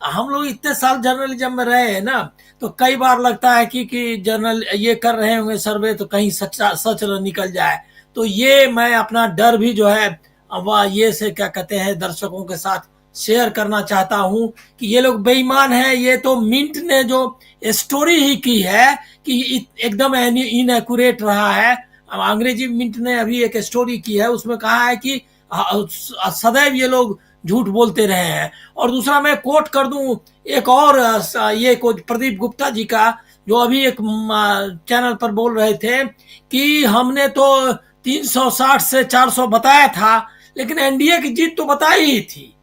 हम लोग इतने साल जर्नलिज्म में रहे हैं ना, तो कई बार लगता है कि जर्नल ये कर रहे होंगे सर्वे तो कहीं सच न निकल जाए। तो ये मैं अपना डर भी जो है ये से क्या कहते हैं दर्शकों के साथ शेयर करना चाहता हूं कि ये लोग बेईमान हैं। ये तो मिंट ने जो स्टोरी ही की है कि एकदम इनएक्यूरेट रहा है। अंग्रेजी मिंट ने अभी एक स्टोरी की है, उसमें कहा है कि सदैव ये लोग झूठ बोलते रहे हैं। और दूसरा मैं कोट कर दूं एक और, ये प्रदीप गुप्ता जी का, जो अभी एक चैनल पर बोल रहे थे कि हमने तो 360 से 400 बताया था, लेकिन एनडीए की जीत तो बताई ही थी।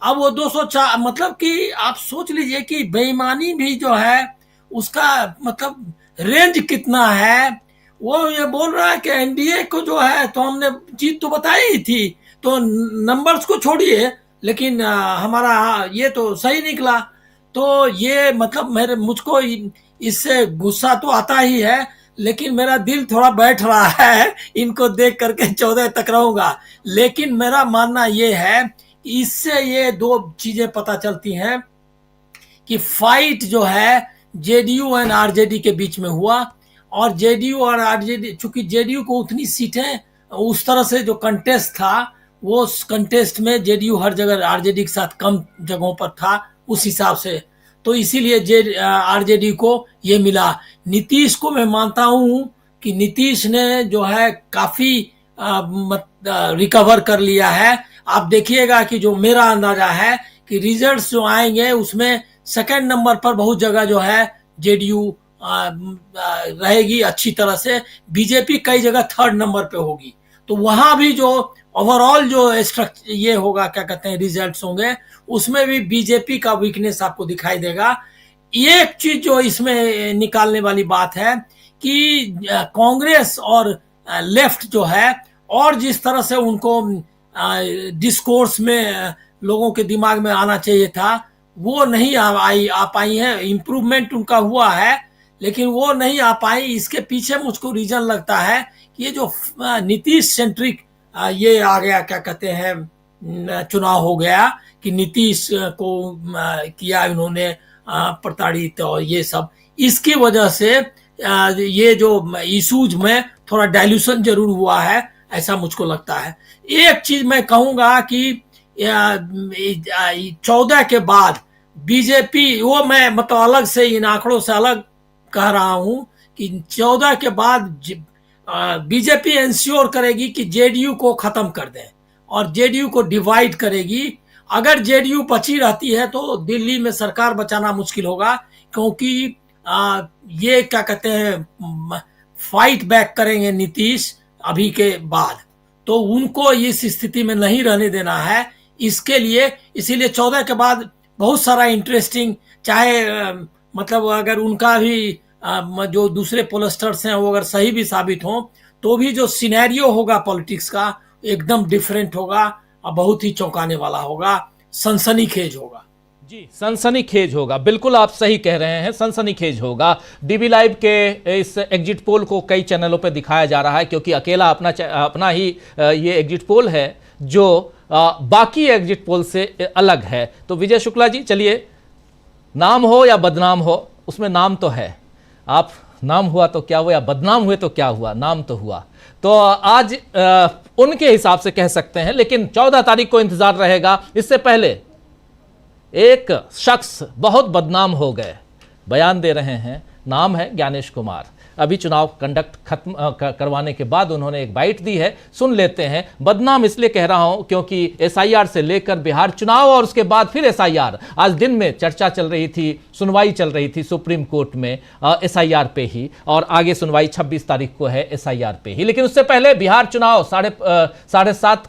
अब वो 204, मतलब कि आप सोच लीजिए कि बेईमानी भी जो है उसका मतलब रेंज कितना है। वो ये बोल रहा है कि एनडीए को जो है तो हमने जीत तो बताई ही थी, तो नंबर्स को छोड़िए, लेकिन हमारा ये तो सही निकला। तो ये मतलब मुझको इससे गुस्सा तो आता ही है, लेकिन मेरा दिल थोड़ा बैठ रहा है इनको देख करके। 14 तक रहूंगा, लेकिन मेरा मानना ये है कि इससे ये दो चीजें पता चलती हैं कि फाइट जो है जेडीयू एंड आरजेडी के बीच में हुआ, और जेडीयू और आरजेडी, चूंकि जेडीयू को उतनी सीटें, उस तरह से जो कंटेस्ट था, वो कंटेस्ट में जेडीयू हर जगह आरजेडी के साथ कम जगहों पर था उस हिसाब से, तो इसीलिए आरजेडी को ये मिला। नीतीश को मैं मानता हूं कि नीतीश ने जो है काफी रिकवर कर लिया है। आप देखिएगा कि जो मेरा अंदाजा है कि रिजल्ट्स जो आएंगे उसमें सेकंड नंबर पर बहुत जगह जो है जेडीयू रहेगी अच्छी तरह से, बीजेपी कई जगह थर्ड नंबर पे होगी। तो वहां भी जो ओवरऑल जो स्ट्रक्चर ये होगा, क्या कहते हैं, रिजल्ट्स होंगे, उसमें भी बीजेपी का वीकनेस आपको दिखाई देगा। एक चीज जो इसमें निकालने वाली बात है कि कांग्रेस और लेफ्ट जो है, और जिस तरह से उनको डिस्कोर्स में लोगों के दिमाग में आना चाहिए था, वो नहीं आ पाई है। इम्प्रूवमेंट उनका हुआ है, लेकिन वो नहीं आ पाई। इसके पीछे मुझको रीजन लगता है कि ये जो नीतीश सेंट्रिक ये आ गया, क्या कहते हैं, चुनाव हो गया कि नीतीश को किया इन्होंने प्रताड़ित, और ये सब इसकी वजह से ये जो इशूज में थोड़ा डाइल्यूशन जरूर हुआ है, ऐसा मुझको लगता है। एक चीज मैं कहूंगा कि 14 के बाद बीजेपी, वो मैं मतलब अलग से इन आंकड़ों से अलग कह रहा हूं कि 14 के बाद बीजेपी इंश्योर करेगी कि जेडीयू को खत्म कर दे और जेडीयू को डिवाइड करेगी। अगर जेडीयू बची रहती है तो दिल्ली में सरकार बचाना मुश्किल होगा, क्योंकि ये क्या कहते हैं फाइट बैक करेंगे नीतीश अभी के बाद, तो उनको इस स्थिति में नहीं रहने देना है। इसके लिए इसीलिए 14 के बाद बहुत सारा इंटरेस्टिंग, चाहे मतलब अगर उनका भी जो दूसरे पोलस्टर्स हैं वो अगर सही भी साबित हो, तो भी जो सिनेरियो होगा पॉलिटिक्स का एकदम डिफरेंट होगा और बहुत ही चौंकाने वाला होगा, सनसनीखेज होगा। जी, सनसनीखेज होगा, बिल्कुल आप सही कह रहे हैं, सनसनीखेज होगा। डीबी लाइव के इस एग्जिट पोल को कई चैनलों पे दिखाया जा रहा है, क्योंकि अकेला अपना ही ये एग्जिट पोल है जो बाकी एग्जिट पोल से अलग है। तो विजय शुक्ला जी, चलिए, नाम हो या बदनाम हो, उसमें नाम तो है। आप नाम हुआ तो क्या हुआ या बदनाम हुए तो क्या हुआ, नाम तो हुआ। तो आज उनके हिसाब से कह सकते हैं, लेकिन 14 तारीख को इंतजार रहेगा। इससे पहले एक शख्स बहुत बदनाम हो गए, बयान दे रहे हैं, नाम है ज्ञानेश कुमार। अभी चुनाव कंडक्ट खत्म करवाने के बाद उन्होंने एक बाइट दी है, सुन लेते हैं। बदनाम इसलिए कह रहा हूं क्योंकि एसआईआर से लेकर बिहार चुनाव और उसके बाद फिर एसआईआर, आज दिन में चर्चा चल रही थी, सुनवाई चल रही थी सुप्रीम कोर्ट में एसआईआर पे ही, और आगे सुनवाई 26 तारीख को है एसआईआर पे ही। लेकिन उससे पहले बिहार चुनाव 7.5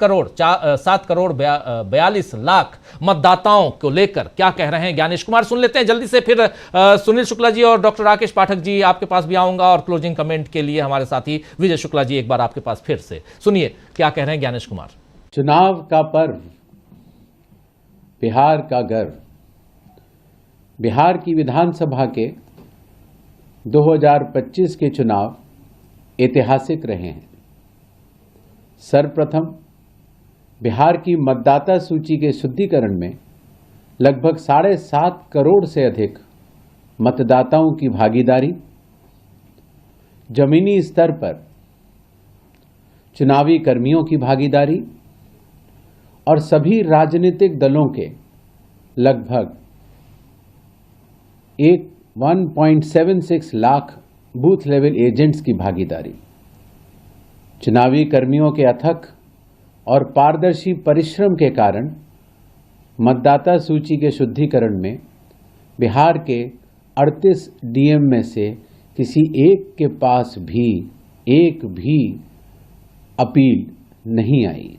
करोड़ 42 लाख मतदाताओं को लेकर क्या कह रहे हैं ज्ञानेश कुमार, सुन लेते हैं जल्दी से। फिर सुनील शुक्ला जी और डॉक्टर राकेश पाठक जी आपके पास भी आऊंगा, और क्लोजिंग कमेंट के लिए हमारे साथी विजय शुक्ला जी एक बार आपके पास फिर से। सुनिए क्या कह रहे हैं ज्ञानेश कुमार। चुनाव का पर्व, बिहार का गर्व। बिहार की विधानसभा के 2025 के चुनाव ऐतिहासिक रहे हैं। सर्वप्रथम बिहार की मतदाता सूची के शुद्धिकरण में लगभग 7.5 करोड़ से अधिक मतदाताओं की भागीदारी, जमीनी स्तर पर चुनावी कर्मियों की भागीदारी और सभी राजनीतिक दलों के लगभग 1.76 लाख बूथ लेवल एजेंट्स की भागीदारी, चुनावी कर्मियों के अथक और पारदर्शी परिश्रम के कारण मतदाता सूची के शुद्धिकरण में बिहार के 38 डीएम में से किसी एक के पास भी एक भी अपील नहीं आई।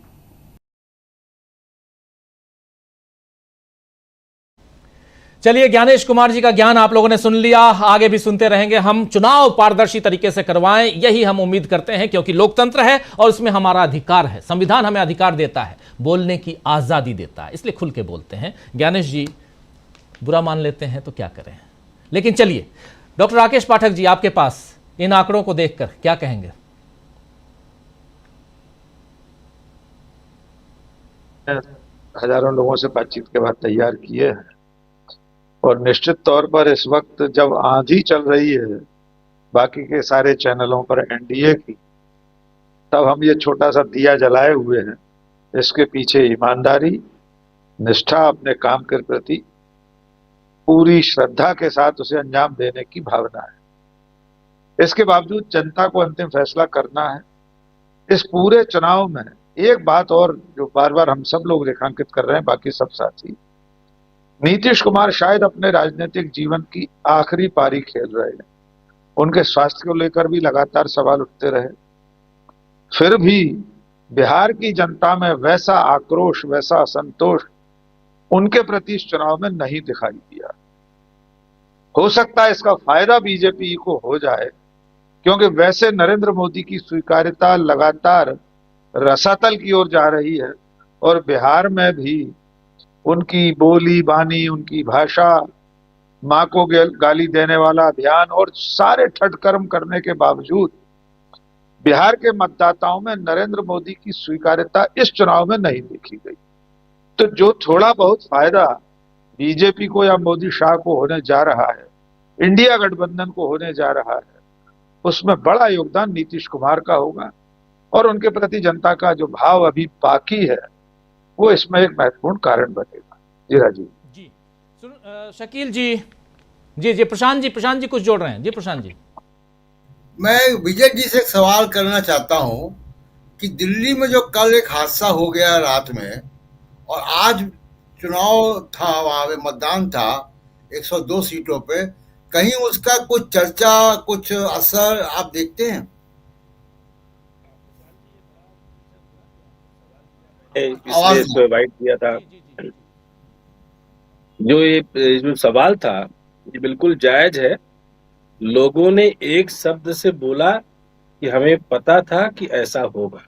चलिए, ज्ञानेश कुमार जी का ज्ञान आप लोगों ने सुन लिया, आगे भी सुनते रहेंगे। हम चुनाव पारदर्शी तरीके से करवाएं, यही हम उम्मीद करते हैं, क्योंकि लोकतंत्र है और उसमें हमारा अधिकार है। संविधान हमें अधिकार देता है, बोलने की आजादी देता है, इसलिए खुल के बोलते हैं। ज्ञानेश जी बुरा मान लेते हैं तो क्या करें। लेकिन चलिए, डॉक्टर राकेश पाठक जी आपके पास इन आंकड़ों को देखकर क्या कहेंगे। हजारों लोगों से बातचीत के बाद तैयार किए हैं, और निश्चित तौर पर इस वक्त जब आंधी चल रही है बाकी के सारे चैनलों पर एनडीए की, तब हम ये छोटा सा दिया जलाए हुए हैं। इसके पीछे ईमानदारी, निष्ठा, अपने काम के प्रति पूरी श्रद्धा के साथ उसे अंजाम देने की भावना है। इसके बावजूद जनता को अंतिम फैसला करना है। इस पूरे चुनाव में एक बात और जो बार बार हम सब लोग रेखांकित कर रहे हैं, बाकी सब साथी, नीतीश कुमार शायद अपने राजनीतिक जीवन की आखिरी पारी खेल रहे हैं। उनके स्वास्थ्य को लेकर भी लगातार सवाल उठते रहे, फिर भी बिहार की जनता में वैसा आक्रोश, वैसा असंतोष उनके प्रति इस चुनाव में नहीं दिखाई दिया। हो सकता है इसका फायदा बीजेपी को हो जाए, क्योंकि वैसे नरेंद्र मोदी की स्वीकार्यता लगातार रसातल की ओर जा रही है, और बिहार में भी उनकी बोली बानी, उनकी भाषा, मां को गाली देने वाला अभियान और सारे ठटकर्म करने के बावजूद बिहार के मतदाताओं में नरेंद्र मोदी की स्वीकार्यता इस चुनाव में नहीं देखी गई। तो जो थोड़ा बहुत फायदा बीजेपी को या मोदी शाह को होने जा रहा है, इंडिया गठबंधन को होने जा रहा है, उसमें बड़ा योगदान नीतीश कुमार का होगा, और उनके प्रति जनता का जो भाव अभी बाकी है वो इसमें एक महत्वपूर्ण कारण बनेगा। जी राजीव जी, शकील जी, जी प्रशांत जी कुछ जोड़ रहे हैं। जी प्रशांत जी, मैं विजय जी से एक सवाल करना चाहता हूं कि दिल्ली में जो कल एक हादसा हो गया रात में, और आज चुनाव था, वहां पे मतदान था 102 सीटों पे, कहीं उसका कुछ चर्चा, कुछ असर आप देखते हैं? इसलिए इसको इनवाइट किया था। जो ये जो सवाल था ये बिल्कुल जायज है। लोगों ने एक शब्द से बोला कि हमें पता था कि ऐसा होगा।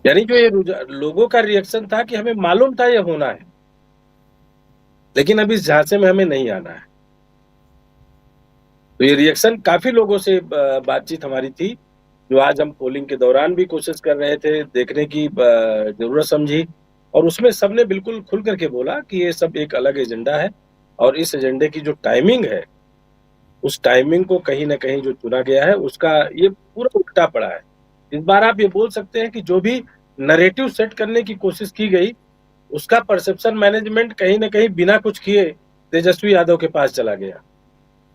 यानी जो ये लोगों का रिएक्शन था कि हमें मालूम था ये होना है, लेकिन अभी इस झांसे में हमें नहीं आना है। तो ये रिएक्शन काफी लोगों से बातचीत हमारी थी, जो आज हम पोलिंग के दौरान भी कोशिश कर रहे थे, देखने की जरूरत समझी, और उसमें सबने बिल्कुल खुल करके बोला कि ये सब एक अलग एजेंडा है, और इस एजेंडे की जो टाइमिंग है उस टाइमिंग को कहीं ना कहीं जो चुना गया है उसका ये पूरा उल्टा पड़ा है। इस बार आप ये बोल सकते हैं कि जो भी नैरेटिव सेट करने की कोशिश की गई उसका परसेप्शन मैनेजमेंट कहीं ना कहीं बिना कुछ किए तेजस्वी यादव के पास चला गया।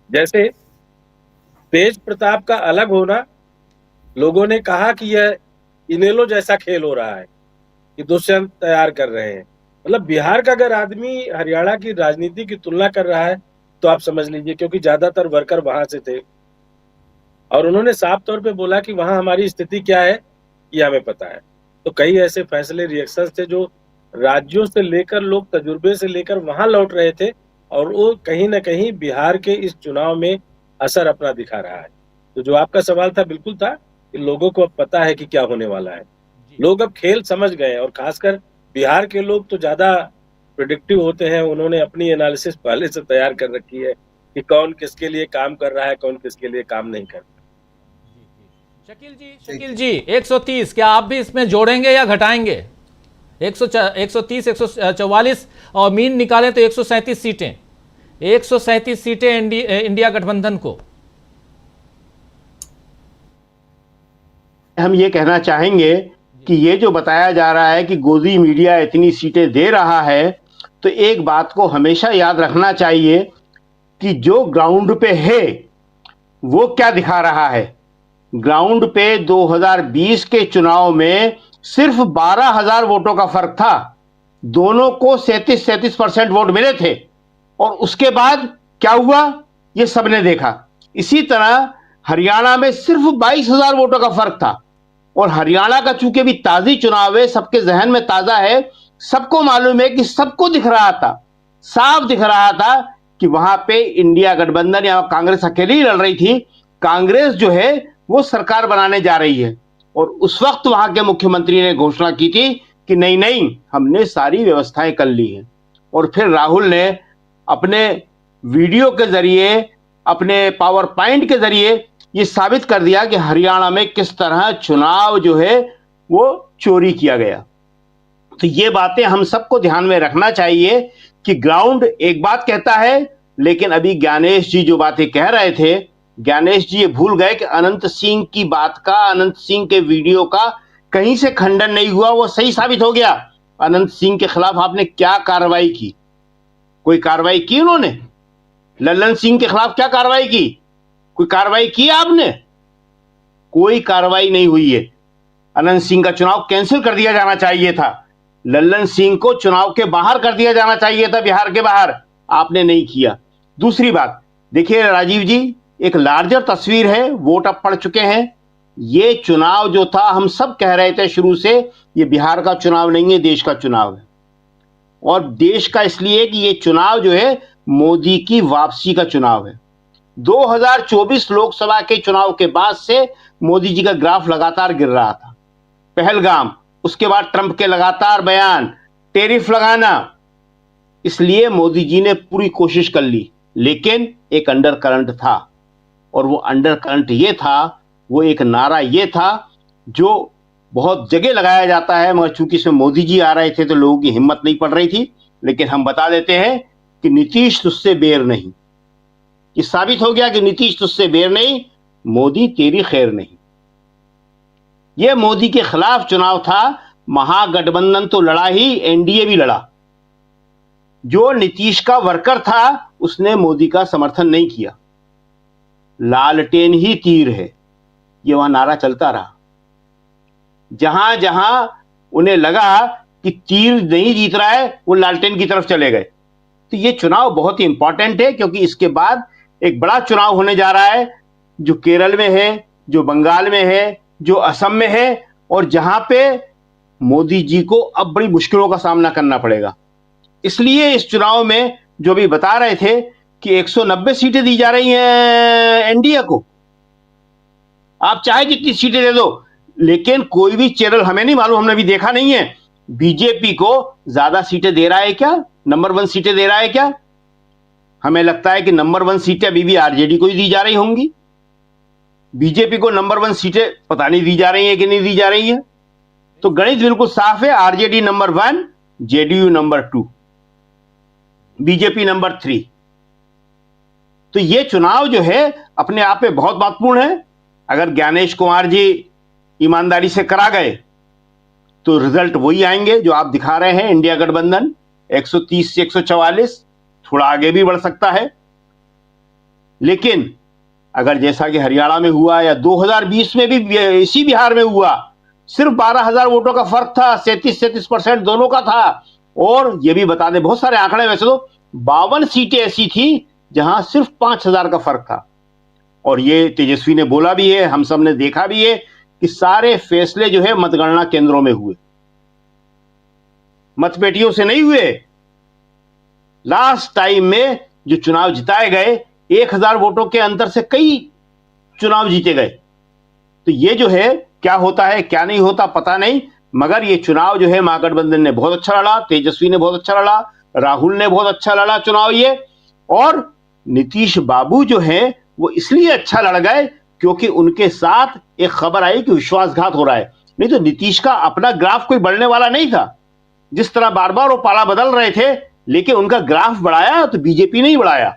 जैसे तेज प्रताप का अलग होना, लोगों ने कहा कि यह इनेलो जैसा खेल हो रहा है कि दुष्यंत तैयार कर रहे हैं। मतलब बिहार का अगर आदमी हरियाणा की राजनीति की तुलना कर रहा है तो आप समझ लीजिए, क्योंकि ज्यादातर वर्कर वहां से थे और उन्होंने साफ तौर पे बोला कि वहां हमारी स्थिति क्या है ये हमें पता है। तो कई ऐसे फैसले, रिएक्शंस थे जो राज्यों से लेकर, लोग तजुर्बे से लेकर वहां लौट रहे थे और वो कहीं ना कहीं बिहार के इस चुनाव में असर अपना दिखा रहा है। तो जो आपका सवाल था बिल्कुल था कि लोगों को अब पता है कि क्या होने वाला है। लोग अब खेल समझ गए और खासकर बिहार के लोग तो ज्यादा प्रिडिक्टिव होते हैं। उन्होंने अपनी एनालिसिस पहले से तैयार कर रखी है कि कौन किसके लिए काम कर रहा है, कौन किसके लिए काम नहीं कर रहा। शकील जी 130 क्या आप भी इसमें जोड़ेंगे या घटाएंगे? 130, 144 और मीन निकालें तो 137 सीटें, 137 सीटें इंडिया गठबंधन को। हम ये कहना चाहेंगे कि ये जो बताया जा रहा है कि गोदी मीडिया इतनी सीटें दे रहा है, तो एक बात को हमेशा याद रखना चाहिए कि जो ग्राउंड पे है वो क्या दिखा रहा है। ग्राउंड पे 2020 के चुनाव में सिर्फ 12,000 वोटों का फर्क था। दोनों को 37% वोट मिले थे और उसके बाद क्या हुआ ये सबने देखा। इसी तरह हरियाणा में सिर्फ 22,000 वोटों का फर्क था और हरियाणा का चूंकि भी ताजी चुनाव है, सबके जहन में ताजा है, सबको मालूम है कि सबको दिख रहा था, साफ दिख रहा था कि वहां पे इंडिया गठबंधन या कांग्रेस अकेली लड़ रही थी। कांग्रेस जो है वो सरकार बनाने जा रही है और उस वक्त वहां के मुख्यमंत्री ने घोषणा की थी कि नहीं नहीं हमने सारी व्यवस्थाएं कर ली हैं। और फिर राहुल ने अपने वीडियो के जरिए, अपने पावर पॉइंट के जरिए ये साबित कर दिया कि हरियाणा में किस तरह चुनाव जो है वो चोरी किया गया। तो ये बातें हम सबको ध्यान में रखना चाहिए कि ग्राउंड एक बात कहता है, लेकिन अभी ज्ञानेश जी जो बातें कह रहे थे, ज्ञानेश जी ये भूल गए कि अनंत सिंह की बात का, अनंत सिंह के वीडियो का कहीं से खंडन नहीं हुआ, वो सही साबित हो गया। अनंत सिंह के खिलाफ आपने क्या कार्रवाई की? कोई कार्रवाई की उन्होंने? लल्लन सिंह के खिलाफ क्या कार्रवाई की? कोई कार्रवाई की आपने? कोई कार्रवाई नहीं हुई है। अनंत सिंह का चुनाव कैंसिल कर दिया जाना चाहिए था। लल्लन सिंह को चुनाव के बाहर कर दिया जाना चाहिए था, बिहार के बाहर। आपने नहीं किया। दूसरी बात देखिए राजीव जी, एक लार्जर तस्वीर है, वोट अब पड़ चुके हैं। ये चुनाव जो था, हम सब कह रहे थे शुरू से, ये बिहार का चुनाव नहीं है, देश का चुनाव है। और देश का इसलिए कि ये चुनाव जो है मोदी की वापसी का चुनाव है। 2024 लोकसभा के चुनाव के बाद से मोदी जी का ग्राफ लगातार गिर रहा था। पहलगाम, उसके बाद ट्रंप के लगातार बयान, टेरिफ लगाना, इसलिए मोदी जी ने पूरी कोशिश कर ली, लेकिन एक अंडर करंट था। और वो अंडर करंट ये था, वो एक नारा ये था जो बहुत जगह लगाया जाता है, मगर चूंकि इसमें मोदी जी आ रहे थे तो लोगों की हिम्मत नहीं पड़ रही थी। लेकिन हम बता देते हैं कि नीतीश तुझसे बेर नहीं। ये साबित हो गया कि नीतीश तुझसे बेर नहीं, मोदी तेरी खैर नहीं। यह मोदी के खिलाफ चुनाव था। महागठबंधन तो लड़ा ही, एनडीए भी लड़ा। जो नीतीश का वर्कर था उसने मोदी का समर्थन नहीं किया। लालटेन ही तीर है, ये वहां नारा चलता रहा। जहां जहां उन्हें लगा कि तीर नहीं जीत रहा है, वो लालटेन की तरफ चले गए। तो ये चुनाव बहुत ही इंपॉर्टेंट है, क्योंकि इसके बाद एक बड़ा चुनाव होने जा रहा है, जो केरल में है, जो बंगाल में है, जो असम में है, और जहां पे मोदी जी को अब बड़ी मुश्किलों का सामना करना पड़ेगा। इसलिए इस चुनाव में जो भी बता रहे थे कि 190 सीटें दी जा रही हैं एनडीए को, आप चाहे जितनी सीटें दे दो, लेकिन कोई भी चैनल, हमें नहीं मालूम, हमने अभी देखा नहीं है, बीजेपी को ज्यादा सीटें दे रहा है क्या, नंबर 1 सीटें दे रहा है क्या? हमें लगता है कि नंबर 1 सीटें अभी भी आरजेडी को ही दी जा रही होंगी। बीजेपी को नंबर 1 सीटें पता नहीं दी जा रही है कि नहीं दी जा रही है। तो गणित बिल्कुल साफ है, RJD number 1, JDU number 2, BJP number 3। तो ये चुनाव जो है अपने आप में बहुत महत्वपूर्ण है। अगर ज्ञानेश कुमार जी ईमानदारी से करा गए तो रिजल्ट वही आएंगे जो आप दिखा रहे हैं। इंडिया गठबंधन 130 से 144, थोड़ा आगे भी बढ़ सकता है। लेकिन अगर जैसा कि हरियाणा में हुआ या 2020 में भी इसी बिहार में हुआ, सिर्फ 12,000 वोटों का फर्क था, 37% दोनों का था। और ये भी बता दें, बहुत सारे आंकड़े वैसे तो 52 सीटें ऐसी थी जहां सिर्फ 5,000 का फर्क था। और ये तेजस्वी ने बोला भी है, हम सब ने देखा भी है कि सारे फैसले जो है मतगणना केंद्रों में हुए, मतपेटियों से नहीं हुए। लास्ट टाइम में जो चुनाव जिताए गए, 1,000 वोटों के अंतर से कई चुनाव जीते गए। तो ये जो है क्या होता है क्या नहीं होता पता नहीं, मगर ये चुनाव जो है महागठबंधन ने बहुत अच्छा लड़ा, तेजस्वी ने बहुत अच्छा लड़ा, राहुल ने बहुत अच्छा लड़ा चुनाव ये। और नीतीश बाबू जो है वो इसलिए अच्छा लड़ गए क्योंकि उनके साथ एक खबर आई कि विश्वासघात हो रहा है। नहीं तो नीतीश का अपना ग्राफ कोई बढ़ने वाला नहीं था। जिस तरह बार बार वो पाला बदल रहे थे, लेकिन उनका ग्राफ बढ़ाया तो बीजेपी नहीं बढ़ाया।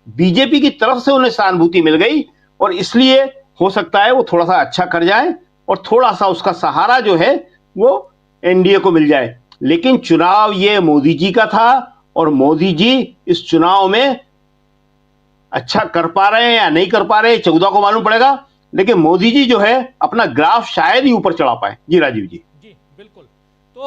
बीजेपी की तरफ से उन्हें सहानुभूति मिल गई और इसलिए हो सकता है वो थोड़ा सा अच्छा कर जाए और थोड़ा सा उसका सहारा जो है वो एनडीए को मिल जाए। लेकिन चुनाव ये मोदी जी का था और मोदी जी इस चुनाव में अच्छा कर पा रहे हैं या नहीं कर पा रहे 14 को मालूम पड़ेगा। लेकिन मोदी जी जो है अपना ग्राफ शायद ही ऊपर चढ़ा पाए। जी राजीव जी। जी बिल्कुल। तो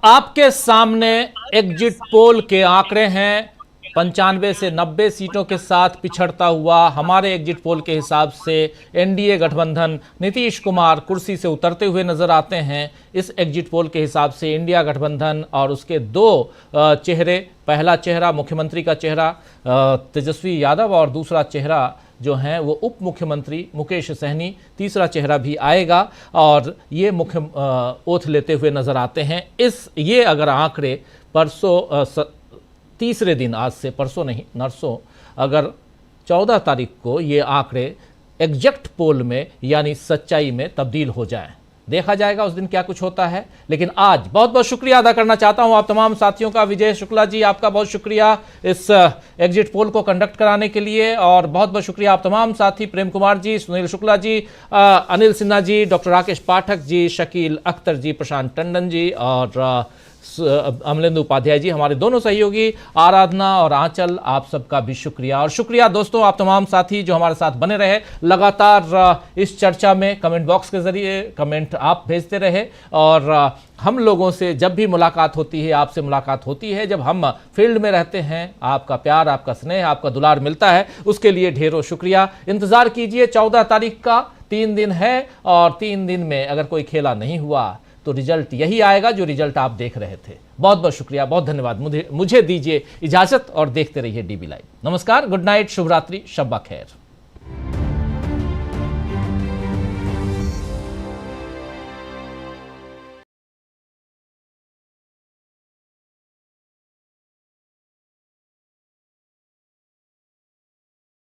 आपके सामने एग्जिट पोल के आंकड़े हैं। 95 से 90 सीटों के साथ पिछड़ता हुआ हमारे एग्जिट पोल के हिसाब से एनडीए गठबंधन नीतीश कुमार कुर्सी से उतरते हुए नजर आते हैं। इस एग्जिट पोल के हिसाब से इंडिया गठबंधन और उसके दो चेहरे, पहला चेहरा मुख्यमंत्री का चेहरा तेजस्वी यादव और दूसरा चेहरा जो हैं वो उप मुख्यमंत्री मुकेश सहनी, तीसरा चेहरा भी आएगा और ये मुख्य ओथ लेते हुए नजर आते हैं। ये अगर आंकड़े परसों तीसरे दिन, आज से परसों नहीं नरसों, अगर 14 तारीख को ये आंकड़े एग्जैक्ट पोल में यानी सच्चाई में तब्दील हो जाएं, देखा जाएगा उस दिन क्या कुछ होता है। लेकिन आज बहुत बहुत शुक्रिया अदा करना चाहता हूं आप तमाम साथियों का। विजय शुक्ला जी, आपका बहुत शुक्रिया इस एग्जिट पोल को कंडक्ट कराने के लिए। और बहुत बहुत शुक्रिया आप तमाम साथी, प्रेम कुमार जी, सुनील शुक्ला जी, अनिल सिन्हा जी, डॉक्टर राकेश पाठक जी, शकील अख्तर जी, प्रशांत टंडन जी और अमलेंदु उपाध्याय जी, हमारे दोनों सहयोगी आराधना और आंचल, आप सबका भी शुक्रिया। और शुक्रिया दोस्तों आप तमाम साथी जो हमारे साथ बने रहे लगातार इस चर्चा में। कमेंट बॉक्स के जरिए कमेंट आप भेजते रहे और हम लोगों से जब भी मुलाकात होती है, आपसे मुलाकात होती है जब हम फील्ड में रहते हैं, आपका प्यार, आपका स्नेह, आपका दुलार मिलता है, उसके लिए ढेरों शुक्रिया। इंतजार कीजिए 14 तारीख का, 3 दिन है और 3 दिन में अगर कोई खेला नहीं हुआ तो रिजल्ट यही आएगा जो रिजल्ट आप देख रहे थे। बहुत बहुत शुक्रिया, बहुत धन्यवाद। मुझे दीजिए इजाजत और देखते रहिए डीबी लाइव। नमस्कार, गुड नाइट, शुभ रात्रि, शब्बा खैर।